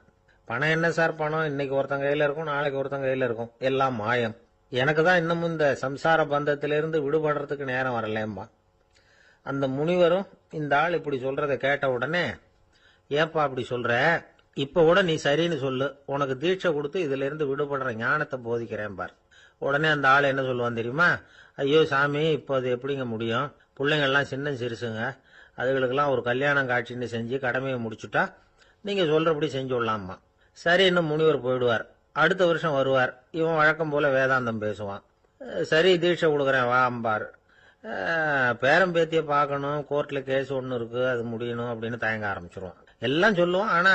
பணம் என்ன சார் பணம், இன்னைக்கு ஒருத்தன் கையில இருக்கும், நாளைக்கு ஒருத்தன் கையில இருக்கும், எல்லாம் மாயம். எனக்கு தான் இன்னமும் இந்த சம்சார பந்தத்திலிருந்து விடுபடுறதுக்கு நேரம் வரலேம்பா. அந்த முனிவரும் இந்த ஆள் இப்படி சொல்றதை கேட்ட உடனே, ஏப்பா அப்படி சொல்ற, இப்ப கூட நீ சரின்னு சொல்லு, உனக்கு தீட்சை கொடுத்து இதுல இருந்து விடுபடுற ஞானத்தை போதிக்கிறேன் பார். உடனே அந்த ஆள் என்ன சொல்லுவான் தெரியுமா? ஐயோ சாமி, இப்போ அது எப்படிங்க முடியும்? பிள்ளைங்கள்லாம் சின்ன சிறுசுங்க, அதுகளுக்கெல்லாம் ஒரு கல்யாணம் காட்சின்னு செஞ்சு கடமையை முடிச்சுட்டா நீங்க சொல்றபடி செஞ்சு விடலாமா. சரி, இன்னும் முனிவர் போயிடுவார். அடுத்த வருஷம் வருவார். இவன் வழக்கம் போல வேதாந்தம் பேசுவான். சரி தீட்சை கொடுக்குறேன் வா அம்பார். பேரம் பேத்திய பார்க்கணும், கோர்ட்ல கேஸ் ஒன்று இருக்கு, அது முடியணும் அப்படின்னு தயங்க ஆரம்பிச்சிருவான். எல்லாம் சொல்லுவான், ஆனா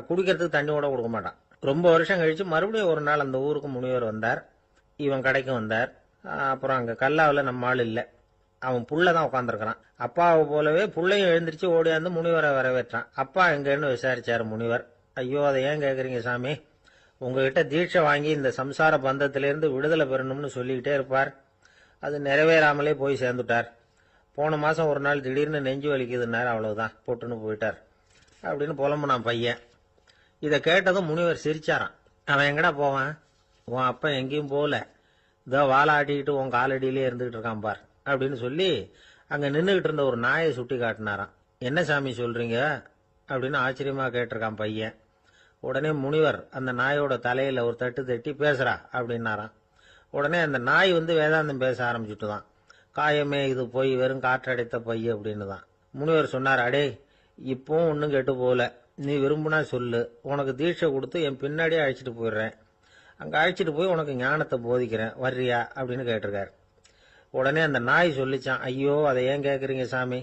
குடிக்கிறதுக்கு தண்ணி கூட கொடுக்க மாட்டான். ரொம்ப வருஷம் கழிச்சு மறுபடியும் ஒரு நாள் அந்த ஊருக்கு முனிவர் வந்தார். இவன் கடைக்கும் வந்தார். அப்புறம் அங்க கல்லாவில் நம்ம ஆள் இல்லை, அவன் புள்ள தான் உட்காந்துருக்கிறான். அப்பாவை போலவே புள்ளையும் எழுந்திரிச்சு ஓடியாந்து முனிவரை வரவேற்றான். அப்பா எங்கன்னு விசாரிச்சாரு முனிவர். ஐயோ அதை ஏன் கேக்குறீங்க சாமி, உங்ககிட்ட தீட்சை வாங்கி இந்த சம்சார பந்தத்திலிருந்து விடுதலை பெறணும்னு சொல்லிக்கிட்டே இருப்பார், அது நிறைவேறாமலே போய் சேர்ந்துட்டார். போன மாசம் ஒரு நாள் திடீர்னு நெஞ்சு வலிக்குதுன்னாரு, அவ்வளவுதான் போட்டுன்னு போயிட்டார் அப்படின்னு புலம்புனான் பையன். இதை கேட்டதும் முனிவர் சிரிச்சாரான். அவன் எங்கடா போவான், உன் அப்பா எங்கேயும் போகல, இதோ வாழை ஆட்டிக்கிட்டு உன் காலடியிலே இருந்துகிட்டு இருக்கான் பார் அப்படின்னு சொல்லி அங்க நின்றுகிட்டு இருந்த ஒரு நாயை சுட்டி காட்டினாராம். என்ன சாமி சொல்றீங்க அப்படின்னு ஆச்சரியமா கேட்டிருக்கான் பையன். உடனே முனிவர் அந்த நாயோட தலையில ஒரு தட்டு தட்டி பேசுறா அப்படின்னாராம். உடனே அந்த நாய் வேதாந்தம் பேச ஆரம்பிச்சுட்டுதான். காயமே இது பொய், வெறும் காற்றடைத்த பை அப்படின்னு தான். முனிவர் சொன்னார், அடே இப்பவும் ஒன்னும் கெட்டு போல, நீ விரும்புனா சொல்லு, உனக்கு தீட்சை கொடுத்து என் பின்னாடியே அழைச்சிட்டு போயிடுறேன், அங்க அழைச்சிட்டு போய் உனக்கு ஞானத்தை போதிக்கிறேன், வர்றியா அப்படின்னு கேட்டிருக்காரு. உடனே அந்த நாய் சொல்லிச்சான், ஐயோ அதை ஏன் கேக்குறீங்க சாமி,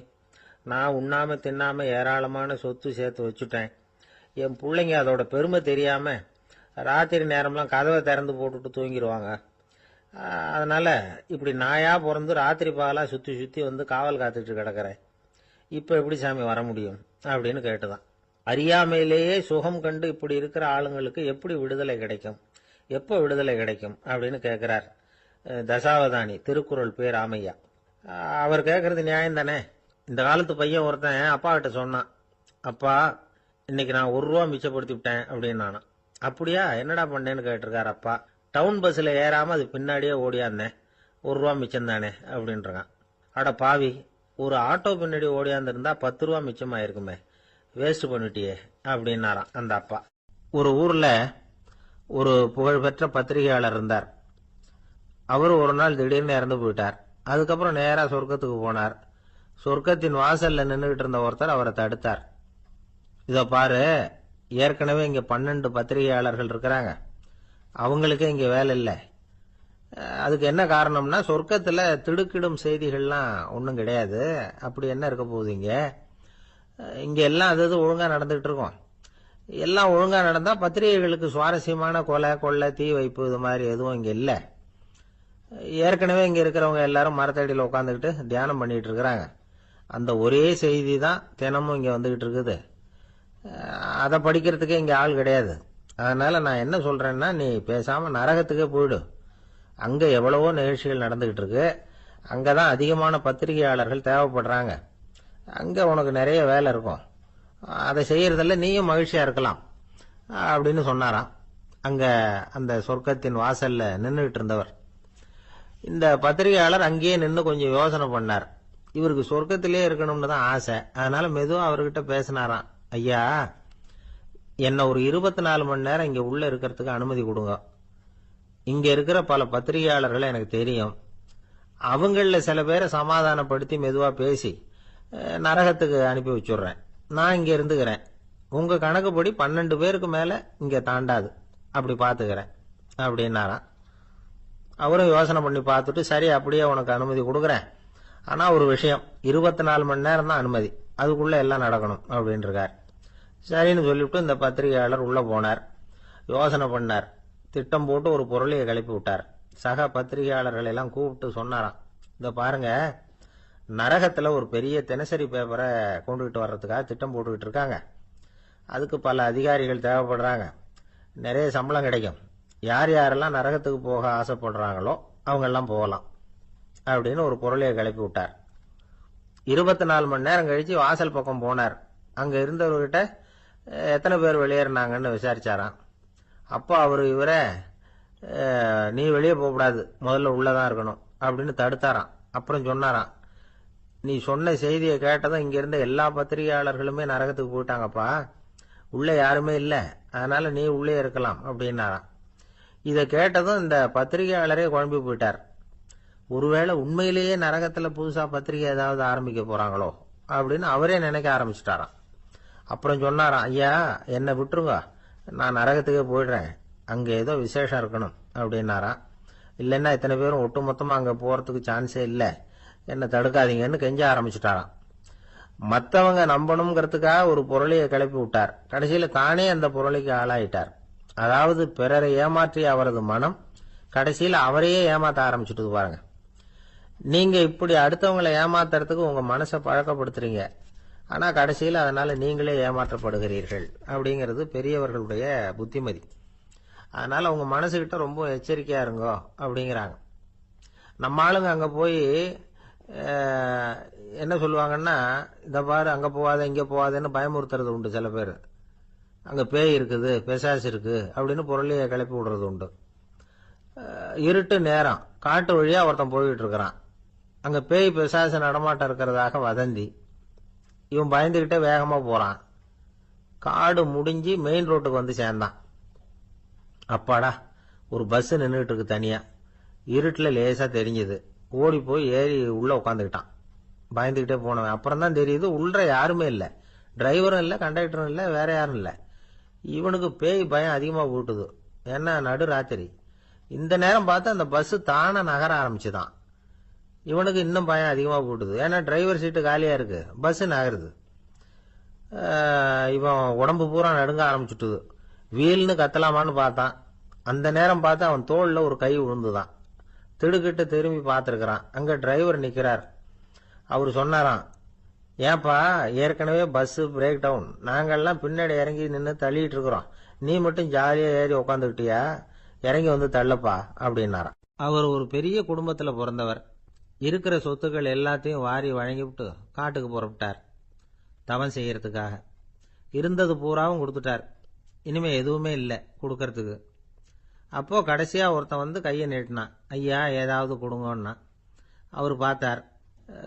நான் உண்ணாம தின்னாம ஏராளமான சொத்து சேர்த்து வச்சுட்டேன். என் பிள்ளைங்க அதோட பெருமை தெரியாம ராத்திரி நேரம்லாம் கதவை திறந்து போட்டுட்டு தூங்கிடுவாங்க. அதனால இப்படி நாயா பிறந்து ராத்திரி பகலா சுத்தி சுத்தி காவல் காத்துட்டு கிடக்கிறேன். இப்ப எப்படி சாமி வர முடியும் அப்படின்னு கேட்டுதான். அறியாமையிலேயே சுகம் கண்டு இப்படி இருக்கிற ஆளுங்களுக்கு எப்படி விடுதலை கிடைக்கும், எப்ப விடுதலை கிடைக்கும் அப்படின்னு கேட்கிறார் தசாவதானி, திருக்குறள் பேர் ராமையா. அவர் கேட்கறது நியாயம் தானே. இந்த காலத்து பையன் ஒருத்தன் அப்பா கிட்ட சொன்னான், அப்பா இன்னைக்கு நான் 1 ரூபா மிச்சப்படுத்தி விட்டேன் அப்படின்னு நானும். அப்படியா, என்னடா பண்ணேன்னு கேட்டிருக்காரு அப்பா. டவுன் பஸ்ல ஏறாம அது பின்னாடியே ஓடியாந்தேன், 1 ரூபா மிச்சம் தானே அப்படின்றான். அட பாவி, ஒரு ஆட்டோ பின்னாடி ஓடியாந்துருந்தா 10 ரூபா மிச்சமாயிருக்குமே, வேஸ்ட் பண்ணிட்டியே அப்படின்னாராம் அந்த அப்பா. ஒரு ஊர்ல ஒரு புகழ்பெற்ற பத்திரிகையாளர் இருந்தார். அவரு ஒரு நாள் திடீர்னு இறந்து போயிட்டார். அதுக்கப்புறம் நேரா சொர்க்கத்துக்கு போனார். சொர்க்கத்தின் வாசல்ல நின்றுகிட்டு இருந்த ஒருத்தர் அவரை தடுத்தார். இத பாரு, ஏற்கனவே இங்க 12 பத்திரிகையாளர்கள் இருக்கிறாங்க, அவங்களுக்கே இங்க வேலை இல்லை. அதுக்கு என்ன காரணம்னா, சொர்க்கத்துல திடுக்கிடும் செய்திகள்லாம் ஒன்றும் கிடையாது. அப்படி என்ன இருக்க போகுது இங்க எல்லாம் அது ஒழுங்கா நடந்துகிட்டு இருக்கும். எல்லாம் ஒழுங்கா நடந்தா பத்திரிகைகளுக்கு சுவாரஸ்யமான கொலை கொள்ளை தீ வைப்பு இது மாதிரி எதுவும் இங்க இல்லை. ஏற்கனவே இங்க இருக்கிறவங்க எல்லாரும் மரத்தடியில் உட்காந்துக்கிட்டு தியானம் பண்ணிட்டு இருக்கிறாங்க. அந்த ஒரே செய்தி தான் தினமும் இங்க வந்துகிட்டு இருக்குது. அதை படிக்கிறதுக்கே இங்க ஆள் கிடையாது. அதனால நான் என்ன சொல்றேன்னா, நீ பேசாம நரகத்துக்கே போயிடு. அங்க எவ்வளவோ நிகழ்ச்சிகள் நடந்துகிட்டு இருக்கு. அங்கதான் அதிகமான பத்திரிகையாளர்கள் தேவைப்படுறாங்க. அங்க உனக்கு நிறைய வேலை இருக்கும். அதை செய்யறதில்ல, நீயும் மகிழ்ச்சியா இருக்கலாம் அப்படின்னு சொன்னாராம் அங்க அந்த சொர்க்கத்தின் வாசல்ல நின்றுகிட்டு இருந்தவர். இந்த பத்திரிகையாளர் அங்கேயே நின்று கொஞ்சம் யோசனை பண்ணார். இவருக்கு சொர்க்கத்திலே இருக்கணும்னு தான் ஆசை. அதனால மெதுவா அவர்கிட்ட பேசினாராம். ஐயா, என்ன ஒரு 24 மணி நேரம் இங்க உள்ள இருக்கிறதுக்கு அனுமதி கொடுங்க. இங்க இருக்கிற பல பத்திரிகையாளர்களை எனக்கு தெரியும். அவங்கள சில பேரை சமாதானப்படுத்தி மெதுவா பேசி நரகத்துக்கு அனுப்பி வச்சுடுறேன். நான் இங்க இருந்துக்கிறேன். உங்க கணக்குப்படி 12 பேருக்கு மேல இங்க தாண்டாது, அப்படி பாத்துக்கிறேன் அப்படின்னாராம். அவரும் யோசனை பண்ணி பார்த்துட்டு, சரி அப்படியே உனக்கு அனுமதி கொடுக்குறேன், ஆனா ஒரு விஷயம், 24 மணி நேரம் தான் அனுமதி, அதுக்குள்ள எல்லாம் நடக்கணும் அப்படின்னு இருக்கார். சரின்னு சொல்லிவிட்டு இந்த பத்திரிகையாளர் உள்ள போனார். யோசனை பண்ணார். திட்டம் போட்டு ஒரு பொருளையை கிளப்பி விட்டார். சக பத்திரிகையாளர்களை எல்லாம் கூப்பிட்டு சொன்னாராம், இந்த பாருங்க, நரகத்துல ஒரு பெரிய தினசரி பேப்பரை கொண்டுகிட்டு வர்றதுக்காக திட்டம் போட்டுக்கிட்டு இருக்காங்க. அதுக்கு பல அதிகாரிகள் தேவைப்படுறாங்க. நிறைய சம்பளம் கிடைக்கும். யார் யாரெல்லாம் நரகத்துக்கு போக ஆசைப்படுறாங்களோ அவங்க எல்லாம் போகலாம் அப்படின்னு ஒரு பொருளையை கிளப்பி விட்டார். 24 மணி நேரம் கழிச்சு வாசல் பக்கம் போனார். அங்க இருந்தவர்கிட்ட எத்தனை பேர் வெளியேறினாங்கன்னு விசாரிச்சாராம். அப்போ அவர் இவரை, நீ வெளியே போகக்கூடாது, முதல்ல உள்ளதான் இருக்கணும் அப்படின்னு தடுத்தாராம். அப்புறம் சொன்னாராம், நீ சொன்ன செய்தியை கேட்டதும் இங்க இருந்த எல்லா பத்திரிகையாளர்களுமே நரகத்துக்கு போயிட்டாங்கப்பா, உள்ள யாருமே இல்லை, அதனால நீ உள்ளே இருக்கலாம் அப்படின்னாராம். இதை கேட்டதும் இந்த பத்திரிகையாளரே குழம்பி போயிட்டார். ஒருவேளை உண்மையிலேயே நரகத்துல புதுசா பத்திரிகை ஏதாவது ஆரம்பிக்க போறாங்களோ அப்படின்னு அவரே நினைக்க ஆரம்பிச்சுட்டாராம். அப்புறம் சொன்னாராம், ஐயா என்னை விட்டுருங்க, நான் நரகத்துக்கே போயிடுறேன், அங்க ஏதோ விசேஷம் இருக்கணும் அப்படின்னாராம். இல்லைன்னா இத்தனை பேரும் ஒட்டுமொத்தமா அங்க போறதுக்கு சான்ஸே இல்லை, என்னை தடுக்காதீங்கன்னு கெஞ்ச ஆரம்பிச்சுட்டாராம். மற்றவங்க நம்பணுங்கிறதுக்காக ஒரு பொருளையை கிளப்பி விட்டார். கடைசியில தானே அந்த பொருளைக்கு ஆளாயிட்டார். அதாவது பிறரை ஏமாற்றிய அவரது மனம் கடைசியில் அவரையே ஏமாத்த ஆரம்பிச்சுட்டு பாருங்க. நீங்க இப்படி அடுத்தவங்களை ஏமாத்துறதுக்கு உங்க மனசை பழக்கப்படுத்துறீங்க, ஆனா கடைசியில் அதனால நீங்களே ஏமாற்றப்படுகிறீர்கள் அப்படிங்கிறது பெரியவர்களுடைய புத்திமதி. அதனால உங்க மனசுகிட்ட ரொம்ப எச்சரிக்கையா இருங்கோ அப்படிங்கிறாங்க. நம்ம ஆளுங்க அங்க போய் என்ன சொல்லுவாங்கன்னா, இத பாரு அங்க போவாத இங்க போவாதன்னு பயமுறுத்துறது உண்டு. சில பேர் அங்க பேய் இருக்குது, பிசாசு இருக்கு அப்படின்னு பொருளையை கிளப்பி விடுறது உண்டு. இருட்டு நேரம் காட்டு வழியா ஒருத்தன் போயிட்டு இருக்கிறான். அங்க பேய் பிசாசு நடமாட்டம் இருக்கிறதாக வதந்தி. இவன் பயந்துகிட்டே வேகமா போறான். காடு முடிஞ்சு மெயின் ரோட்டுக்கு வந்து சேர்ந்தான். அப்பாடா, ஒரு பஸ் நின்றுட்டு இருக்கு தனியா. இருட்டுல லேசா தெரிஞ்சது. ஓடி போய் ஏறி உள்ள உட்காந்துக்கிட்டான். பயந்துகிட்டே போனவன் அப்புறம் தான் தெரியுது உள்ள யாருமே இல்லை, டிரைவரும் இல்லை, கண்டக்டரும் இல்லை, வேற யாரும் இல்லை. இவனுக்கு பேய் பயம் அதிகமா போட்டுது. ஏன்னா நடு ராத்திரி. இந்த நேரம் பார்த்து அந்த பஸ் தானே நகர ஆரம்பிச்சுதான். இவனுக்கு இன்னும் பயம் அதிகமா போட்டுது. ஏன்னா டிரைவர் சீட்டு காலியா இருக்கு, பஸ் நகருது. இவன் உடம்பு பூரா நடுங்க ஆரம்பிச்சுட்டுது. வீல்னு கத்தலாமான்னு பார்த்தான். அந்த நேரம் பார்த்து அவன் தோல்ல ஒரு கை விழுந்துதான். திடுக்கிட்டு திரும்பி பார்த்திருக்கிறான். அங்க டிரைவர் நிக்கிறார். அவரு சொன்னாராம், ஏன்பா ஏற்கனவே பஸ் பிரேக் டவுன், நாங்கெல்லாம் பின்னாடி இறங்கி நின்று தள்ளிட்டு இருக்கிறோம், நீ மட்டும் ஜாலியா ஏறி உக்காந்துக்கிட்டியா, இறங்கி வந்து தள்ளப்பா அப்படின்னாராம். அவர் ஒரு பெரிய குடும்பத்துல பிறந்தவர். இருக்கிற சொத்துக்கள் எல்லாத்தையும் வாரி வழங்கிவிட்டு காட்டுக்கு புறப்பட்டார் தவம் செய்யறதுக்காக. இருந்தது பூராவும் கொடுத்துட்டார். இனிமே எதுவுமே இல்லை கொடுக்கறதுக்கு. அப்போ கடைசியா ஒருத்தன் வந்து கையை நீட்டினான். ஐயா ஏதாவது கொடுங்கன்னா. அவர் பார்த்தார்.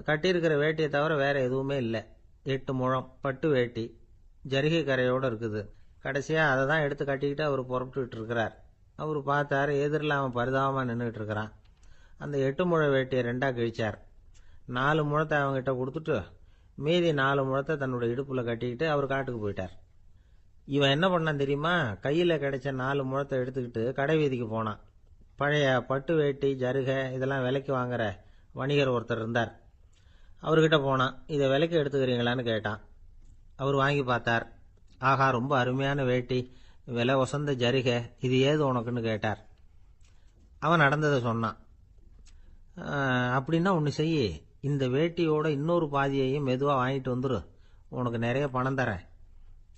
கட்டியிருக்கிற வேட்டியை தவிர வேற எதுவுமே இல்லை. 8 முழம் பட்டு வேட்டி, ஜரிகை கரையோடு இருக்குது. கடைசியாக அதை தான் எடுத்து கட்டிக்கிட்டு அவர் புறப்பட்டுக்கிட்டு இருக்கிறார். அவர் பார்த்தாரு, எதிரில் அவன் பரிதாபமாக நின்றுட்டு இருக்கிறான். அந்த 8 முழ வேட்டியை 2ஆக கிழிச்சார். 4 முழத்தை அவங்ககிட்ட கொடுத்துட்டு மீதி 4 முழத்தை தன்னுடைய இடுப்பில் கட்டிக்கிட்டு அவர் காட்டுக்கு போயிட்டார். இவன் என்ன பண்ணான் தெரியுமா? கையில் கிடைச்ச 4 முழத்தை எடுத்துக்கிட்டு கடை வீதிக்கு போனான். பழைய பட்டு வேட்டி ஜருகை இதெல்லாம் விலைக்கு வாங்குற வணிகர் ஒருத்தர் இருந்தார். அவர்கிட்ட போனான். இதை விலைக்கு எடுத்துக்கிறீங்களான்னு கேட்டான். அவர் வாங்கி பார்த்தார். ஆகா, ரொம்ப அருமையான வேட்டி, விலை வசந்த ஜருகை, இது ஏது உனக்குன்னு கேட்டார். அவன் நடந்ததை சொன்னான். அப்படின்னா ஒன்று செய்யி, இந்த வேட்டியோட இன்னொரு பாதியையும் மெதுவாக வாங்கிட்டு வந்துரு, உனக்கு நிறைய பணம் தரேன்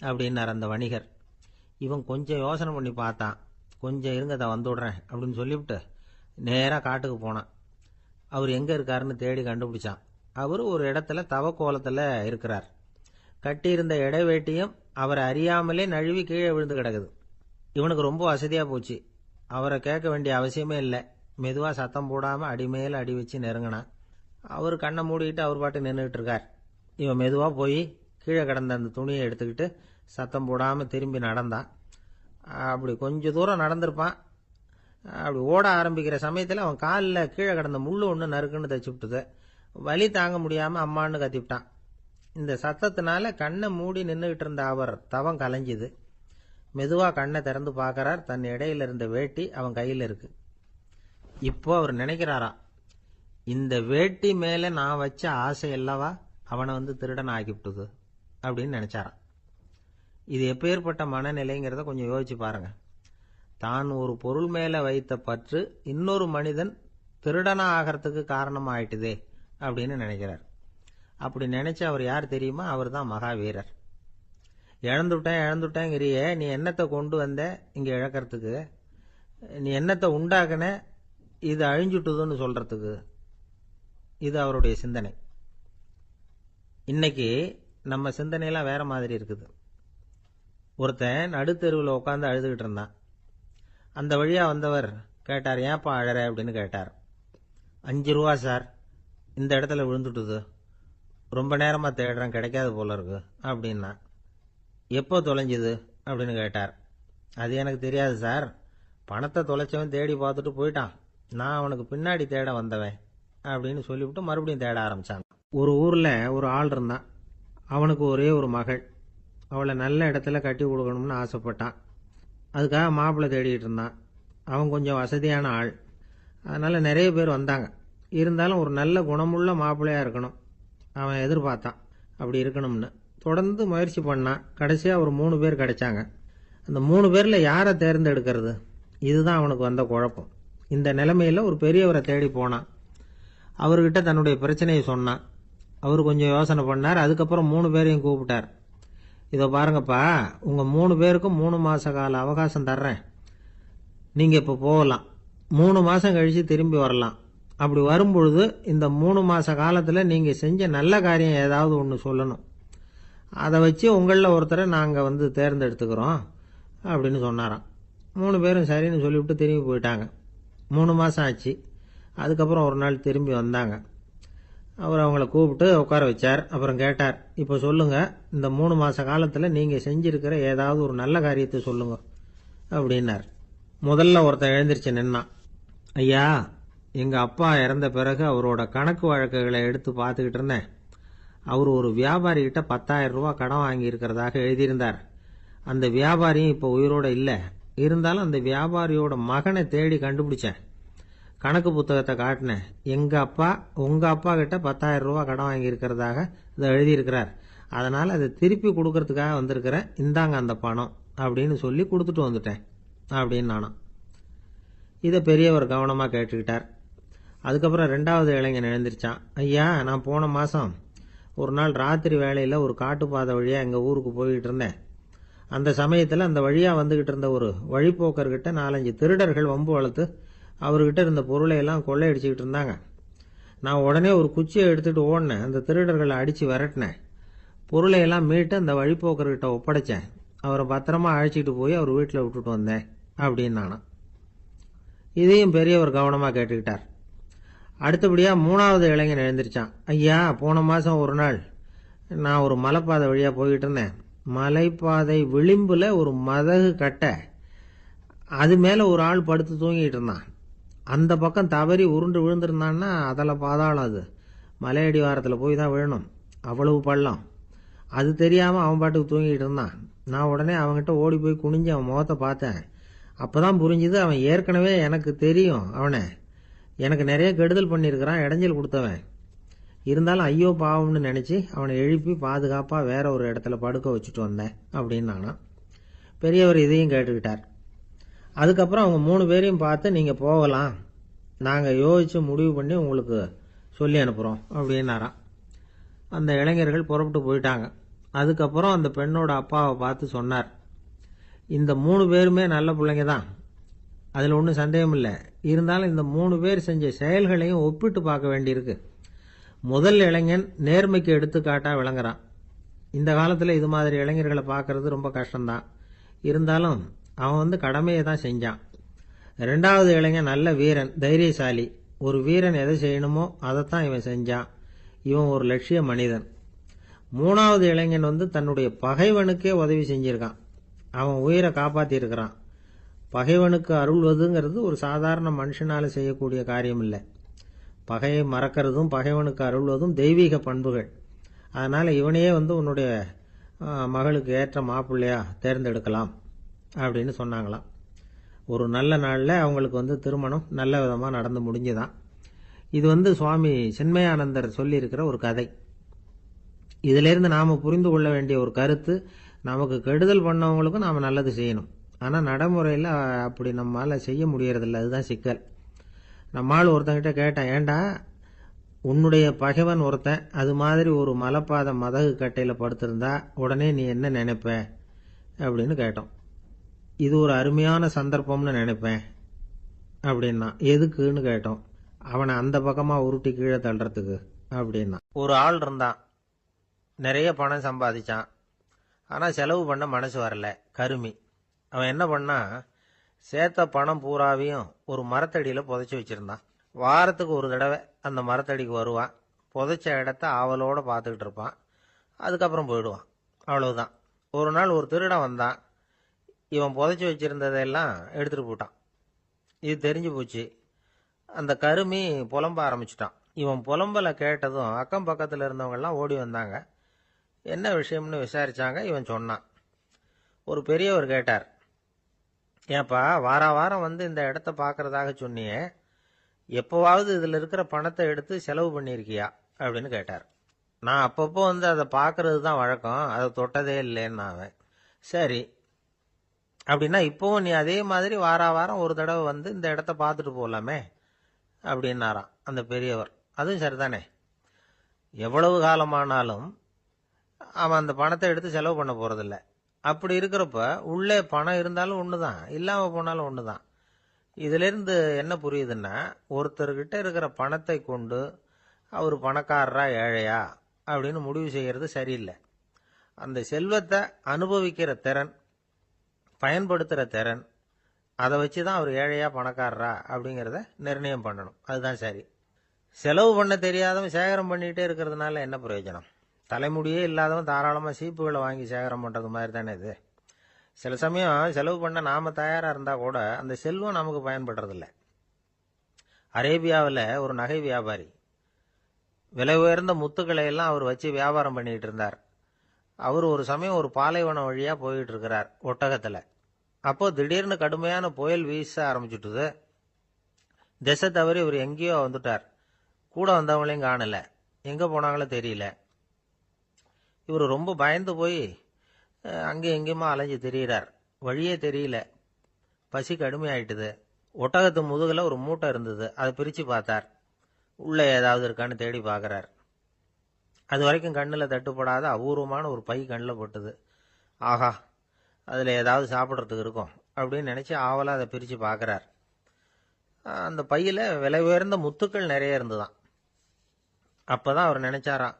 அப்படின்னார் அந்த வணிகர். இவன் கொஞ்சம் யோசனை பண்ணி பார்த்தான். கொஞ்சம் இருங்க, அதை வந்துவிடுறேன் அப்படின்னு சொல்லிவிட்டு நேராக காட்டுக்கு போனான். அவர் எங்கே இருக்காருன்னு தேடி கண்டுபிடிச்சான். அவர் ஒரு இடத்துல தவக்கோலத்தில் இருக்கிறார். கட்டியிருந்த இடைவேட்டியும் அவரை அறியாமலே நழுவி கீழே விழுந்து கிடக்குது. இவனுக்கு ரொம்ப வசதியாக போச்சு. அவரை கேட்க வேண்டிய அவசியமே இல்லை. மெதுவாக சத்தம் போடாமல் அடிமேல் அடி வச்சு நெருங்கினான். அவர் கண்ணை மூடிக்கிட்டு அவர் பாட்டு நின்றுக்கிட்டு இருக்கார். இவன் மெதுவாக போய் கீழே கிடந்த அந்த துணியை எடுத்துக்கிட்டு சத்தம் போடாமல் திரும்பி நடந்தான். அப்படி கொஞ்சம் தூரம் நடந்திருப்பான். அப்படி ஓட ஆரம்பிக்கிற சமயத்தில் அவன் காலில் கீழே கிடந்த முள்ளு ஒன்று நறுக்குன்னு தைச்சு விட்டுது. வலி தாங்க முடியாமல் அம்மான்னு கத்திவிட்டான். இந்த சத்தத்தினால கண்ணை மூடி நின்றுக்கிட்டு இருந்த அவர் தவம் கலைஞ்சுது. மெதுவாக கண்ணை திறந்து பார்க்கறார். தன் இடையில இருந்த வேட்டி அவன் கையில் இருக்கு. இப்போ அவர் நினைக்கிறாராம், இந்த வேட்டி மேலே நான் வச்ச ஆசை அல்லவா அவனை வந்து திருடன் ஆக்கிவிட்டுது அப்படின்னு நினைச்சாராம். இது எப்பேற்பட்ட மனநிலைங்கிறத கொஞ்சம் யோசிச்சு பாருங்க. தான் ஒரு பொருள் மேலே வைத்த பற்று இன்னொரு மனிதன் திருடனா ஆகிறதுக்கு காரணமாக ஆயிட்டுதே அப்படின்னு நினைக்கிறார். அப்படி நினைச்ச அவர் யார் தெரியுமா? அவர் தான் மகாவீரர். இழந்துட்டேங்கிறியே, நீ என்னத்தை கொண்டு வந்த இங்கே இழக்கிறதுக்கு? நீ என்னத்தை உண்டாக்குன இது அழிஞ்சுட்டுதுன்னு சொல்றதுக்கு? இது அவருடைய சிந்தனை. இன்னைக்கு நம்ம சிந்தனையெல்லாம் வேற மாதிரி இருக்குது. ஒருத்தன் நடுத்தெருவில் உட்காந்து அழுதுகிட்டு இருந்தான். அந்த வழியா வந்தவர் கேட்டார், ஏன்ப்பா அழற அப்படின்னு கேட்டார். 5 ரூபா சார், இந்த இடத்துல விழுந்துட்டுது, ரொம்ப நேரமாக தேடுறேன், கிடைக்காது போல இருக்கு அப்படின்னா. எப்போ தொலைஞ்சுது அப்படின்னு கேட்டார். அது எனக்கு தெரியாது சார், பணத்தை தொலைச்சவன் தேடி பார்த்துட்டு போயிட்டான், நான் அவனுக்கு பின்னாடி தேட வந்தவன் அப்படின்னு சொல்லிவிட்டு மறுபடியும் தேட ஆரம்பிச்சாங்க. ஒரு ஊரில் ஒரு ஆள் இருந்தான். அவனுக்கு ஒரே ஒரு மகள். அவளை நல்ல இடத்துல கட்டி கொடுக்கணும்னு ஆசைப்பட்டான். அதுக்காக மாப்பிள்ளை தேடிக்கிட்டு இருந்தான். அவன் கொஞ்சம் வசதியான ஆள், அதனால் நிறைய பேர் வந்தாங்க. இருந்தாலும் ஒரு நல்ல குணமுள்ள மாப்பிள்ளையாக இருக்கணும் அவன் எதிர்பார்த்தான். அப்படி இருக்கணும்னு தொடர்ந்து முயற்சி பண்ணான். கடைசியாக ஒரு 3 பேர் கிடைச்சாங்க. அந்த 3 பேரில் யாரை தேர்ந்தெடுக்கிறது, இதுதான் அவனுக்கு வந்த குழப்பம். இந்த நிலைமையில் ஒரு பெரியவரை தேடி போனான். அவர்கிட்ட தன்னுடைய பிரச்சனையை சொன்னான். அவர் கொஞ்சம் யோசனை பண்ணார். அதுக்கப்புறம் 3 பேரையும் கூப்பிட்டார். இதோ பாருங்கப்பா, உங்கள் 3 பேருக்கும் 3 மாத கால அவகாசம் தர்றேன். நீங்கள் இப்போ போகலாம். 3 மாதம் கழித்து திரும்பி வரலாம். அப்படி வரும்பொழுது இந்த 3 மாத காலத்தில் நீங்கள் செஞ்ச நல்ல காரியம் ஏதாவது ஒன்று சொல்லணும். அதை வச்சு உங்களில் ஒருத்தரை நாங்கள் வந்து தேர்ந்தெடுத்துக்கிறோம் அப்படின்னு சொன்னாராம். 3 பேரும் சரின்னு சொல்லிவிட்டு திரும்பி போயிட்டாங்க. 3 மாதம் ஆச்சு. அதுக்கப்புறம் ஒரு நாள் திரும்பி வந்தாங்க. அவர் அவங்கள கூப்பிட்டு உட்கார வச்சார். அப்புறம் கேட்டார், இப்போ சொல்லுங்க, இந்த 3 மாத காலத்தில் நீங்கள் செஞ்சிருக்கிற ஏதாவது ஒரு நல்ல காரியத்தை சொல்லுங்க அப்படின்னார். முதல்ல ஒருத்தன் எழுந்திருச்சு நின்னான். ஐயா, எங்கள் அப்பா இறந்த பிறகு அவரோட கணக்கு வழக்குகளை எடுத்து பார்த்துக்கிட்டு இருந்தேன். அவர் ஒரு வியாபாரிகிட்ட 10,000 ரூபா கடன் வாங்கி இருக்கிறதாக எழுதியிருந்தார். அந்த வியாபாரியும் இப்போ உயிரோட இல்லை. இருந்தாலும் அந்த வியாபாரியோட மகனை தேடி கண்டுபிடிச்சேன். கணக்கு புத்தகத்தை காட்டினேன். எங்கள் அப்பா உங்கள் அப்பா கிட்ட 10,000 ரூபா கடன் வாங்கி இருக்கிறதாக இதை எழுதியிருக்கிறார். அதனால் அதை திருப்பி கொடுக்கறதுக்காக வந்திருக்கிறேன், இந்தாங்க அந்த பணம் அப்படின்னு சொல்லி கொடுத்துட்டு வந்துட்டேன் அப்படின்னு நானும். இதை பெரியவர் கவனமாக கேட்டுக்கிட்டார். அதுக்கப்புறம் 2வது இளைஞன் எழுந்திருச்சான். ஐயா, நான் போன மாதம் ஒரு நாள் ராத்திரி வேளையில் ஒரு காட்டுப்பாதை வழியாக எங்கள் ஊருக்கு போய்கிட்டு இருந்தேன். அந்த சமயத்தில் அந்த வழியாக வந்துக்கிட்டு இருந்த ஒரு வழிப்போக்கர்கிட்ட 4-5 திருடர்கள் வம்பு வளர்த்து அவர்கிட்ட இருந்த பொருளை எல்லாம் கொள்ளையடிச்சிக்கிட்டு இருந்தாங்க. நான் உடனே ஒரு குச்சியை எடுத்துகிட்டு ஓடினேன். அந்த திருடர்களை அடித்து விரட்டினேன். பொருளை எல்லாம் மீட்டு அந்த வழிப்போக்கர்கிட்ட ஒப்படைச்சேன். அவரை பத்திரமா அழைச்சிட்டு போய் அவர் வீட்டில் விட்டுட்டு வந்தேன் அப்படின்னு நானும். இதையும் பெரியவர் கவனமாக கேட்டுக்கிட்டார். அடுத்தபடியாக 3வது இளைஞன் எழுந்திருச்சான். ஐயா, போன மாதம் ஒரு நாள் நான் ஒரு மலைப்பாதை வழியாக போய்கிட்டு இருந்தேன். மலைப்பாதை விளிம்பில் ஒரு மதகு கட்டை, அது மேலே ஒரு ஆள் படுத்து தூங்கிட்டு இருந்தான். அந்த பக்கம் தவறி உருண்டு விழுந்திருந்தான்னா அதில் பாதாளம். அது மலையடி வாரத்தில் போய் தான் விழணும், அவ்வளவு பள்ளம். அது தெரியாமல் அவன் பாட்டுக்கு தூங்கிட்டு இருந்தான். நான் உடனே அவன்கிட்ட ஓடி போய் குனிஞ்சு அவன் முகத்தை பார்த்தேன். அப்போ தான் புரிஞ்சுது, அவன் ஏற்கனவே எனக்கு தெரியும். அவனை எனக்கு நிறைய கெடுதல் பண்ணியிருக்கிறான், இடைஞ்சல் கொடுத்தவன். இருந்தாலும் ஐயோ பாவம்னு நினச்சி அவனை எழுப்பி பாதுகாப்பாக வேற ஒரு இடத்துல படுக்க வச்சுட்டு வந்தேன் அப்படின்னு நானா. பெரியவர் இதையும் கேட்டுக்கிட்டார். அதுக்கப்புறம் அவங்க 3 பேரையும் பார்த்து, நீங்கள் போகலாம், நாங்கள் யோசித்து முடிவு பண்ணி உங்களுக்கு சொல்லி அனுப்புகிறோம் அப்படின்னாராம். அந்த இளைஞர்கள் புறப்பட்டு போயிட்டாங்க. அதுக்கப்புறம் அந்த பெண்ணோட அப்பாவை பார்த்து சொன்னார், இந்த 3 பேருமே நல்ல பிள்ளைங்க தான், அதில் ஒன்றும் சந்தேகம் இல்லை. இருந்தாலும் இந்த 3 பேர் செஞ்ச செயல்களையும் ஒப்பிட்டு பார்க்க வேண்டியிருக்கு. முதல் இளைஞன் நேர்மைக்கு எடுத்துக்காட்டாக விளங்குறான். இந்த காலத்தில் இது மாதிரி இளைஞர்களை பார்க்கறது ரொம்ப கஷ்டம்தான். இருந்தாலும் அவன் கடமையை தான் செஞ்சான். 2வது இளைஞன் நல்ல வீரன், தைரியசாலி. ஒரு வீரன் எதை செய்யணுமோ அதைத்தான் இவன் செஞ்சான். இவன் ஒரு லட்சிய மனிதன். 3வது இளைஞன் தன்னுடைய பகைவனுக்கே உதவி செஞ்சிருக்கான். அவன் உயிரை காப்பாற்றியிருக்கிறான். பகைவனுக்கு அருள்வதுங்கிறது ஒரு சாதாரண மனுஷனால செய்யக்கூடிய காரியம் இல்லை. பகையை மறக்கிறதும் பகைவனுக்கு அருள்வதும் தெய்வீக பண்புகள். அதனால் இவனையே உன்னுடைய மகளுக்கு ஏற்ற மாப்பிள்ளையா தேர்ந்தெடுக்கலாம் அப்படின்னு சொன்னாங்களாம். ஒரு நல்ல நாளில் அவங்களுக்கு திருமணம் நல்ல விதமாக நடந்து முடிஞ்சுதான். இது சுவாமி சின்மயானந்தர் சொல்லியிருக்கிற ஒரு கதை. இதிலிருந்து நாம் புரிந்து கொள்ள வேண்டிய ஒரு கருத்து, நமக்கு கெடுதல் பண்ணவங்களுக்கும் நாம் நல்லது செய்யணும். ஆனால் நடைமுறையில் அப்படி நம்மளால் செய்ய முடியறதில்ல. அதுதான் சிக்கல். நம்மால் ஒருத்தங்கிட்ட கேட்டேன், ஏண்டா உன்னுடைய பகைவன் ஒருத்தன் அது மாதிரி ஒரு மலைப்பாதை மதகு கட்டையில் படுத்திருந்தா உடனே நீ என்ன நினைப்ப அப்படின்னு கேட்டோம். இது ஒரு அருமையான சந்தர்ப்பம்னு நினைப்பேன் அப்படின்னா. எதுக்குன்னு கேட்டோம். அவனை அந்த பக்கமாக உருட்டி கீழே தள்ளுறதுக்கு அப்படின்னா. ஒரு ஆள் இருந்தான், நிறைய பணம் சம்பாதிச்சான். ஆனால் செலவு பண்ண மனசு வரல, கருமி. அவன் என்ன பண்ணா, சேர்த்த பணம் பூராவையும் ஒரு மரத்தடியில் புதைச்சி வச்சிருந்தான். வாரத்துக்கு ஒரு தடவை அந்த மரத்தடிக்கு வருவான். புதைச்ச இடத்த ஆவலோடு பார்த்துக்கிட்டு இருப்பான். அதுக்கப்புறம் போயிடுவான். அவ்வளவுதான். ஒரு நாள் ஒரு திருடன் வந்தான். இவன் புதைச்சி வச்சிருந்ததெல்லாம் எடுத்துகிட்டு போட்டான். இது தெரிஞ்சு போச்சு. அந்த கருமி புலம்ப ஆரம்பிச்சிட்டான். இவன் புலம்பலை கேட்டதும் அக்கம் பக்கத்தில் இருந்தவங்கெல்லாம் ஓடி வந்தாங்க. என்ன விஷயம்னு விசாரிச்சாங்க. இவன் சொன்னான். ஒரு பெரியவர் கேட்டார், ஏப்பா வாரம் இந்த இடத்த பார்க்கறதாக சொன்னியே, எப்போவாவது இதில் இருக்கிற பணத்தை எடுத்து செலவு பண்ணியிருக்கியா அப்படின்னு கேட்டார். நான் அப்பப்போ அதை பார்க்கறது தான் வழக்கம், அதை தொட்டதே இல்லைன்னு அவன். சரி, அப்படின்னா இப்போவும் நீ அதே மாதிரி வாரம் ஒரு தடவை இந்த இடத்த பார்த்துட்டு போகலாமே அப்படின்னாராம் அந்த பெரியவர். அதுவும் சரிதானே, எவ்வளவு காலமானாலும் அவன் அந்த பணத்தை எடுத்து செலவு பண்ண போறதில்ல. அப்படி இருக்கிறப்ப உள்ளே பணம் இருந்தாலும் ஒன்று தான், இல்லாமல் போனாலும் ஒன்று தான். இதிலிருந்து என்ன புரியுதுன்னா, ஒருத்தர்கிட்ட இருக்கிற பணத்தை கொண்டு அவர் பணக்காரரா ஏழையா அப்படின்னு முடிவு செய்கிறது சரியில்லை. அந்த செல்வத்தை அனுபவிக்கிற திறன், பயன்படுத்துகிற திறன், அதை வச்சு தான் அவர் ஏழையா பணக்காரரா அப்படிங்கிறத நிர்ணயம் பண்ணணும். அதுதான் சரி. செலவு பண்ண தெரியாதவன் சேகரம் பண்ணிகிட்டே இருக்கிறதுனால என்ன பிரயோஜனம்? தலைமுடியே இல்லாதவன் தாராளமாக சீப்புகளை வாங்கி சேகரம் பண்ணுறது மாதிரி தானே இது. சில சமயம் செலவு பண்ண நாம் தயாராக இருந்தால் கூட அந்த செல்வம் நமக்கு பயன்படுறதில்ல. அரேபியாவில் ஒரு நகை வியாபாரி விலை உயர்ந்த முத்துக்களை எல்லாம் அவர் வச்சு வியாபாரம் பண்ணிகிட்டு இருந்தார். அவர் ஒரு சமயம் ஒரு பாலைவனம் வழியாக போயிட்டு இருக்கிறார் ஒட்டகத்தில். அப்போது திடீர்னு கடுமையான புயல் வீச ஆரம்பிச்சுட்டுது. திசை தவறி இவர் எங்கேயோ வந்துட்டார். கூட வந்தவங்களையும் காணல, எங்கே போனாங்களோ தெரியல. இவர் ரொம்ப பயந்து போய் அங்கே எங்கேயுமா அலைஞ்சு திரியிறார். வழியே தெரியல. பசி கடுமையாயிட்டுது. ஒட்டகத்து முதுகில் ஒரு மூட்டை இருந்தது. அதை பிரித்து பார்த்தார். உள்ளே ஏதாவது இருக்கான்னு தேடி பார்க்குறார். அது வரைக்கும் கண்ணில் தட்டுப்படாத அபூர்வமான ஒரு பை கண்ணில் பட்டுது. ஆஹா, அதில் ஏதாவது சாப்பிட்றதுக்கு இருக்கும் அப்படின்னு நினச்சி ஆவலாக அதை பிரித்து பார்க்குறார். அந்த பையில் விலை உயர்ந்த முத்துக்கள் நிறைய இருந்துதான். அப்போ தான் அவர் நினச்சாராம்,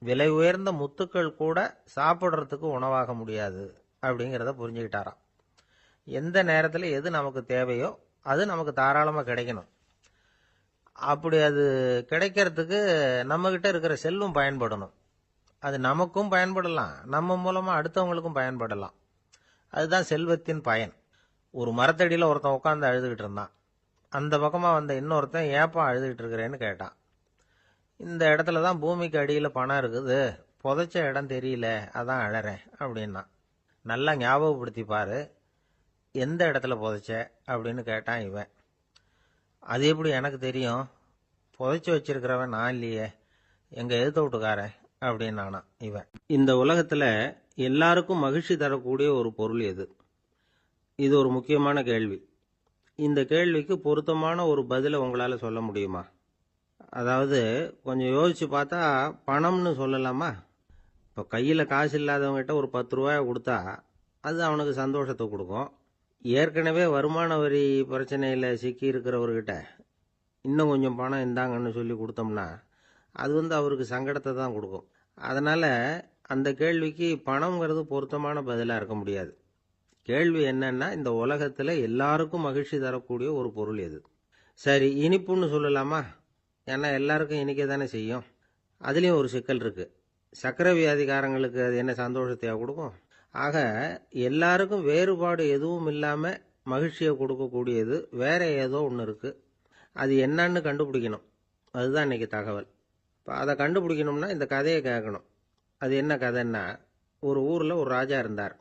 விலை உயர்ந்த முத்துக்கள் கூட சாப்பிட்றதுக்கு உணவாக முடியாது அப்படிங்கிறத புரிஞ்சுக்கிட்டாராம். எந்த நேரத்தில் எது நமக்கு தேவையோ அது நமக்கு தாராளமாக கிடைக்கணும். அப்படி அது கிடைக்கிறதுக்கு நம்மகிட்ட இருக்கிற செல்வம் பயன்படணும். அது நமக்கும் பயன்படலாம், நம்ம மூலமா அடுத்தவங்களுக்கும் பயன்படலாம். அதுதான் செல்வத்தின் பயன். ஒரு மரத்தடியில் ஒருத்தன் உட்காந்து அழுதுகிட்டு இருந்தான். அந்த பக்கமா வந்த இன்னொருத்தன் ஏப்பா அழுதுகிட்டு இருக்கிறேன்னு கேட்டான். இந்த இடத்துல தான் பூமிக்கு அடியில் பணம் இருக்குது, புதைச்ச இடம் தெரியல, அதான் அழறேன் அப்படின்னா. நல்லா ஞாபகப்படுத்தி பாரு, எந்த இடத்துல புதைச்ச அப்படின்னு கேட்டான் இவன். அது எப்படி எனக்கு தெரியும், புதைச்சி வச்சிருக்கிறவன் நான் இல்லையே, எங்க எழுத்த வீட்டுக்காரன் அப்படின்னானா இவன். இந்த உலகத்துல எல்லாருக்கும் மகிழ்ச்சி தரக்கூடிய ஒரு பொருள் எது? இது ஒரு முக்கியமான கேள்வி. இந்த கேள்விக்கு பொருத்தமான ஒரு பதிலை உங்களால சொல்ல முடியுமா? அதாவது கொஞ்சம் யோசிச்சு பார்த்தா பணம்னு சொல்லலாமா? இப்போ கையில் காசு இல்லாதவங்ககிட்ட ஒரு 10 ரூபாயை கொடுத்தா அது அவனுக்கு சந்தோஷத்தை கொடுக்கும். ஏற்கனவே வருமான வரி பிரச்சனையில் சிக்கி இருக்கிறவர்கிட்ட இன்னும் கொஞ்சம் பணம் இந்தாங்கன்னு சொல்லி கொடுத்தோம்னா அது அவருக்கு சங்கடத்தை தான் கொடுக்கும். அதனால் அந்த கேள்விக்கு பணம்ங்கிறது பொருத்தமான பதிலாக இருக்க முடியாது. கேள்வி என்னன்னா, இந்த உலகத்தில் எல்லாருக்கும் மகிழ்ச்சி தரக்கூடிய ஒரு பொருள் எது? சரி, இனிப்புன்னு சொல்லலாமா? ஏன்னா எல்லாருக்கும் இனிக்க தானே செய்யும். அதுலேயும் ஒரு சிக்கல் இருக்கு. சர்க்கரை வியாதிக்காரங்களுக்கு அது என்ன சந்தோஷத்தையா கொடுக்கும்? ஆக எல்லாருக்கும் வேறுபாடு எதுவும் இல்லாமல் மகிழ்ச்சியை கொடுக்கக்கூடியது வேற ஏதோ ஒன்று இருக்கு. அது என்னன்னு கண்டுபிடிக்கணும். அதுதான் இன்னைக்கு தகவல். இப்போ அதை கண்டுபிடிக்கணும்னா இந்த கதையை கேட்கணும். அது என்ன கதைன்னா, ஒரு ஊரில் ஒரு ராஜா இருந்தார்.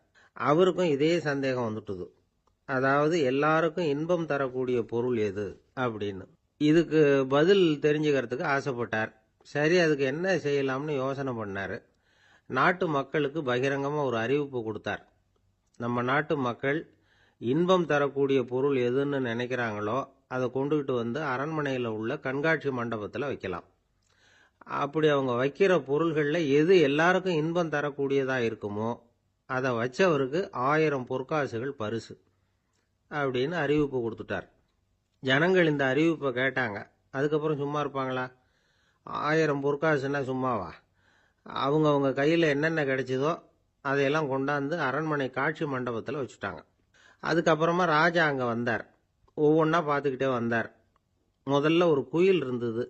அவருக்கும் இதே சந்தேகம் வந்துட்டுது. அதாவது எல்லாருக்கும் இன்பம் தரக்கூடிய பொருள் எது அப்படின்னு. இதுக்கு பதில் தெரிஞ்சுக்கிறதுக்கு ஆசைப்பட்டார். சரி, அதுக்கு என்ன செய்யலாம்னு யோசனை பண்ணார். நாட்டு மக்களுக்கு பகிரங்கமாக ஒரு அறிவிப்பு கொடுத்தார். நம்ம நாட்டு மக்கள் இன்பம் தரக்கூடிய பொருள் எதுன்னு நினைக்கிறாங்களோ அதை கொண்டுகிட்டு வந்து அரண்மனையில் உள்ள கண்காட்சி மண்டபத்தில் வைக்கலாம். அப்படி அவங்க வைக்கிற பொருள்களில் எது எல்லாருக்கும் இன்பம் தரக்கூடியதாக இருக்குமோ அதை வச்சவருக்கு 1000 பொற்காசுகள் பரிசு அப்படின்னு அறிவிப்பு கொடுத்துட்டார். ஜனங்கள் இந்த அறிவிப்பை கேட்டாங்க. அதுக்கப்புறம் சும்மா இருப்பாங்களா? 1000 பொற்காசுன்னா சும்மாவா? அவங்க கையில் என்னென்ன கிடைச்சதோ அதையெல்லாம் கொண்டாந்து அரண்மனை காட்சி மண்டபத்தில் வச்சுட்டாங்க. அதுக்கப்புறமா ராஜா அங்கே வந்தார். ஒவ்வொன்றா பார்த்துக்கிட்டே வந்தார். முதல்ல ஒரு குயில் இருந்தது,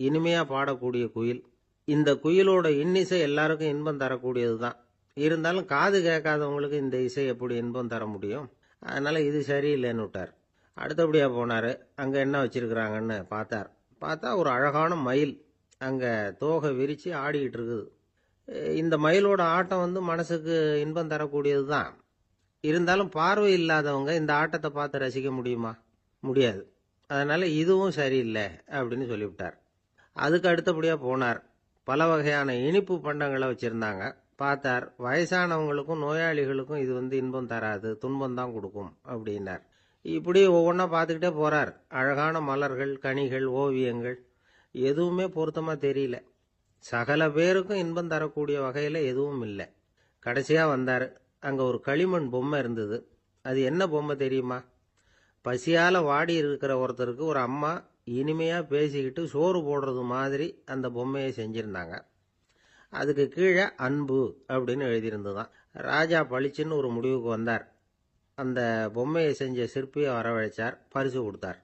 இனிமையாக பாடக்கூடிய குயில். இந்த குயிலோட இன்னிசை எல்லாருக்கும் இன்பம் தரக்கூடியது தான். இருந்தாலும் காது கேட்காதவங்களுக்கு இந்த இசை எப்படி இன்பம் தர முடியும்? அதனால இது சரியில்லைன்னு விட்டார். அடுத்தபடியாக போனார். அங்கே என்ன வச்சிருக்கிறாங்கன்னு பார்த்தா ஒரு அழகான மயில் அங்கே தோகை விரித்து ஆடிக்கிட்டு இருக்குது. இந்த மயிலோட ஆட்டம் மனசுக்கு இன்பம் தரக்கூடியது தான். இருந்தாலும் பார்வை இல்லாதவங்க இந்த ஆட்டத்தை பார்த்து ரசிக்க முடியுமா? முடியாது. அதனால இதுவும் சரியில்லை அப்படின்னு சொல்லிவிட்டார். அதுக்கு அடுத்தபடியாக போனார். பல வகையான இனிப்பு பண்டங்களை வச்சுருந்தாங்க. பார்த்தார், வயசானவங்களுக்கும் நோயாளிகளுக்கும் இது இன்பம் தராது, துன்பம் தான் கொடுக்கும் அப்படின்னார். இப்படி ஒவ்வொன்றா பார்த்துக்கிட்டே போகிறார். அழகான மலர்கள், கனிகள், ஓவியங்கள் எதுவுமே பொருத்தமாக தெரியல. சகல பேருக்கும் இன்பம் தரக்கூடிய வகையில் எதுவும் இல்லை. கடைசியாக வந்தார். அங்கே ஒரு களிமண் பொம்மை இருந்தது. அது என்ன பொம்மை தெரியுமா? பசியால் வாடி இருக்கிற ஒருத்தருக்கு ஒரு அம்மா இனிமையாக பேசிக்கிட்டு சோறு போடுறது மாதிரி அந்த பொம்மையை செஞ்சுருந்தாங்க. அதுக்கு கீழே அன்பு அப்படின்னு எழுதியிருந்துதான். ராஜா பளிச்சுன்னு ஒரு முடிவுக்கு வந்தார். அந்த பொம்மையை செஞ்ச சிற்பியை வரவழைச்சார், பரிசு கொடுத்தார்.